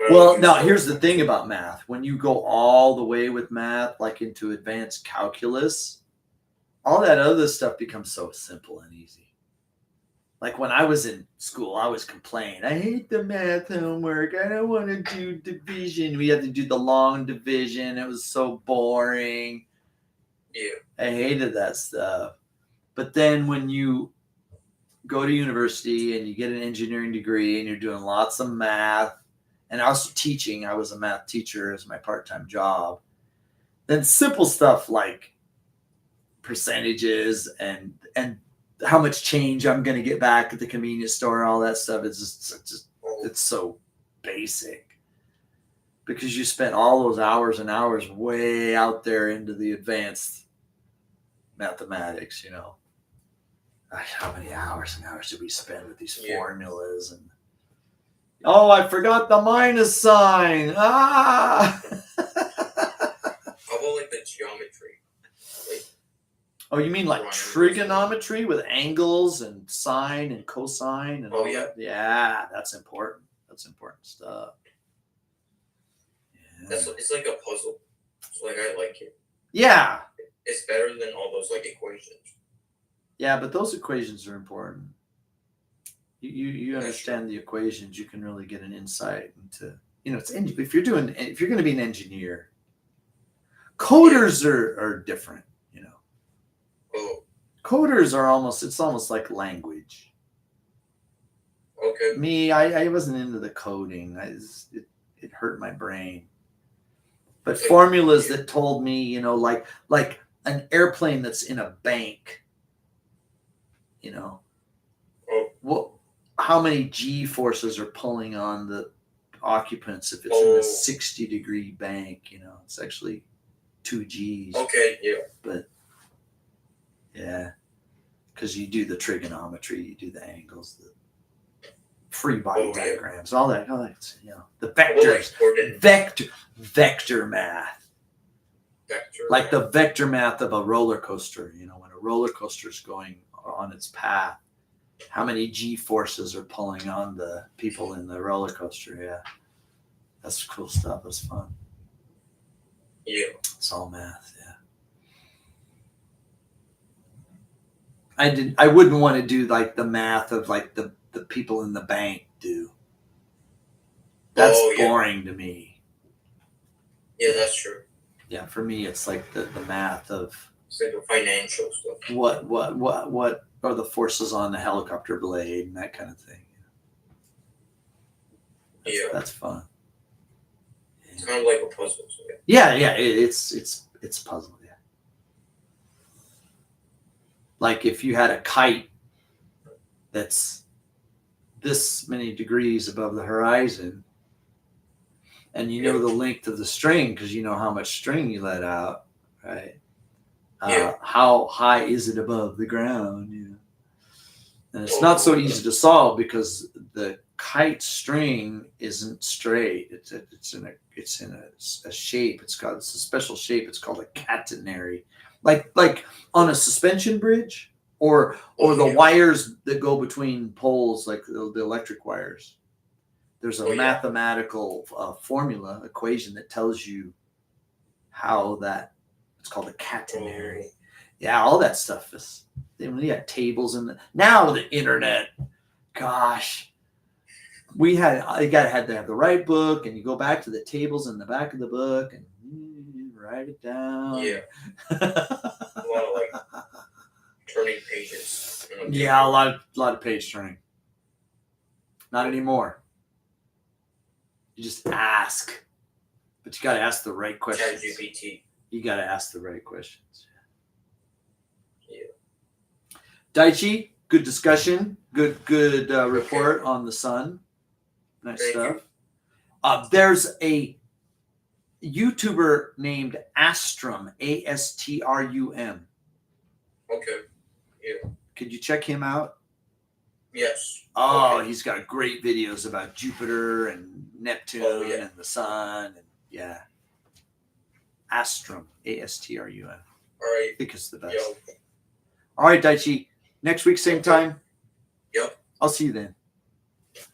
Well, now here's the thing about math. When you go all the way with math, like into advanced calculus, all that other stuff becomes so simple and easy. Like when I was in school, I was complaining, I hate the math homework. I don't want to do division. We had to do the long division. It was so boring. Yeah. I hated that stuff. But then when you go to university and you get an engineering degree and you're doing lots of math, and also teaching, I was a math teacher as my part-time job, then simple stuff like percentages and how much change I'm going to get back at the convenience store, all that stuff, it's so basic because you spent all those hours and hours way out there into the advanced mathematics. How many hours and hours did we spend with these formulas? And oh, I forgot the minus sign. How about like the geometry? Oh, you mean like trigonometry with angles and sine and cosine and all that? Yeah, that's important. That's important stuff. Yeah. It's like a puzzle. So like I like it. Yeah. It's better than all those like equations. Yeah, but those equations are important. You understand the equations, you can really get an insight into if you're going to be an engineer, coders are different. Oh. Coders are it's almost like language. Okay. Me, I wasn't into the coding. It hurt my brain. But formulas that told me, like an airplane that's in a bank, how many G forces are pulling on the occupants if it's in a 60-degree bank, it's actually 2 Gs. Okay, yeah. But yeah, because you do the trigonometry, you do the angles, the free body diagrams, all that, the vectors, vector math. Like the vector math of a roller coaster, when a roller coaster is going on its path, how many G forces are pulling on the people in the roller coaster? Yeah, that's cool stuff. That's fun. Yeah, it's all math. Yeah, I wouldn't want to do like the math of like the people in the bank do. That's boring to me. Yeah, that's true. Yeah, for me, it's like the math of like the financial stuff. What are the forces on the helicopter blade and that kind of thing. That's fun. Yeah. It's kind of like a puzzle. So yeah, it's a puzzle. Yeah. Like if you had a kite that's this many degrees above the horizon, and the length of the string because you know how much string you let out, right? How high is it above the ground? And it's not so easy to solve because the kite string isn't straight. It's in a shape. It's a special shape. It's called a catenary, like on a suspension bridge or the wires that go between poles, like the electric wires. There's a mathematical formula equation that tells you how that. It's called a catenary. Yeah, all that stuff is. When you got tables now the internet, gosh, we had to have the right book, and you go back to the tables in the back of the book and write it down. Yeah. A lot of like turning pages. Yeah, a lot of page turning. Not anymore. You just ask, but you got to ask the right questions. ChatGPT. You got to ask the right questions. Yeah. Daichi, good discussion. Good report on the sun. Nice Thank stuff. There's a YouTuber named Astrum, Astrum. Okay. Yeah. Could you check him out? Yes. Oh, Okay. he's got great videos about Jupiter and Neptune and the sun. And yeah. Astrum, Astrum. All right. I think it's the best. Yo. All right, Daichi. Next week, same time. Yep. I'll see you then.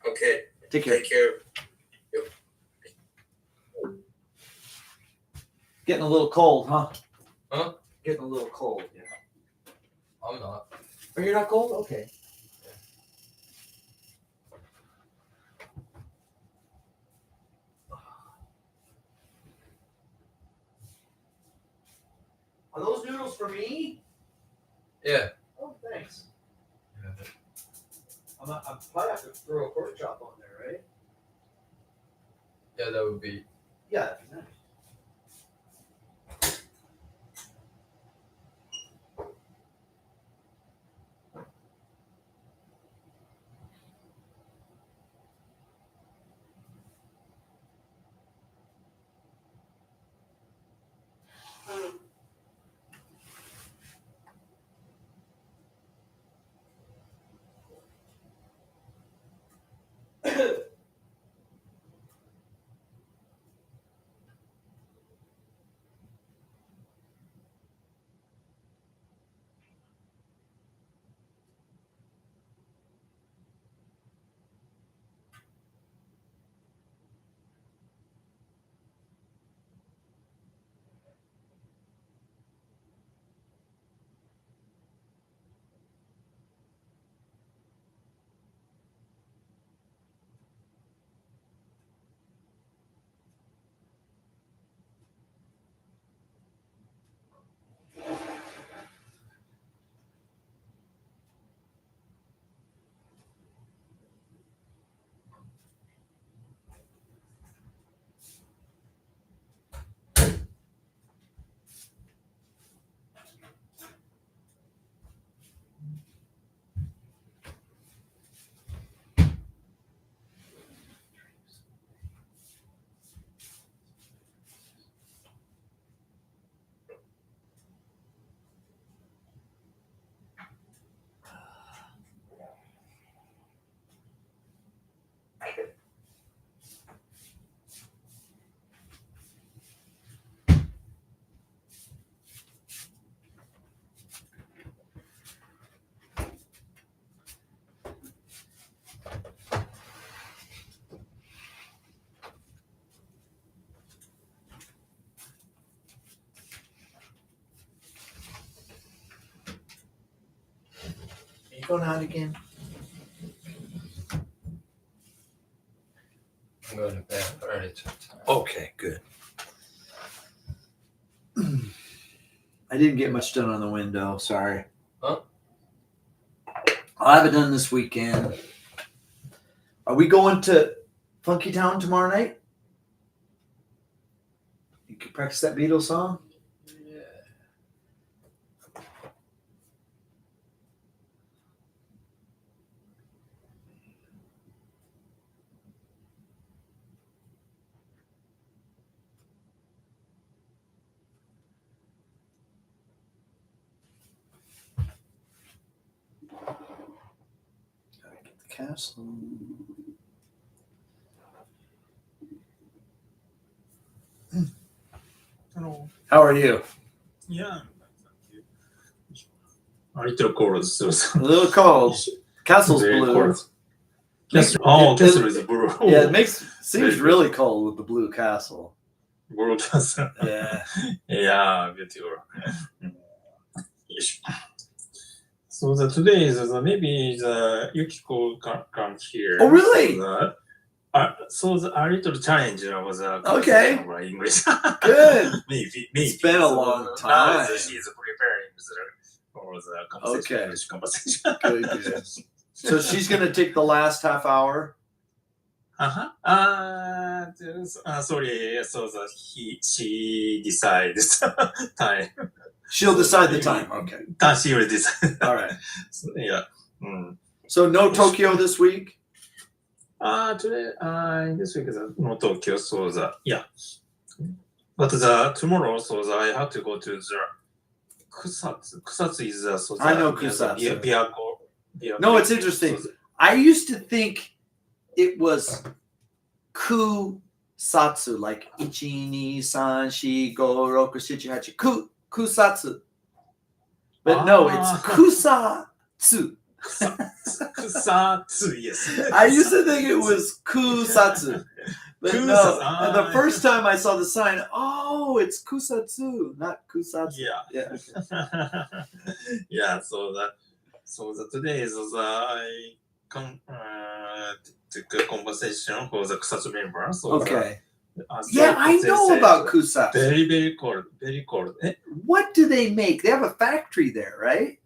Okay. Take care. Take care. Getting a little cold, huh? Huh? Getting a little cold. Yeah. I'm not. Oh, you're not cold? Okay. Are those noodles for me? Yeah. Oh, thanks. I'm probably have to throw a pork chop on there, right? Yeah, that would be. Yeah, that'd be nice. Are you going out again? I'm going to bed early tonight. Okay, good. I didn't get much done on the window. Sorry. Huh? I'll have it done this weekend. Are we going to Funky Town tomorrow night? You can practice that Beatles song? Yeah. Gotta get the castle. Hello. How are you? Yeah. A little cold. So A little cold. Castle's very blue. cold. Castle. Oh, castle is blue. Yeah, it seems Very really cold with the blue castle. Blue castle. Yeah. Yeah, beautiful. Yes. So today is maybe the Yukiko comes here. Oh, really? So So a little challenge was Okay. English. Good. maybe. It's been a long Now time. she's preparing for the conversation. Okay. English conversation. Good. So she's going to take the last half hour. Sorry. So she decides time. She'll decide the time. Okay. She will decide. All right. So, yeah. Mm. So no Tokyo this week? Today, this week is not Tokyo, so yeah. But tomorrow, so I have to go to the Kusatsu. Kusatsu is I know Kusatsu. Byakudo. No, it's interesting. I used to think it was Kusatsu, like 1, 2, 3, 4, 5, 6, 7, 8. Kusatsu. But no, it's Kusatsu. Kusatsu, yes. I used to think it was Kusatsu. But no, Kusatsu. and the first time I saw the sign, oh, it's Kusatsu, not Kusatsu. Yeah. Yeah. Yeah, so today is I took a conversation for the Kusatsu member. So Okay. Yeah, I know about Kusatsu. Very cold. What do they make? They have a factory there, right?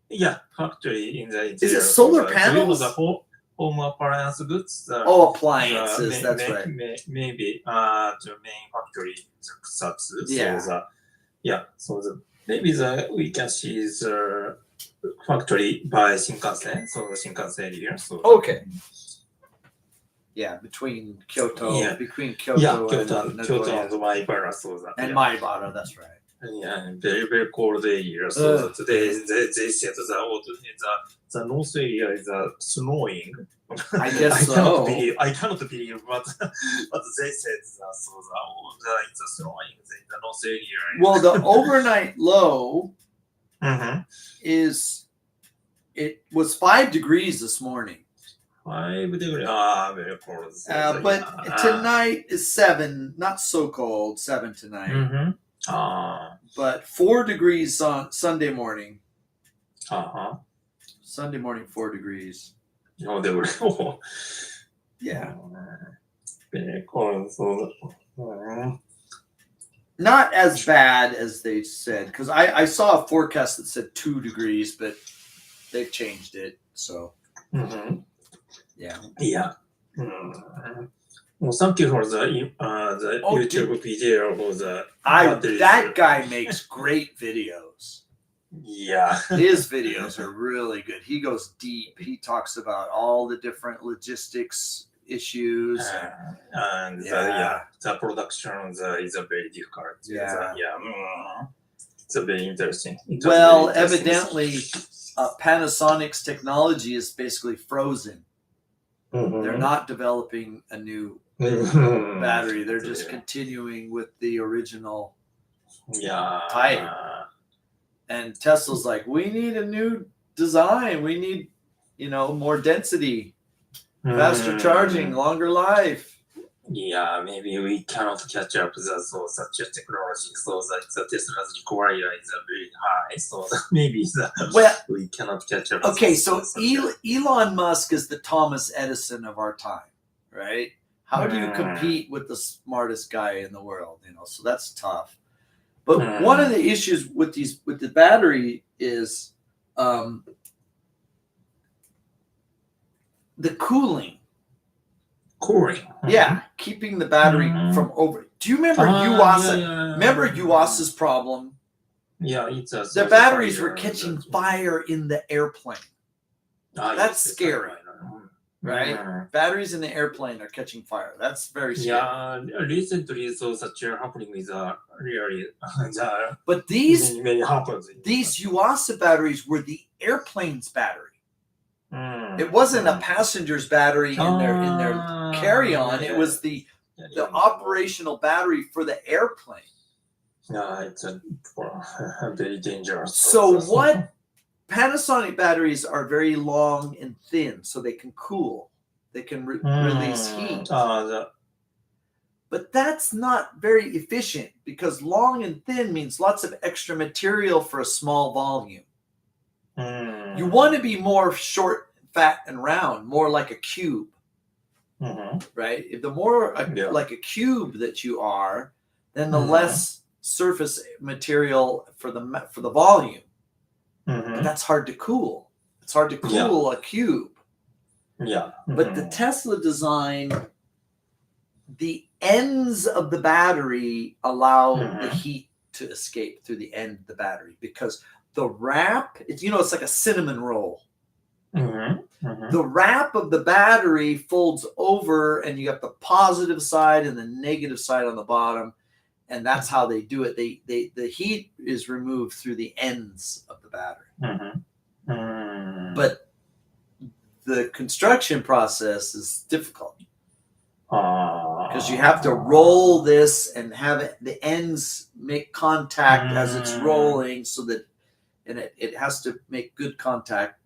Yeah, factory in the interior. Is it solar So panels? The home appliance goods. Oh, appliances. That's right. Maybe the main factory is Kusatsu. Yeah. Maybe we can see the factory by Shinkansen. So the Shinkansen here. So Okay. Yeah, between Kyoto, Yeah. between yeah, Kyoto, Kyoto and and Nagoya. Maibara. So And Maibara, that's right. Yeah, very cold day here. So today they said the north area is snowing. I guess so. I cannot believe what they said. It's snowing in the north area. Well, the overnight low Mhm. it was 5 degrees this morning. 5 degrees. Very cold. But tonight is 7, not so cold, 7 tonight. Mm-hmm. But 4 degrees on Sunday morning. Sunday morning, 4 degrees. No, they were. Yeah. Very cold. So, Not as bad as they said, because I saw a forecast that said 2 degrees, but they've changed it. So, mhm. yeah. Yeah. Well, thank you for the Oh, YouTube video for the. That guy makes great videos. Yeah. His videos are really good. He goes deep. He talks about all the different logistics issues. And the production is a very difficult. Yeah. It's a very interesting. Well, evidently, Panasonic's technology is basically frozen. They're not developing a new battery. They're just continuing with the original type. And Tesla's like, we need a new design. We need, more density, faster charging, longer life. Yeah, maybe we cannot catch up with such a technology. So that the Tesla's require is very high. So maybe we cannot catch up. Okay, so Elon Musk is the Thomas Edison of our time, right? How do you compete with the smartest guy in the world? So that's tough. But one of the issues with the battery is the cooling. Yeah, keeping the battery from over. Do you remember Yuasa? Remember Yuasa's problem? Yeah, it's the batteries were catching fire in the airplane. That's scary, right? Batteries in the airplane are catching fire. That's very scary. Yeah, recently, such a happening is really. But these happens. These Yuasa batteries were the airplane's battery. It wasn't a passenger's battery in their carry-on. It was the operational battery for the airplane. Yeah, it's very dangerous. So what? Panasonic batteries are very long and thin, so they can cool. They can release heat. But that's not very efficient because long and thin means lots of extra material for a small volume. You want to be more short, fat, and round, more like a cube. Mhm. right? If the more Yeah. like a cube that you are, then the Mhm. less surface material for the volume. But Mhm. that's hard to cool. It's hard to Yeah. cool a cube. Yeah. But the Mhm. Tesla design, the ends of the battery allow the Mhm. heat to escape through the end of the battery because the wrap, it's like a cinnamon roll. Mhm. Mhm. The wrap of the battery folds over, and you got the positive side and the negative side on the bottom, and that's how they do it. The heat is removed through the ends of the battery. Mhm. Mhm. But the construction process is difficult because you have to roll this and have the ends make contact as it's rolling, so that it has to make good contact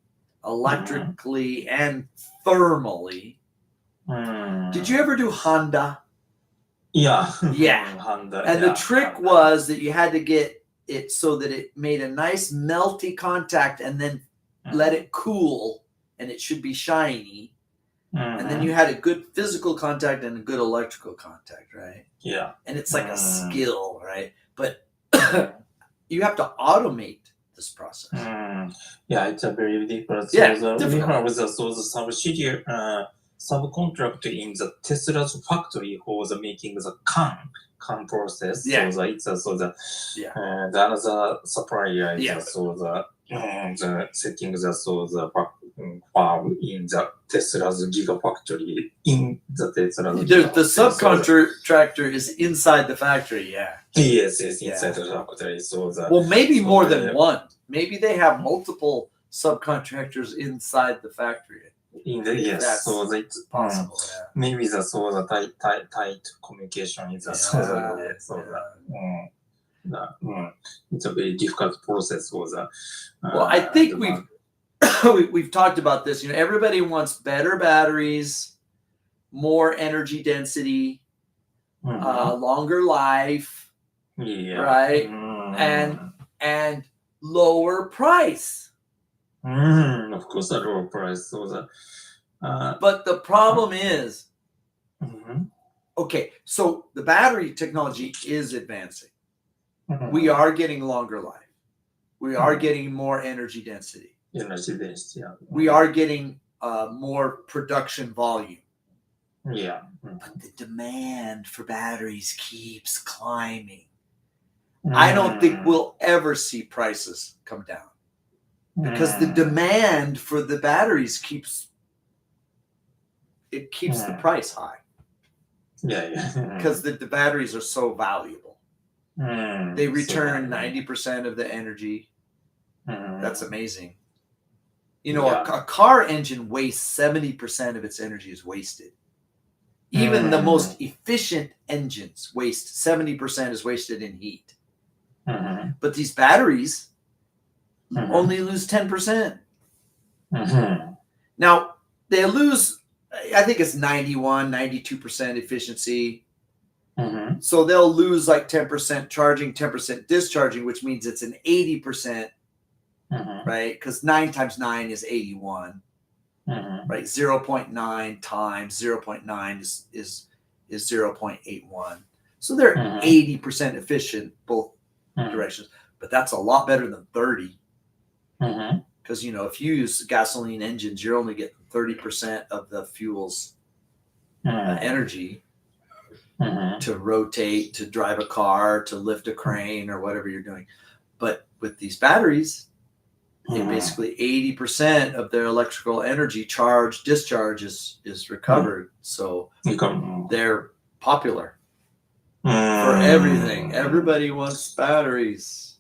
electrically and thermally. Did you ever do Honda? Yeah. Yeah. Honda, And yeah, the trick Honda. was that you had to get it so that it made a nice melty contact and then let it cool, and it should be shiny. And then you had a good physical contact and a good electrical contact, right? Yeah. And it's like a skill, right? But you have to automate this process. Yeah, it's a very difficult. Yeah, So we difficult. have the subsidiary subcontract in the Tesla's factory for the making the can process. Yeah. So it's the Yeah. the another supplier is Yeah. the setting the farm in the Tesla's gigafactory in the Tesla's The subcontractor is inside the factory, yeah. Yes, Yeah. inside the factory. So Well, maybe So more they- than one. Maybe they have multiple subcontractors inside the factory. in the If yes, that's so it's Possible, maybe the tight communication is it's a very difficult process for the. Well, I think the we've talked about this. Everybody wants better batteries, more energy density, longer life, yeah. right? And lower price. Of course, a lower price. So the. But the problem is, okay, so the battery technology is advancing. We are getting longer life. We are getting more energy density. Energy density. Yeah. We are getting more production volume. Yeah. But the demand for batteries keeps climbing. I don't think we'll ever see prices come down because the demand for the batteries keeps the price high. Yeah. Because the batteries are so valuable. They return 90% of the energy. That's amazing. A car engine wastes 70% of its energy is wasted. Even the most efficient engines waste 70% is wasted in heat. But these batteries only lose 10%. Now, they lose, I think it's 91, 92% efficiency. So they'll lose like 10% charging, 10% discharging, which means it's an 80%, right? Because 9 times 9 is 81, right? 0.9 times 0.9 is 0.81. So they're 80% efficient both directions. But that's a lot better than 30. Because, if you use gasoline engines, you're only getting 30% of the fuel's energy to rotate, to drive a car, to lift a crane, or whatever you're doing. But with these batteries, basically 80% of their electrical energy discharge is recovered. So they're popular for everything. Everybody wants batteries.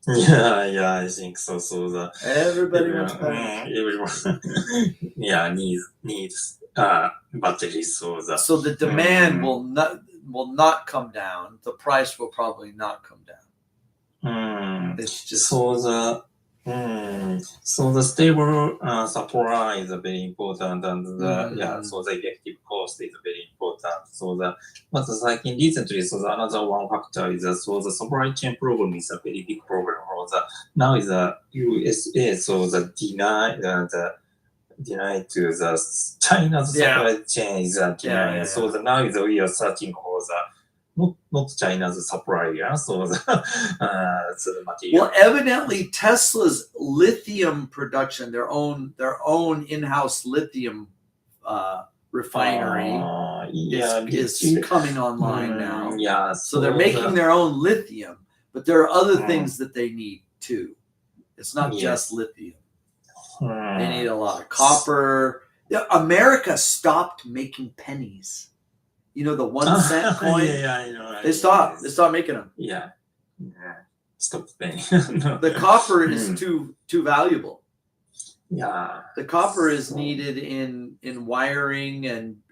Yeah, I think so. So Everybody wants batteries. Everyone, needs batteries. So the demand will not come down. The price will probably not come down. It's just so the stable supply is very important, and so the effective cost is very important. But recently, another one factor is the supply chain problem is a very big problem. Now is the USA, so the denied to the China's Yeah. supply chain is denied. Yeah. So now we are searching for the not China's supplier. So the material. Well, evidently Tesla's lithium production, their own in-house lithium refinery is coming online now. Yeah. So they're making their own lithium, but there are other things that they need too. It's not Yes. just lithium. They need a lot of copper. Yeah, America stopped making pennies. You know, the 1 cent coin. Yeah, I know. They stopped making them. Yeah. Stop paying. The copper is too valuable. Yeah. The copper is needed in wiring and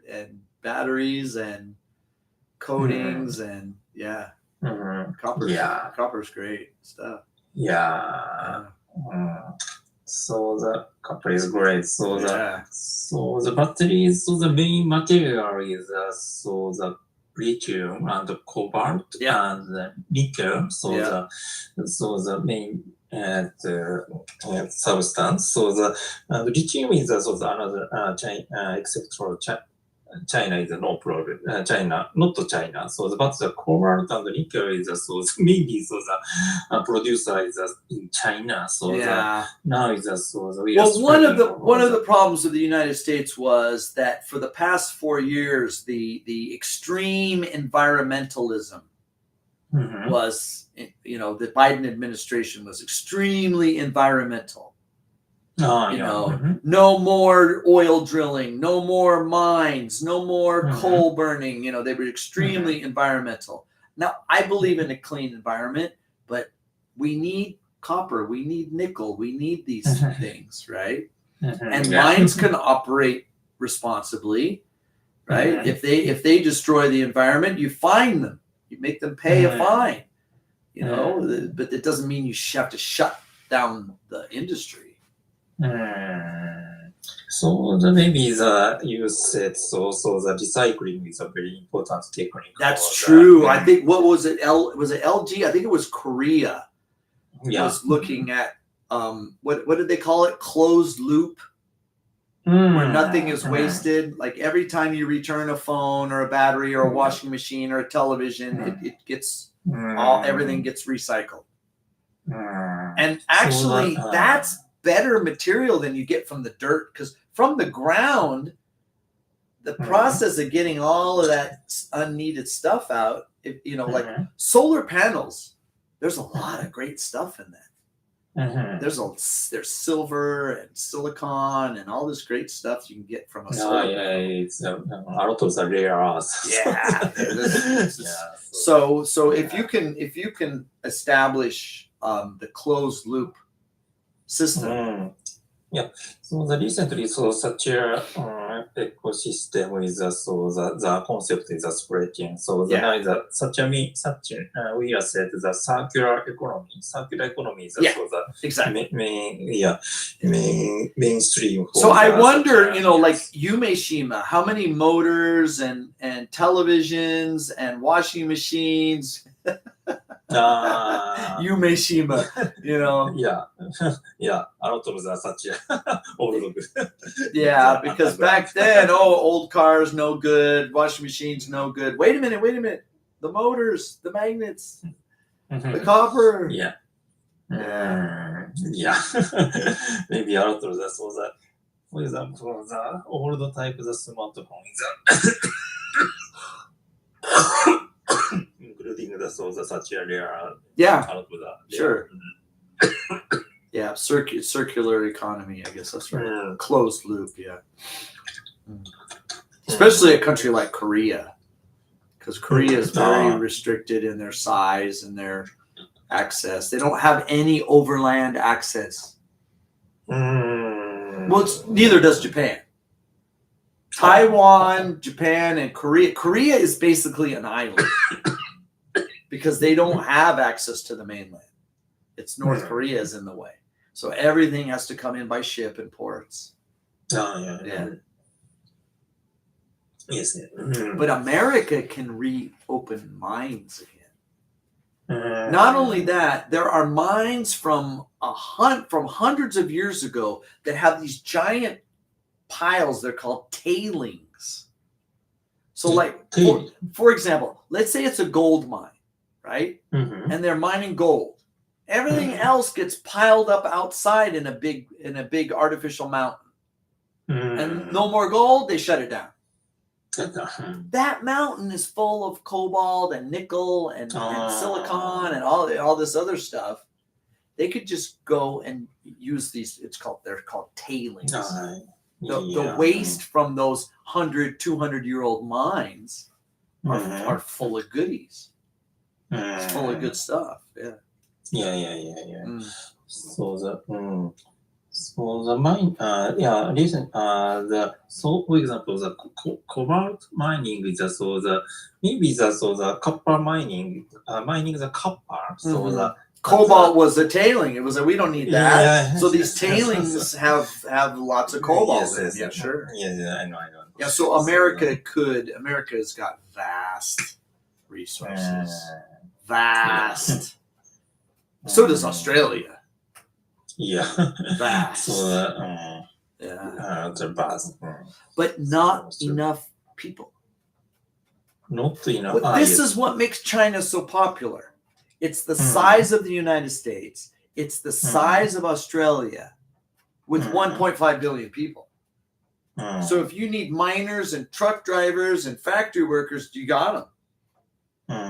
batteries and coatings and copper's great stuff. Yeah. So the copper is great. So the batteries. So the main material is the lithium and the cobalt and the nickel. So the main substance. So the lithium is another except for China is no problem. China, not China. So but the cobalt and the nickel is mainly the producer is in China. So now is we are one of the problems of the United States was that for the past 4 years, the extreme environmentalism was, the Biden administration was extremely environmental. No more oil drilling, no more mines, no more coal burning. They were extremely environmental. Now, I believe in a clean environment, but we need copper, we need nickel, we need these things, right? And mines can operate responsibly, right? If they destroy the environment, you fine them, you make them pay a fine, but it doesn't mean you have to shut down the industry. So maybe you said the recycling is a very important technique. That's true. I think was it LG? I think it was Korea. Was looking at what did they call it? Closed loop, where nothing is wasted. Like every time you return a phone or a battery or a washing machine or a television, it gets everything gets recycled. And actually, that's better material than you get from the dirt, because from the ground, the process of getting all of that unneeded stuff out, like solar panels, there's a lot of great stuff in that. There's silver and silicon and all this great stuff you can get from a solar panel. It's a lot of the rare earths. So if you can establish the closed loop system. So the recently, such a ecosystem is the concept is spreading. So now is we are said the circular economy. Circular economy is Exactly. Mainstream. So I wonder, like Yumeshima, how many motors and televisions and washing machines. Yumeshima, a lot of such old. Because back then, old cars no good, washing machines no good. Wait a minute, the motors, the magnets, the copper. Maybe a lot of that. For example, the old type of the smartphone is including the such a rare. Sure. Circular economy, I guess that's right. Closed loop, Especially a country like Korea, because Korea is very restricted in their size and their access. They don't have any overland access. Well, neither does Japan. Taiwan, Japan, and Korea. Korea is basically an island because they don't have access to the mainland. It's North Korea is in the way. So everything has to come in by ship and ports. Yes. But America can reopen mines again. Not only that, there are mines from hundreds of years ago that have these giant piles. They're called tailings. So, Yeah, like, tailing. for example, let's say it's a gold mine, right? Mhm. And they're mining gold. Everything else gets piled up outside in a big artificial mountain. And no more gold, they shut it down. That mountain is full of cobalt and nickel and silicon and all this other stuff. They could just go and use these. They're called tailings. The waste from those 100, 200-year-old mines are full of goodies. It's full of good stuff. Yeah. Yeah. Mm. So the mine, listen, for example, the cobalt mining is the copper mining, mining the copper. So the Cobalt was a tailing. It was we don't need that. Yeah, so these tailings have lots of cobalt. Yes, Yeah, sure. Yeah, I know. Yeah, so America's got vast resources. Vast. So does Australia. Yeah. Vast. So Yeah. the vast. But not enough people. Not enough. But this is what makes China so popular. It's the size of the United States. It's the size of Australia with 1.5 billion people. So if you need miners and truck drivers and factory workers, you got them.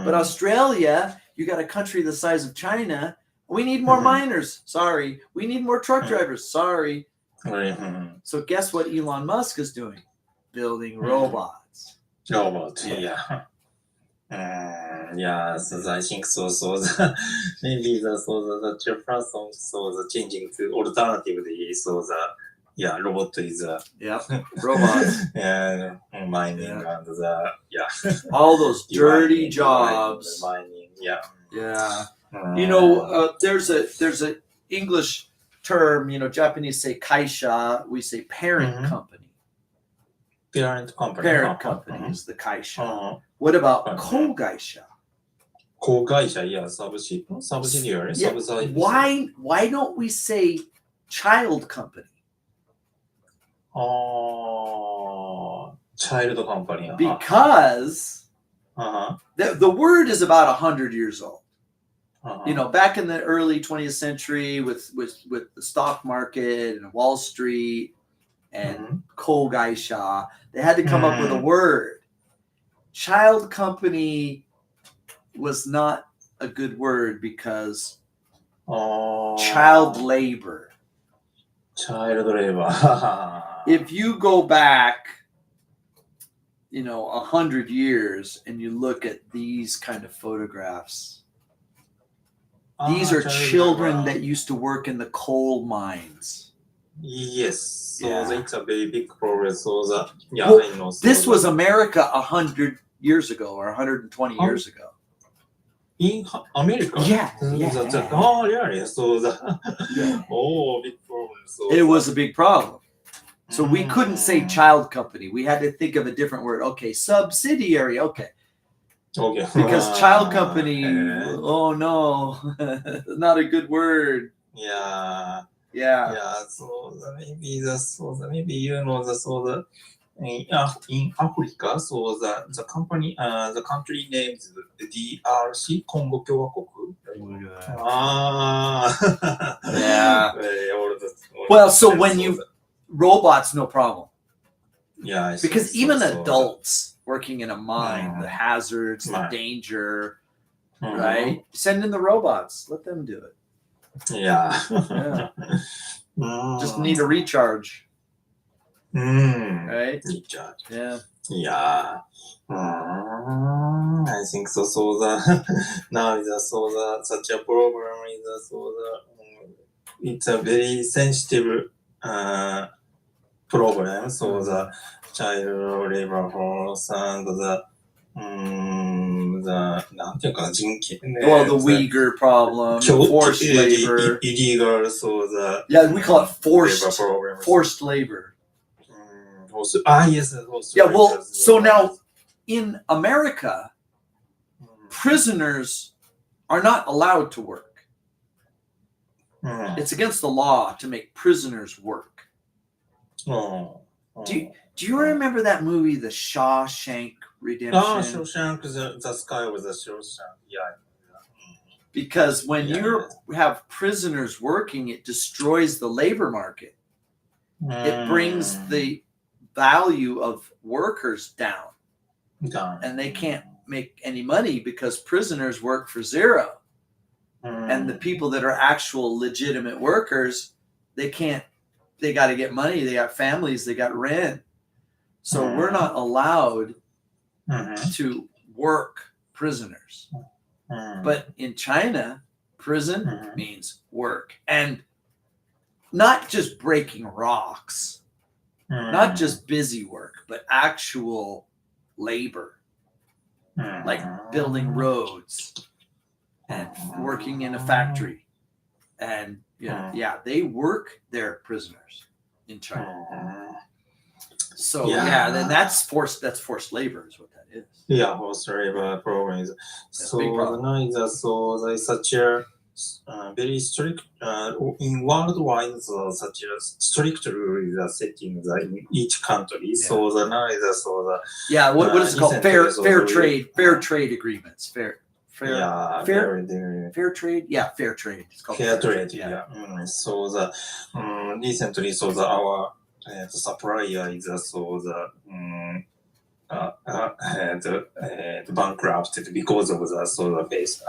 But Australia, you got a country the size of China. We need more miners. Sorry. We need more truck drivers. Sorry. So guess what Elon Musk is doing? Building robots. Robot, yeah. Yeah, so I think so. Maybe the person the changing to alternatively. So robot is Robots. Mining and all those dirty jobs. Mining, yeah. There's a English term. Japanese say kaisha. We say parent company. Parent company. Parent company is the kaisha. What about kogaisha? Kogaisha, yeah, subsidiary. Yeah. Why don't we say child company? Child company. Because the word is about 100 years old. Back in the early 20th century with the stock market and Wall Street and kogaisha, they had to come up with a word. Child company was not a good word because child labor. Child labor. If you go back, 100 years and you look at these kind of photographs, these are children that used to work in the coal mines. Yes. So it's a very big problem. I know. This was America 100 years ago or 120 years ago. In America? Yeah. Really? So big problem. It was a big problem. So we couldn't say child company. We had to think of a different word. Okay, subsidiary. Okay. Because child company, oh no, not a good word. Yeah. So maybe in Africa, so the country name is DRC, Congo 共和国. Yeah. Very old. Well, so when robots, no problem. Yeah. Because even adults working in a mine, the hazards, the danger, right? Send in the robots. Let them do it. Yeah. Just need a recharge. Right? Recharge. Yeah. I think so. So now such a problem is it's a very sensitive problem. So the child labor force and the Uyghur problem, forced labor, illegal. So we call it forced labor. Yes. Yeah. Well, so now in America, prisoners are not allowed to work. It's against the law to make prisoners work. Do you remember that movie, The Shawshank Redemption? Shawshank, the sky was a Shawshank. Yeah. Because when Yeah, you have prisoners working, it destroys the labor market. It brings the value of workers down, and they can't make any money because prisoners work for zero. And the people that are actual legitimate workers, they got to get money. They got families, they got rent. So we're not allowed to work prisoners. But in China, prison means work. And not just breaking rocks, not just busy work, but actual labor, like building roads and working in a factory. And they work their prisoners in China. So then that's forced labor is what that is. Yeah, forced labor problem is so big problem. there's such a very strict in worldwide such a strict rule is set in each country. So the now is What is it called? Fair trade agreements. Fair trade. Yeah, fair trade. It's called fair trade. So recently, our supplier is bankrupted because of the base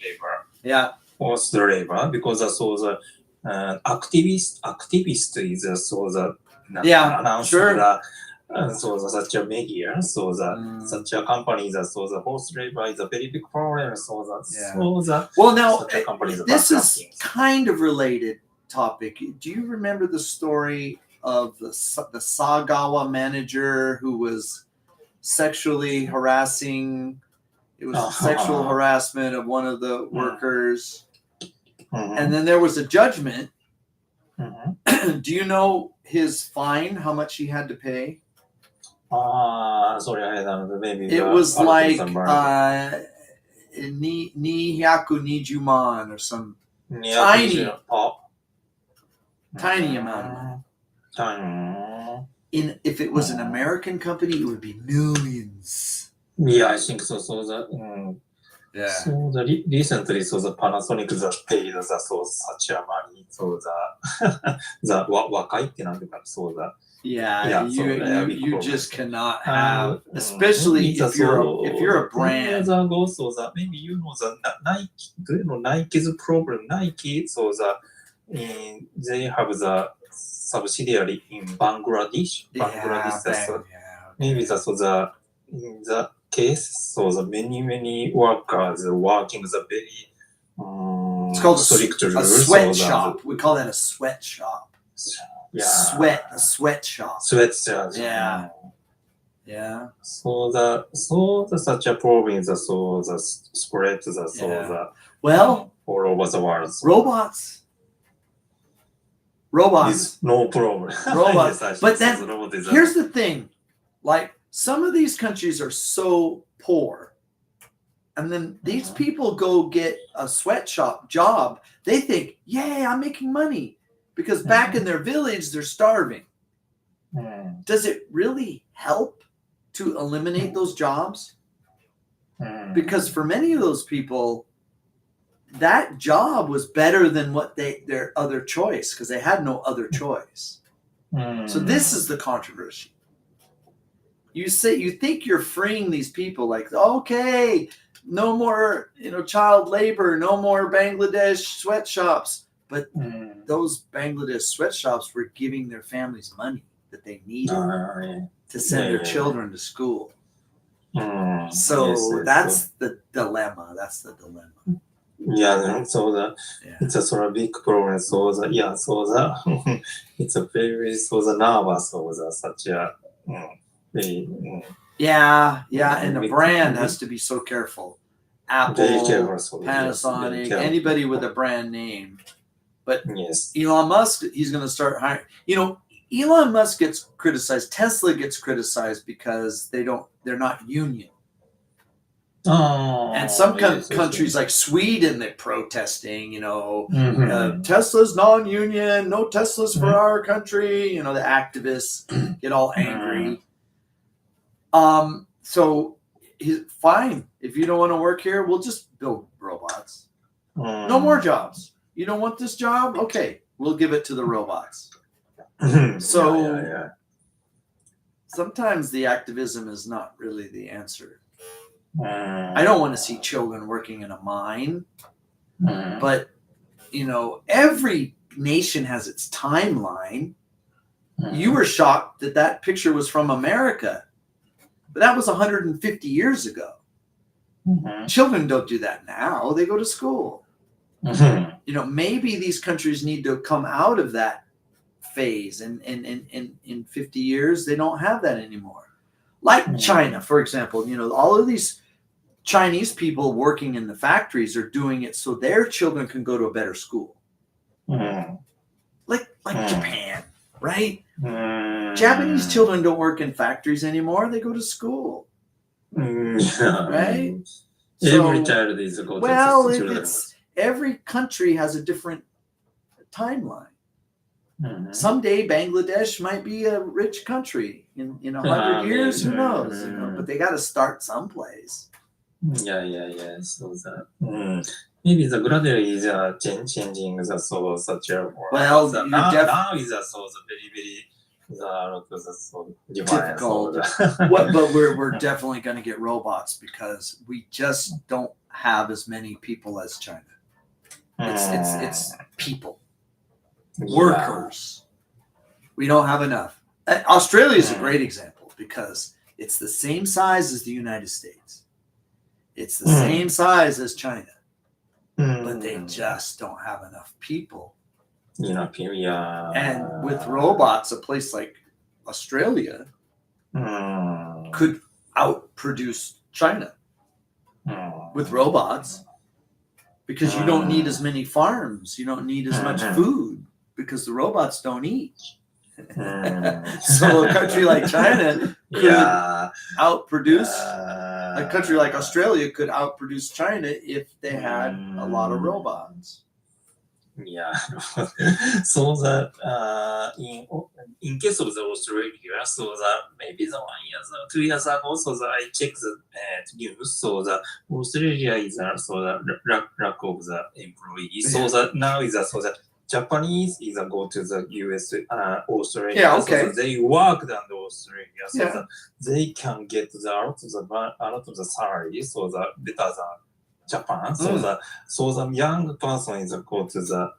labor. Yeah. Forced labor because the activist is announced such a media, such a company that the forced labor is a very big problem. Well, now such a company is this is bankrupting. kind of related topic. Do you remember the story of the Sagawa manager who was sexually harassing? It was sexual harassment of one of the workers. And then there was a judgment. Do you know his fine, how much he had to pay? Sorry, I don't know. Maybe It was like 220 or some tiny amount of money. If it was an American company, it would be millions. Yeah, I think so. So recently, the Panasonic that paid such a money. So the wakai ってなんていうか、そうだ。You just cannot have, especially if you're a brand. So that maybe you know the Nike, do you know Nike's problem? Nike, so they have the subsidiary in Bangladesh. Maybe in the case, so the many workers working the very it's called strict a rules. sweatshop. We call that a sweatshop. Yeah. A sweatshop. Sweatshop. Yeah. So such a problem is the spread Well, all over the world. Robots. Is no problem. Robots. Yes, But then robot is here's the thing, like some of these countries are so poor, and then these people go get a sweatshop job. They think, "Yay, I'm making money." Because back in their village, they're starving. Does it really help to eliminate those jobs? Because for many of those people, that job was better than their other choice because they had no other choice. So this is the controversy. You think you're freeing these people, like, okay, no more child labor, no more Bangladesh sweatshops. But those Bangladesh sweatshops were giving their families money that they needed to send their children to school. So that's the dilemma. Yeah, so it's a sort of big problem. So it's a very nervous. So such a very and the brand has to be so careful. Apple, Panasonic, anybody with a brand name. But Elon Musk, he's going to start hiring. Elon Musk gets criticized. Tesla gets criticized because they're not union. Oh, And some yes, yes, countries like Sweden, they're protesting, Mhm. Tesla's non-union, no Teslas for Mhm. our country. The activists get all angry. So fine. If you don't want to work here, we'll just build robots. No more jobs. You don't want this job? Okay, we'll give it to the robots. So yeah. sometimes the activism is not really the answer. Mm. I don't want to see children working in a mine, Mm. but every nation has its timeline. You were shocked that picture was from America, but that was 150 years ago. Mhm. Children don't do that now. They go to school. Mhm. Maybe these countries need to come out of that phase, and in 50 years they don't have that anymore. Like China, for example, all of these Chinese people working in the factories are doing it so their children can go to a better school. Mm. Like Japan, right? Mm. Japanese children don't work in factories anymore. They go to school. Yeah. Right? Every child is going Well, to children. every country has a different timeline. Mhm. Someday Bangladesh might be a rich country in 100 years. Who knows? But they got to start someplace. Yeah. So that. Maybe the gradually is changing the such a. Well, now is so very so difficult. different. But we're definitely going to get robots because we just don't have as many people as China. It's people, workers. We don't have enough. Australia is a great example because it's the same size as the United States. It's the same size as China, but they just don't have enough people. Yeah. And with robots, a place like Australia could outproduce China with robots because you don't need as many farms. You don't need as much food because the robots don't eat. So a country like China could outproduce a country like Australia could outproduce China if they had a lot of robots. Yeah. So that in case of the Australia, so that maybe the 2 years ago, so that I checked the news, so that Australia is so that lack of the employees, so that now is so that Japanese is go to the US, Australia. Yeah, okay. So that they work in Australia, so Yeah. that they can get a lot of the salary, so that better than Japan. So the young person is go to the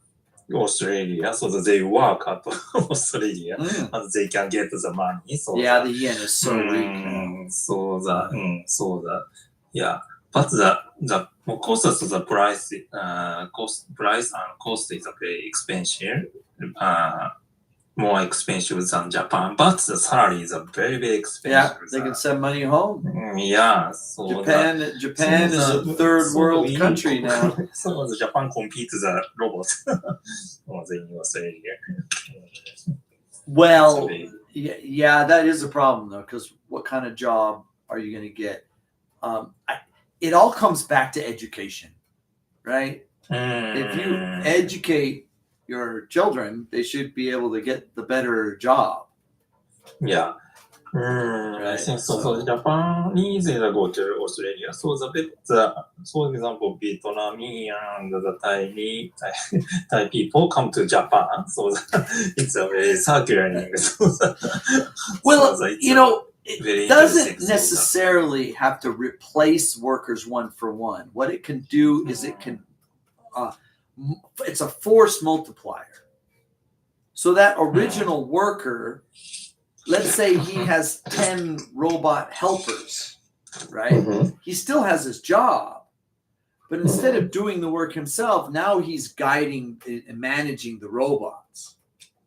Australia, so that they work at Australia and they can get the money. So the yen is so weak now. So that but the cost of the price and cost is very expensive. More expensive than Japan, but the salary is very, very expensive. Yeah, they can send money home. So Japan is a third world country now. So the Japan competes the robots in Australia. Well, yeah, that is a problem though, because what kind of job are you going to get? It all comes back to education, right? If you educate your children, they should be able to get the better job. Yeah. I think so. So Japanese go to Australia. So for example, Vietnamese and the Thai people come to Japan. So it's a very circular thing. Well, it doesn't so necessarily have to replace workers one for one. What it can do is it can it's a force multiplier. So that original worker, let's say he has 10 robot helpers, right? He still has his job, but instead of doing the work himself, now he's guiding and managing the robots,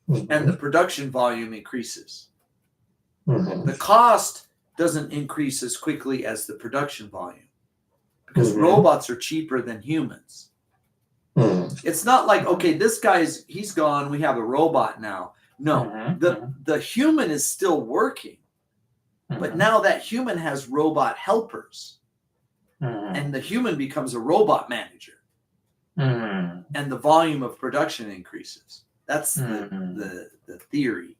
and the production volume increases. The cost doesn't increase as quickly as the production volume because robots are cheaper than humans. It's not like, okay, this he's gone, we have a robot now. No, the human is still working, but now that human has robot helpers. and the human becomes a robot manager, うん。 and the volume of production increases. That's Mhm. the theory.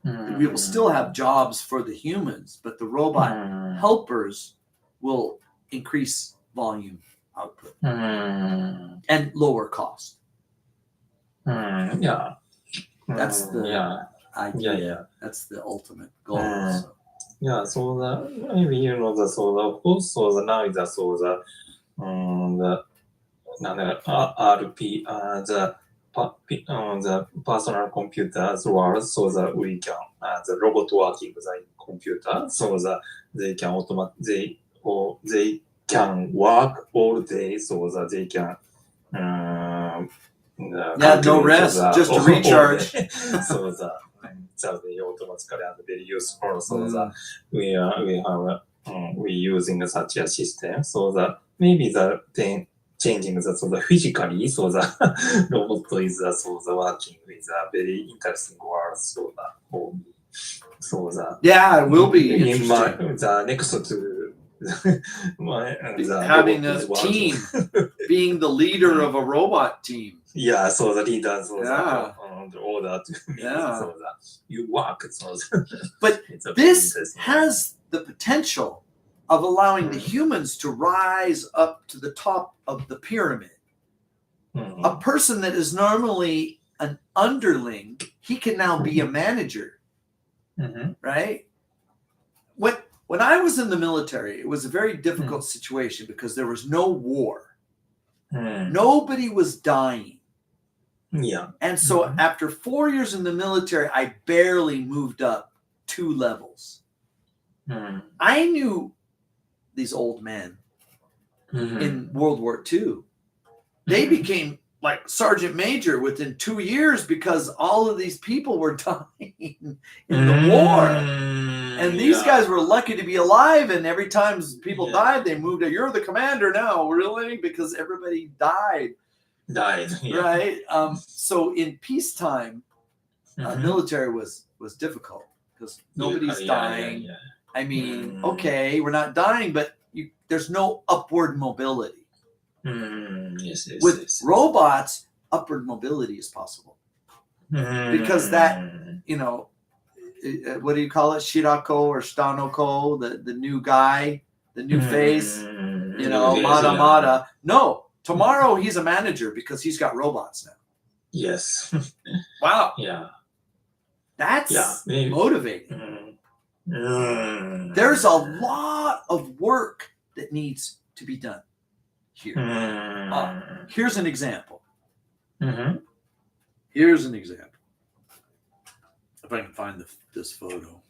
うん。 We will still have jobs for the humans, but the robot うん。 helpers will increase volume output うん。 and lower cost. うん。いや。 That's the いや。 idea. Yeah. That's the ultimate goal. Mm. So. Yeah, so maybe you know of course, now is RP, the personal computers world, so that we can, the robot working the computer, so that they can they can work all day, so that they can, Yeah, no rest, just to recharge. So that they automatically and very useful, so that we using such a system, so that maybe then changing the physically, so the robot is working with a very interesting world, so that Yeah, it will be in interesting. the next to the Having robot a is working. team, being the leader of a robot team. Yeah, so the leader, so Yeah. the order to Yeah. so that you work, so that But it's a this interesting. has the potential of allowing the Mm. humans to rise up to the top of the pyramid. Mm. A person that is normally an underling, he can now be a manager, Mhm. right? When I was in the military, it was a very difficult situation because there was no war. Mm. Nobody was dying. Yeah. And so Mhm. after 4 years in the military, I barely moved up 2 levels. Mm. I knew these old men Mhm. in World War II. They became like sergeant major within 2 years because all of these people were dying in the war. And these guys were lucky to be alive. And every time people Yeah. died, they moved to, you're the commander now, really? Because everybody died, died. Yeah. right? So in peacetime, Mhm. military was difficult because nobody's dying. Yeah. I mean, Mm. okay, we're not dying, but there's no upward mobility. Yes. With yes. robots, upward mobility is possible. because that- What do you call it? Shirako or Stanoko, the new guy, the new face, Mada Mada. No, tomorrow he's a manager because he's got robots now. Yes. Wow. Yeah. That's Yeah, maybe. motivating. There's a lot of work that needs to be done here. Here's an example. Here's an example. If I can find this photo.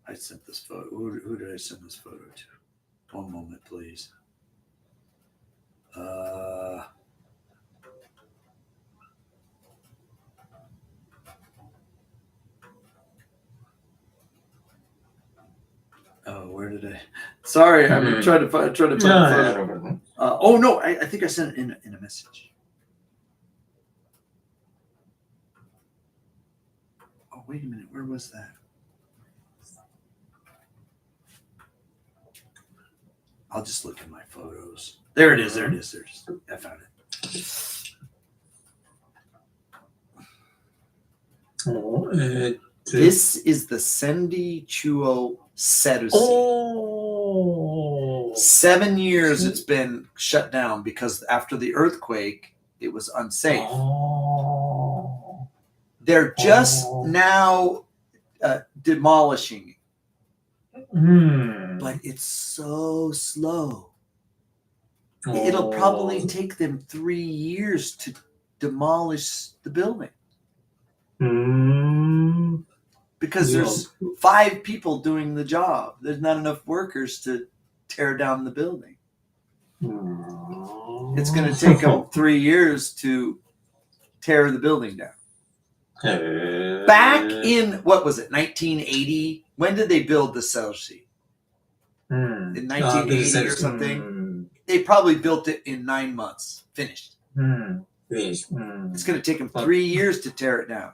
I sent this photo. Who did I send this photo to? One moment, please. Oh, where did I? Sorry, I'm trying to find the photo. Oh no, I think I sent it in a message. Oh, wait a minute, where was that? I'll just look in my photos. There it is. There it is. I found it. This is the Sendi Chuo Serusi. Oh. 7 years it's been shut down because after the earthquake, it was unsafe. Oh. They're just now demolishing it. But it's so slow. It'll probably take them 3 years to demolish the building. Because there's 5 people doing the job. There's not enough workers to tear down the building. It's going to take them 3 years to tear the building down. Back in, what was it, 1980? When did they build the Serusi? In 1980 or something? They probably built it in 9 months. Finished. It's going to take them 3 years to tear it down.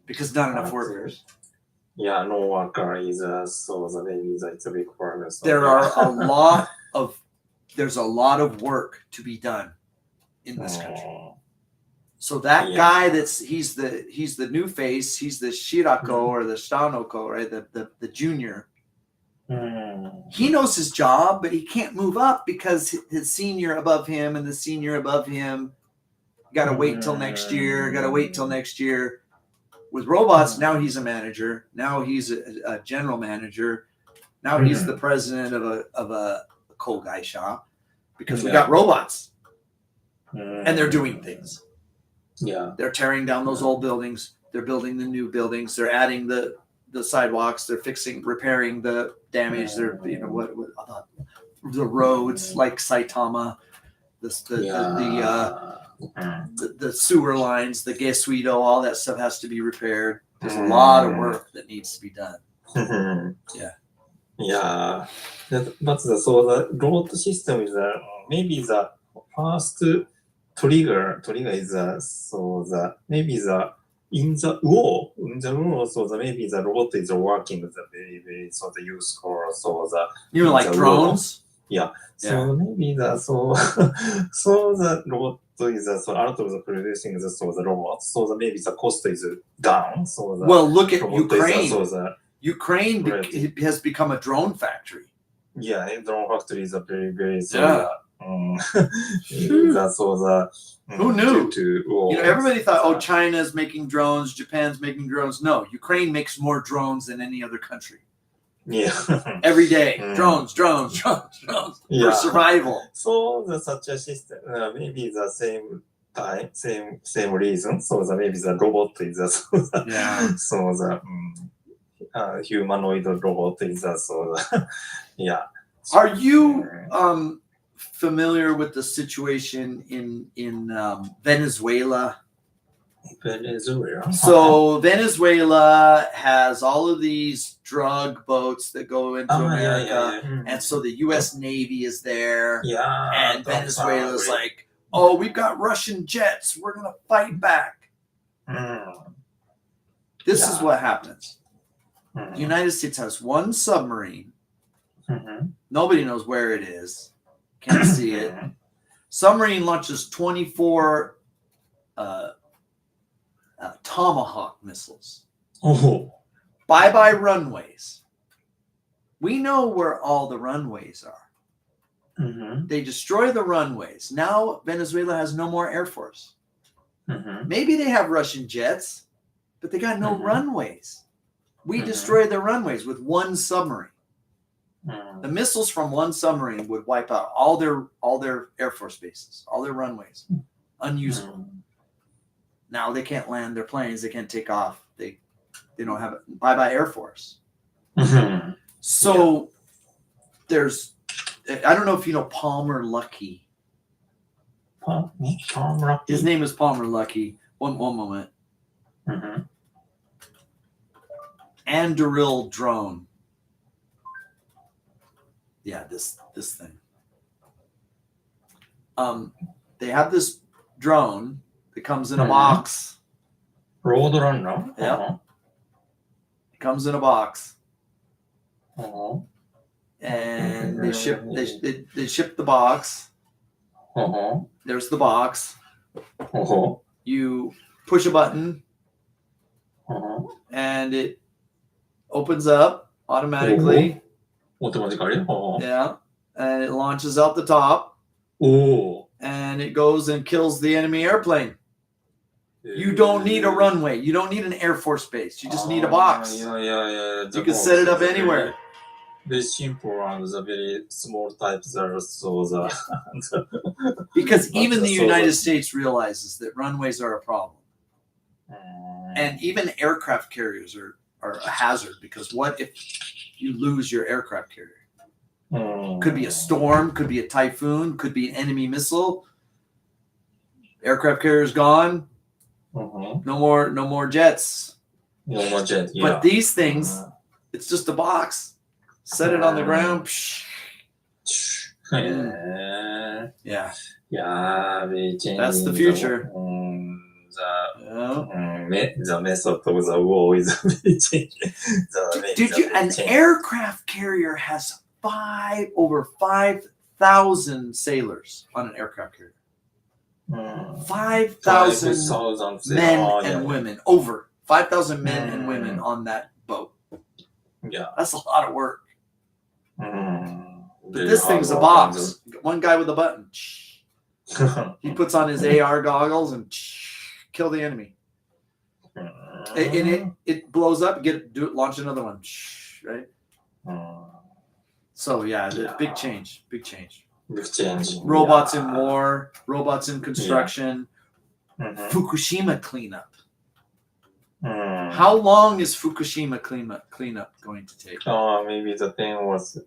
because not enough workers. Yeah, no worker is so the maybe it's a big problem. So There are a lot of there's a lot of work to be done in this country. So that Yeah. guy he's the new face, he's the Shirako or the Stanoko, right? The junior. He knows his job, but he can't move up because his senior above him and the senior above him gotta wait till next year, With robots, now he's a manager, now he's a general manager, now he's the president of a Kogai shop because we got robots and they're doing things. Yeah. They're tearing down those old buildings. They're building the new buildings. They're adding the sidewalks. They're repairing the damage. They're the roads like Saitama, the sewer lines, the Gesuido, all that stuff has to be repaired. There's a lot of work that needs to be done. Yeah. Yeah. But so the robot system is maybe the first trigger is maybe in the war, so maybe the robot is working very so the useful so the You mean like the drones? so maybe so the robot is so out of the producing the robot so maybe the cost is down so the Well, look at robot Ukraine. is Ukraine Right. it has become a drone factory. yeah, drone factory is a very so Yeah. Who knew? Everybody thought, oh, China's making drones, Japan's making drones. No, Ukraine makes more drones than any other country. yeah. Every day, Mm. drones Yeah. for survival. So such a system, maybe the same time, same reason. So maybe the robot is Yeah. so the humanoid robot is yeah. Are you familiar with the situation in Venezuela? Venezuela. So Venezuela has all of these drug boats that go into America, and so the U.S. Navy is there, yeah. and Venezuela's like, "Oh, we've got Russian jets. We're gonna fight back." This is what happens. The United States has one submarine. Nobody knows where it is. Can't see it. Submarine launches 24 Tomahawk missiles. Oh. Bye-bye runways. We know where all the runways are. They destroy the runways. Now Venezuela has no more air force. Maybe they have Russian jets, but they got no runways. We destroy their runways with one submarine. The missiles from one submarine would wipe out all their air force bases, all their runways, unusable. Now they can't land their planes. They can't take off. They don't have it. Bye-bye Air Force. So there's, I don't know if you know Palmer Luckey. His name is Palmer Luckey. One moment. Anduril drone. Yeah, this thing. They have this drone that comes in a box. Roadrunner. Yeah. It comes in a box. And they ship the box. There's the box. You push a button and it opens up automatically. Automatically. Yeah. And it launches out the top. And it goes and kills the enemy airplane. You don't need a runway. You don't need an Air Force base. You just need a box. Yeah. You can set it up anywhere. Very simple and the very small types are so the Because even the So United the- States realizes that runways are a problem. And even aircraft carriers are a hazard, because what if you lose your aircraft carrier? Could be a storm, could be a typhoon, could be an enemy missile. Aircraft carrier's gone. No more jets. No more jet. Yeah. But these things, it's just a box. Set it on the ground. Yeah. Yeah, very changing. That's the future. the method of the war is very changing. Did you? An aircraft carrier has over 5,000 sailors on an aircraft carrier. 5,000 men and women. Over 5,000 men and women on that boat. Yeah. That's a lot of work. But Very this thing's a hard work box. One guy with a button. He puts on his AR goggles and kill the enemy. And it blows up. Launch another one. Right. So yeah, big change. Big change. Robots in war. Robots in construction. Fukushima cleanup. How long is Fukushima cleanup going to take? Maybe the thing was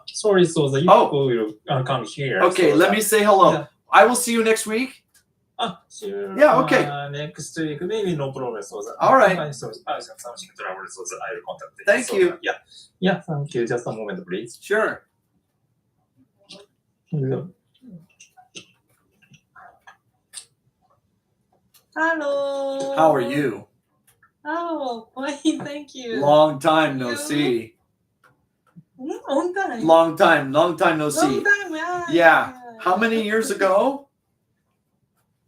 sorry, so the people will come here. Okay, so let me say hello. Yeah. I will see you next week. Sure. Yeah, okay. Next week, maybe no problem. So All right. something trouble, so I will contact you. Thank you. Yeah, thank you. Just a moment, please. Sure. Hello. How are you? Oh, fine, thank you. Long time no You? see. Long time. Long time no see. Long time, yeah. Yeah. How many years ago?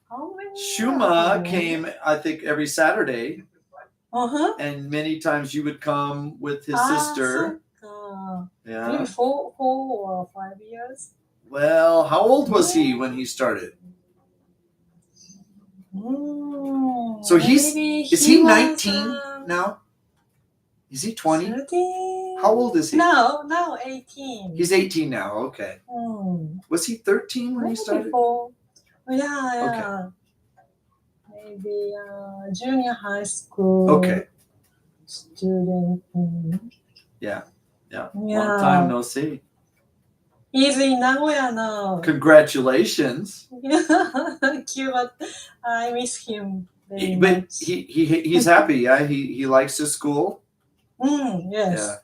How many Shuma years ago? came, I think, every Saturday, Uh-huh. and many times you would come with his sister. Maybe Yeah. 4 or 5 years. Well, how old was he when he started? So maybe is he was, 19 now? Is he 20? 13? How old is he? Now 18. He's 18 now. Okay. Was he 13 when he Maybe started? 4. Yeah. Maybe junior high school. Okay. Student. Yeah. Long time no see. He's in Nagoya now. Congratulations. Thank you, but I miss him very But much. he's happy. Yeah. He likes his school. Yes. Yeah.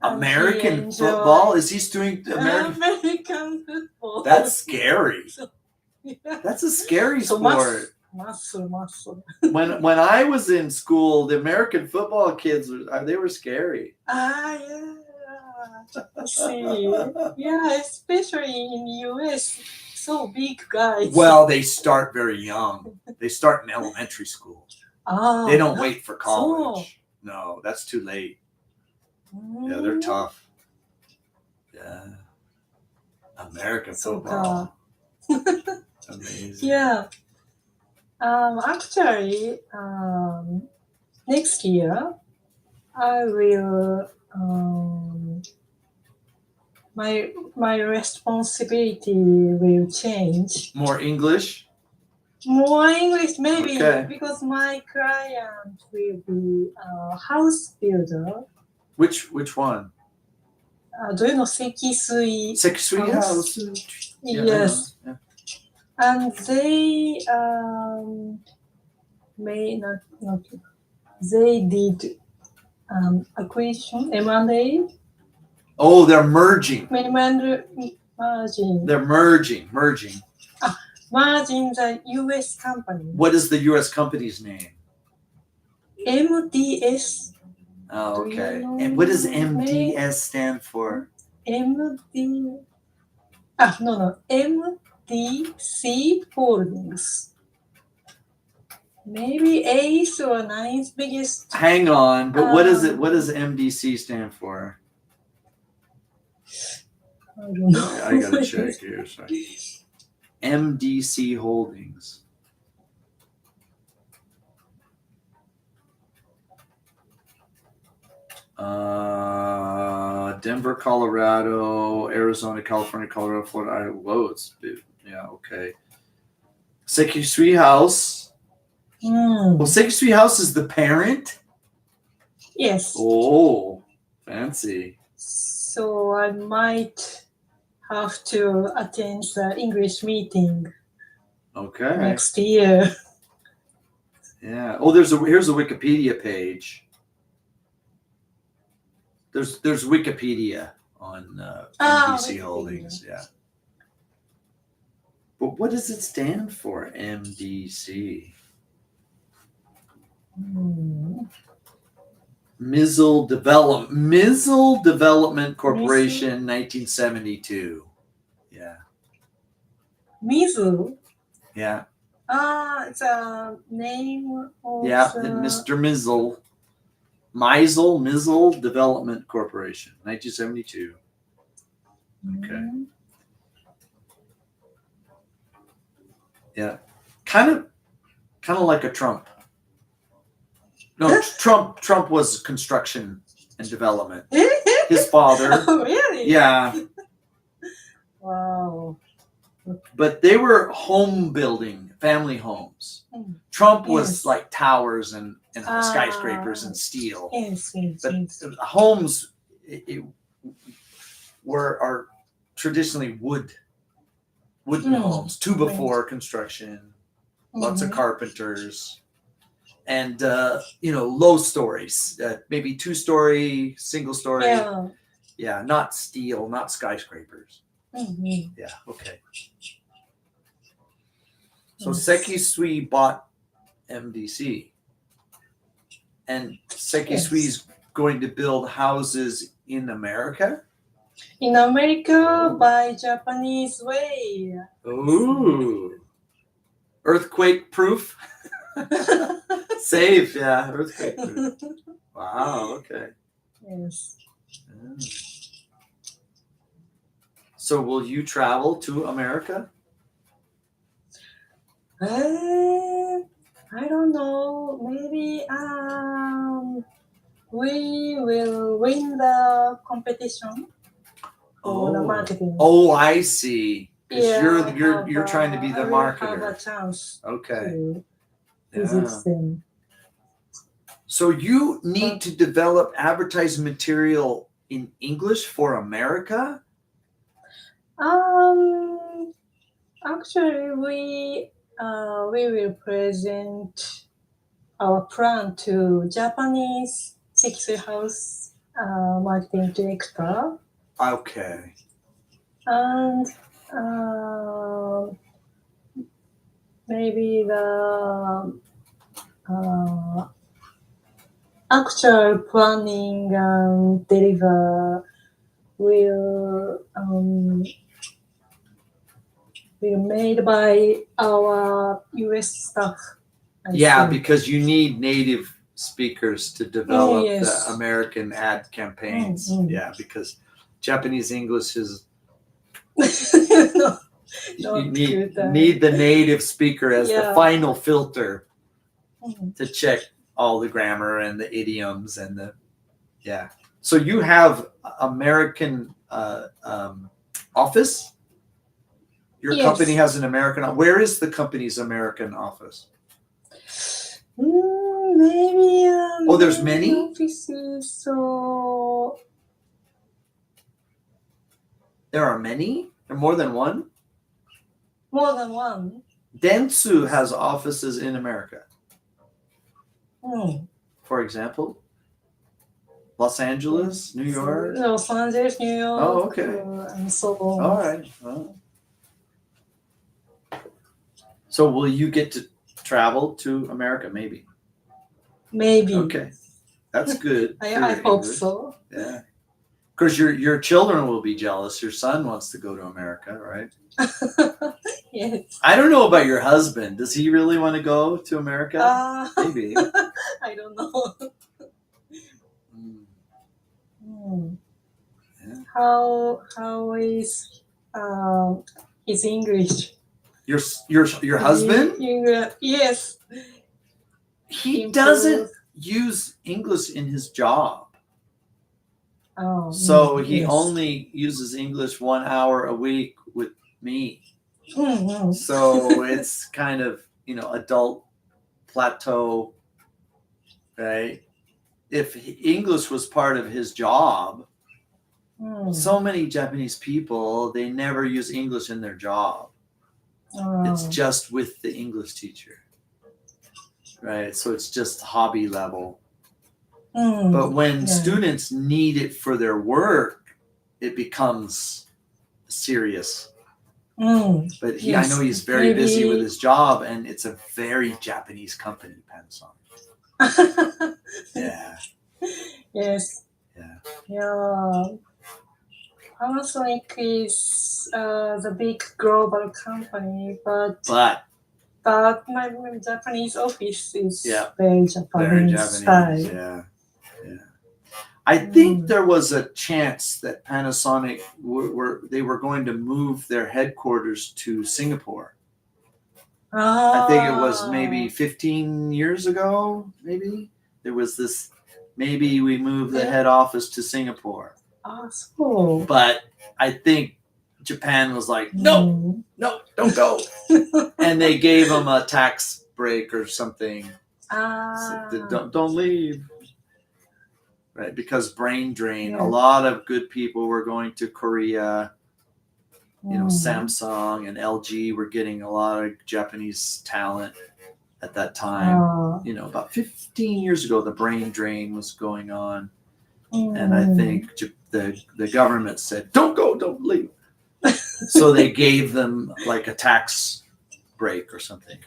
And American he football? Is he doing American? American football. That's scary. Yeah. That's a scary So sport. Muscle. When I was in school, the American football kids they were scary. Yeah. See. Yeah, especially in US, so big guys. Well, they start very young. They start in elementary school. They don't wait for college. No, that's too late. Yeah, they're tough. Yeah. American football. Amazing. Yeah. Actually, next year, I will. My responsibility will change. More English? More English, maybe, Okay. because my client will be a house builder. Which one? Do you know Sekisui? Sekisui House. Yeah, Yes. I know. And they may not they did acquisition M&A. Oh, they're merging. Margin. They're merging. Margin the US company. What is the U.S. company's name? MDS. Oh, Do you okay. know And what does maybe? MDS stand for? MDC Holdings. Maybe 8th or 9th biggest. Hang on, but what is it? What does MDC stand for? I don't know. I gotta check here. Sorry. MDC Holdings. Denver, Colorado, Arizona, California, Colorado, Florida. Whoa, it's big. Yeah, okay. Sekisui House. Well, Sekisui House is the parent. Yes. Oh, fancy. So I might have to attend the English meeting Okay. next year. Yeah. Oh, here's a Wikipedia page. There's Wikipedia on MDC Wikipedia. Holdings. Yeah. But what does it stand for? MDC. Mizzle Development Corporation, 1972. Yeah. Mizu. Yeah. It's a name of Yeah. the... Mr. Mizzle Development Corporation, 1972. Okay. Yeah. Kind of like a Trump. No, Trump was construction and development. His father. Oh, really? Yeah. Wow. But they were home building, family homes. Mm. Trump was Yes. like towers and skyscrapers and steel. Yes. But homes are traditionally wooden homes, two before construction, lots of carpenters, and low stories, maybe 2-story, single story. Yeah. Yeah, not steel, not skyscrapers. Mhm. Yeah, okay. So Yes. Sekisui bought MDC, and Sekisui's going to build houses in America. In America, by Japanese way. Ooh, earthquake proof. Safe, yeah, earthquake proof. Wow, okay. Yes. Yeah. So will you travel to America? I don't know. Maybe we will win the competition for the marketing. Oh, I see. 'Cause Yeah, you're trying to be the I will have a marketer. chance Okay. to Yeah. visit them. So you need to develop advertising material in English for America? Actually, we will present our plan to Japanese Sekisui House marketing director, Okay. and maybe the actual planning and deliver will made by our US staff. I Yeah, think. because you need native speakers to develop Yes. the American ad campaigns. Mm. Yeah, because Japanese English is Not you good, need the native speaker as the Yeah. final filter Mhm. to check all the grammar and the idioms and yeah. So you have American office. Your Yes. company has an American. Where is the company's American office? Maybe. Oh, there's many? offices. So There are many. There are more than one. more than one. Dentsu has offices in America. For example, Los Angeles, New York. Los Angeles, New York. Oh, okay. And so on. All right. Well. So will you get to travel to America? Maybe. Maybe. Okay, that's good. for I your hope English. so. Yeah. Because your children will be jealous. Your son wants to go to America, right? Yes. I don't know about your husband. Does he really want to go to America? Maybe. I don't know. Mm. Yeah. How is his English? Your husband? Yes. He Improve. doesn't use English in his job. Oh, So he yes. only uses English 1 hour a week with me. Mm-hmm. So it's kind of, adult plateau, right? If English was part of his job, so many Japanese people, they never use English in their job. It's just with the English teacher, right? So it's just hobby level. But when students need it for their work, it becomes serious. But I Yes, know he's very busy with maybe. his job, and it's a very Japanese company, Panasonic. Yeah, Yes. yeah. Yeah. Panasonic is the big global company, but my Japanese office is Yeah, very very Japanese Japanese. style. Yeah, yeah. I think there was a chance that Panasonic were going to move their headquarters to Singapore. I think it was maybe 15 years ago. Maybe there was this. Maybe we moved the head office to Singapore. So. But I think Japan was like, no, don't go. And they gave them a tax break or something. Don't leave. Right, because brain drain. A lot of good people were going to Korea. You know, Samsung and LG were getting a lot of Japanese talent at that time. You know, about 15 years ago, the brain drain was going on. And I think the government said, don't go, don't leave. So they gave them like a tax break or something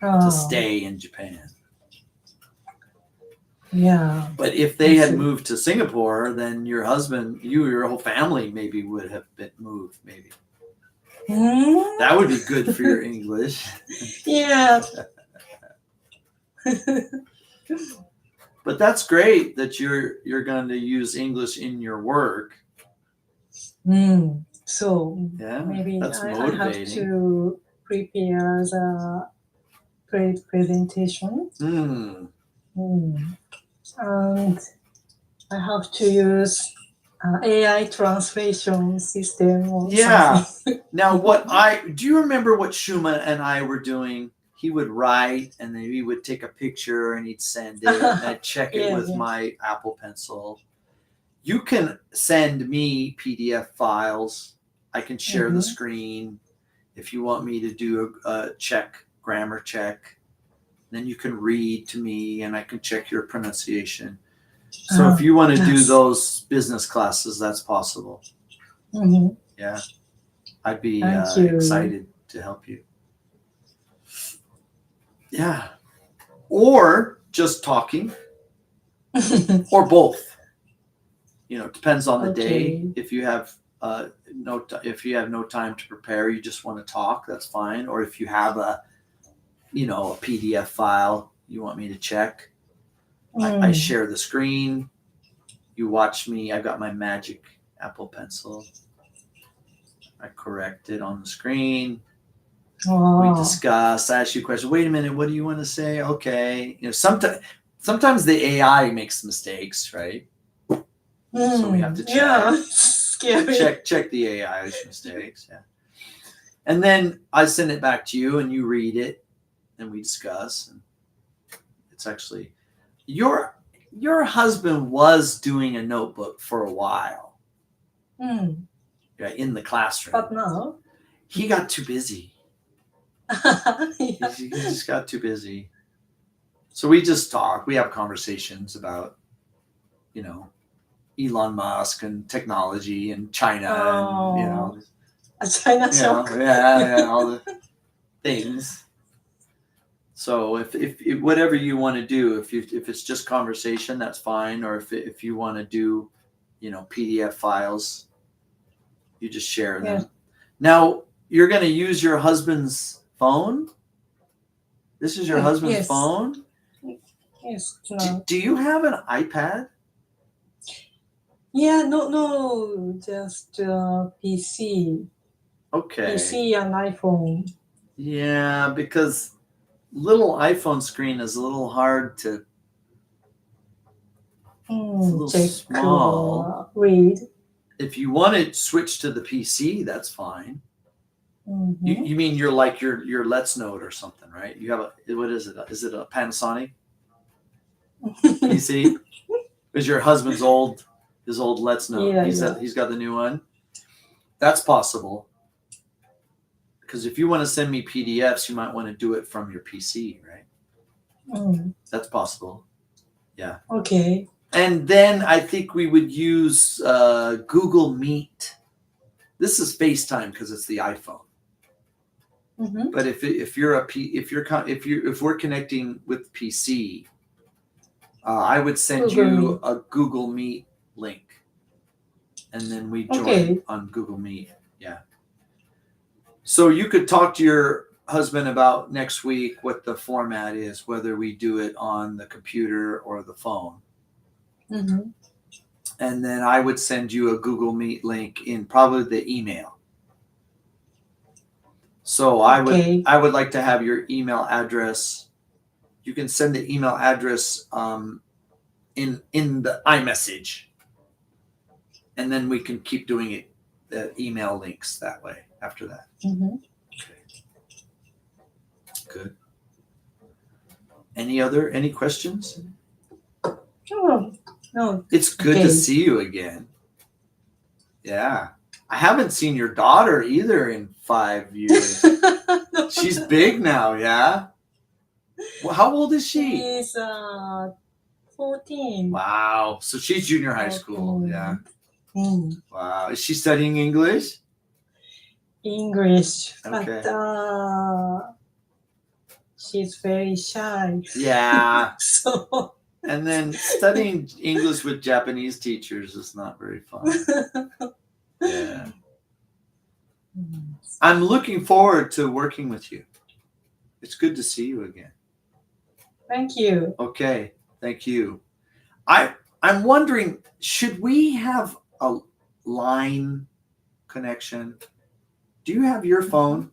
to stay in Japan. Yeah. But if they had moved to Singapore, then your husband, your whole family maybe would have been moved, maybe. That would be good for your English. Yeah. But that's great that you're going to use English in your work. So yeah, maybe that's I motivating. have to prepare the presentation. And I have to use AI translation system or something. Now, do you remember what Shuma and I were doing? He would write, and then he would take a picture, and he'd send it, and I'd check it with my Apple Pencil. You can send me PDF files. I can share the screen. If you want me to do a grammar check, then you can read to me, and I can check your pronunciation. So if you want to do those business classes, that's possible. Yeah, I'd be excited to help you. Yeah, or just talking, or both. You know, it depends on the day. If you have no time to prepare, you just want to talk, that's fine. Or if you have a PDF file you want me to check, I share the screen. You watch me. I've got my magic Apple Pencil. I correct it on the screen. We discuss. I ask you a question. Wait a minute. What do you want to say? Okay. You know, sometimes the AI makes mistakes, right? So we have to check. Yeah, scary. Check the AI's mistakes. Yeah. And then I send it back to you, and you read it, and we discuss. And it's actually your husband was doing a notebook for a while. In the classroom. But now he got too busy. He just got too busy. So we just talk. We have conversations about, Elon Musk and technology and China and a China shock. All the things. So if whatever you want to do, if it's just conversation, that's fine. Or if you want to do, PDF files, you just share them. Yeah. Now you're going to use your husband's phone. This is your husband's phone. Yes. Do you have an iPad? Yeah. No. Just PC. Okay. PC and iPhone. Yeah, because little iPhone screen is a little hard to. It's a little check small. Read. If you want to switch to the PC, that's fine. You mean your Let's Note or something, right? You have what is it? Is it a Panasonic PC? Is your husband's his old Let's Note? He's got the new one. That's possible. Because if you want to send me PDFs, you might want to do it from your PC, right? That's possible. Yeah. Okay. And then I think we would use Google Meet. this is FaceTime because it's the iPhone. Mm-hmm. But if we're connecting with PC, I would send Google you Meet. a Google Meet link, and then we join Okay. on Google Meet. Yeah. So you could talk to your husband about next week what the format is, whether we do it on the computer or the phone, Mm-hmm. and then I would send you a Google Meet link in probably the email. So I would like to have your email address. You can send the email address in the iMessage, and then we can keep doing it the email links that way after that. Mm-hmm. Good. Any questions? Oh, no. It's good Okay. to see you again. Yeah. I haven't seen your daughter either in 5 years. She's big now, yeah? Well, how old is she? She's 14. Wow. So she's junior high school. Yeah. Mm. Wow. Is she studying English? English, Okay. but she's very shy. Yeah. So And then studying English with Japanese teachers is not very fun. Yeah. I'm looking forward to working with you. It's good to see you again. thank you. Okay. Thank you. I'm wondering, should we have a line connection? Do you have your phone?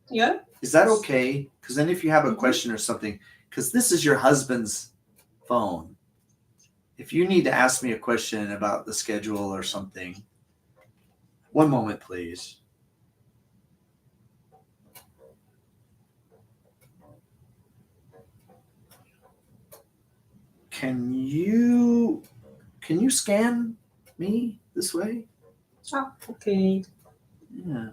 Yeah. Is that okay? Because then if you have a Mhm. question or something, because this is your husband's phone. If you need to ask me a question about the schedule or something, one moment, please. Can you scan me this way? Ah, okay. Yeah.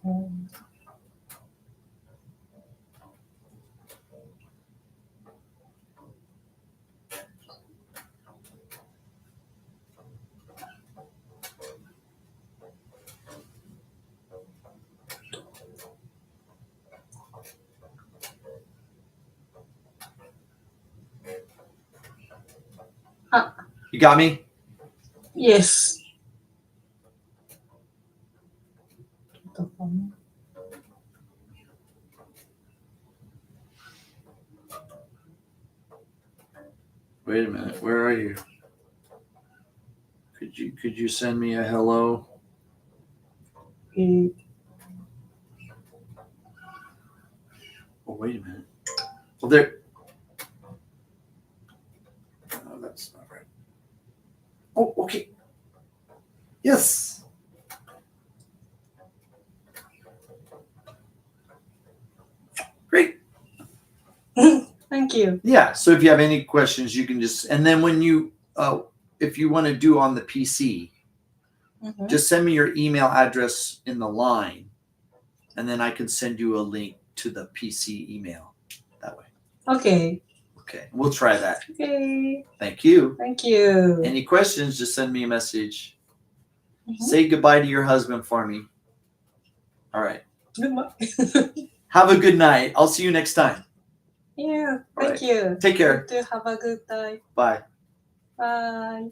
Um, You got me? yes. Wait a minute. Where are you? Could you send me a hello? Okay. Oh, wait a minute. Well, there. Oh, that's not right. Oh, okay. Yes. Great. Thank you. Yeah. So if you have any questions, you can just, and then when you, if you want to do on the PC, Mhm. just send me your email address in the line, and then I can send you a link to the PC email that way. Okay. Okay. We'll try that. Okay. Thank you. Thank you. Any questions, just send me a message. Mhm. Say goodbye to your husband for me. All right. Goodbye. Have a good night. I'll see you next time. Yeah. All Thank you. Take care. You too. Have a good time. Bye. Bye.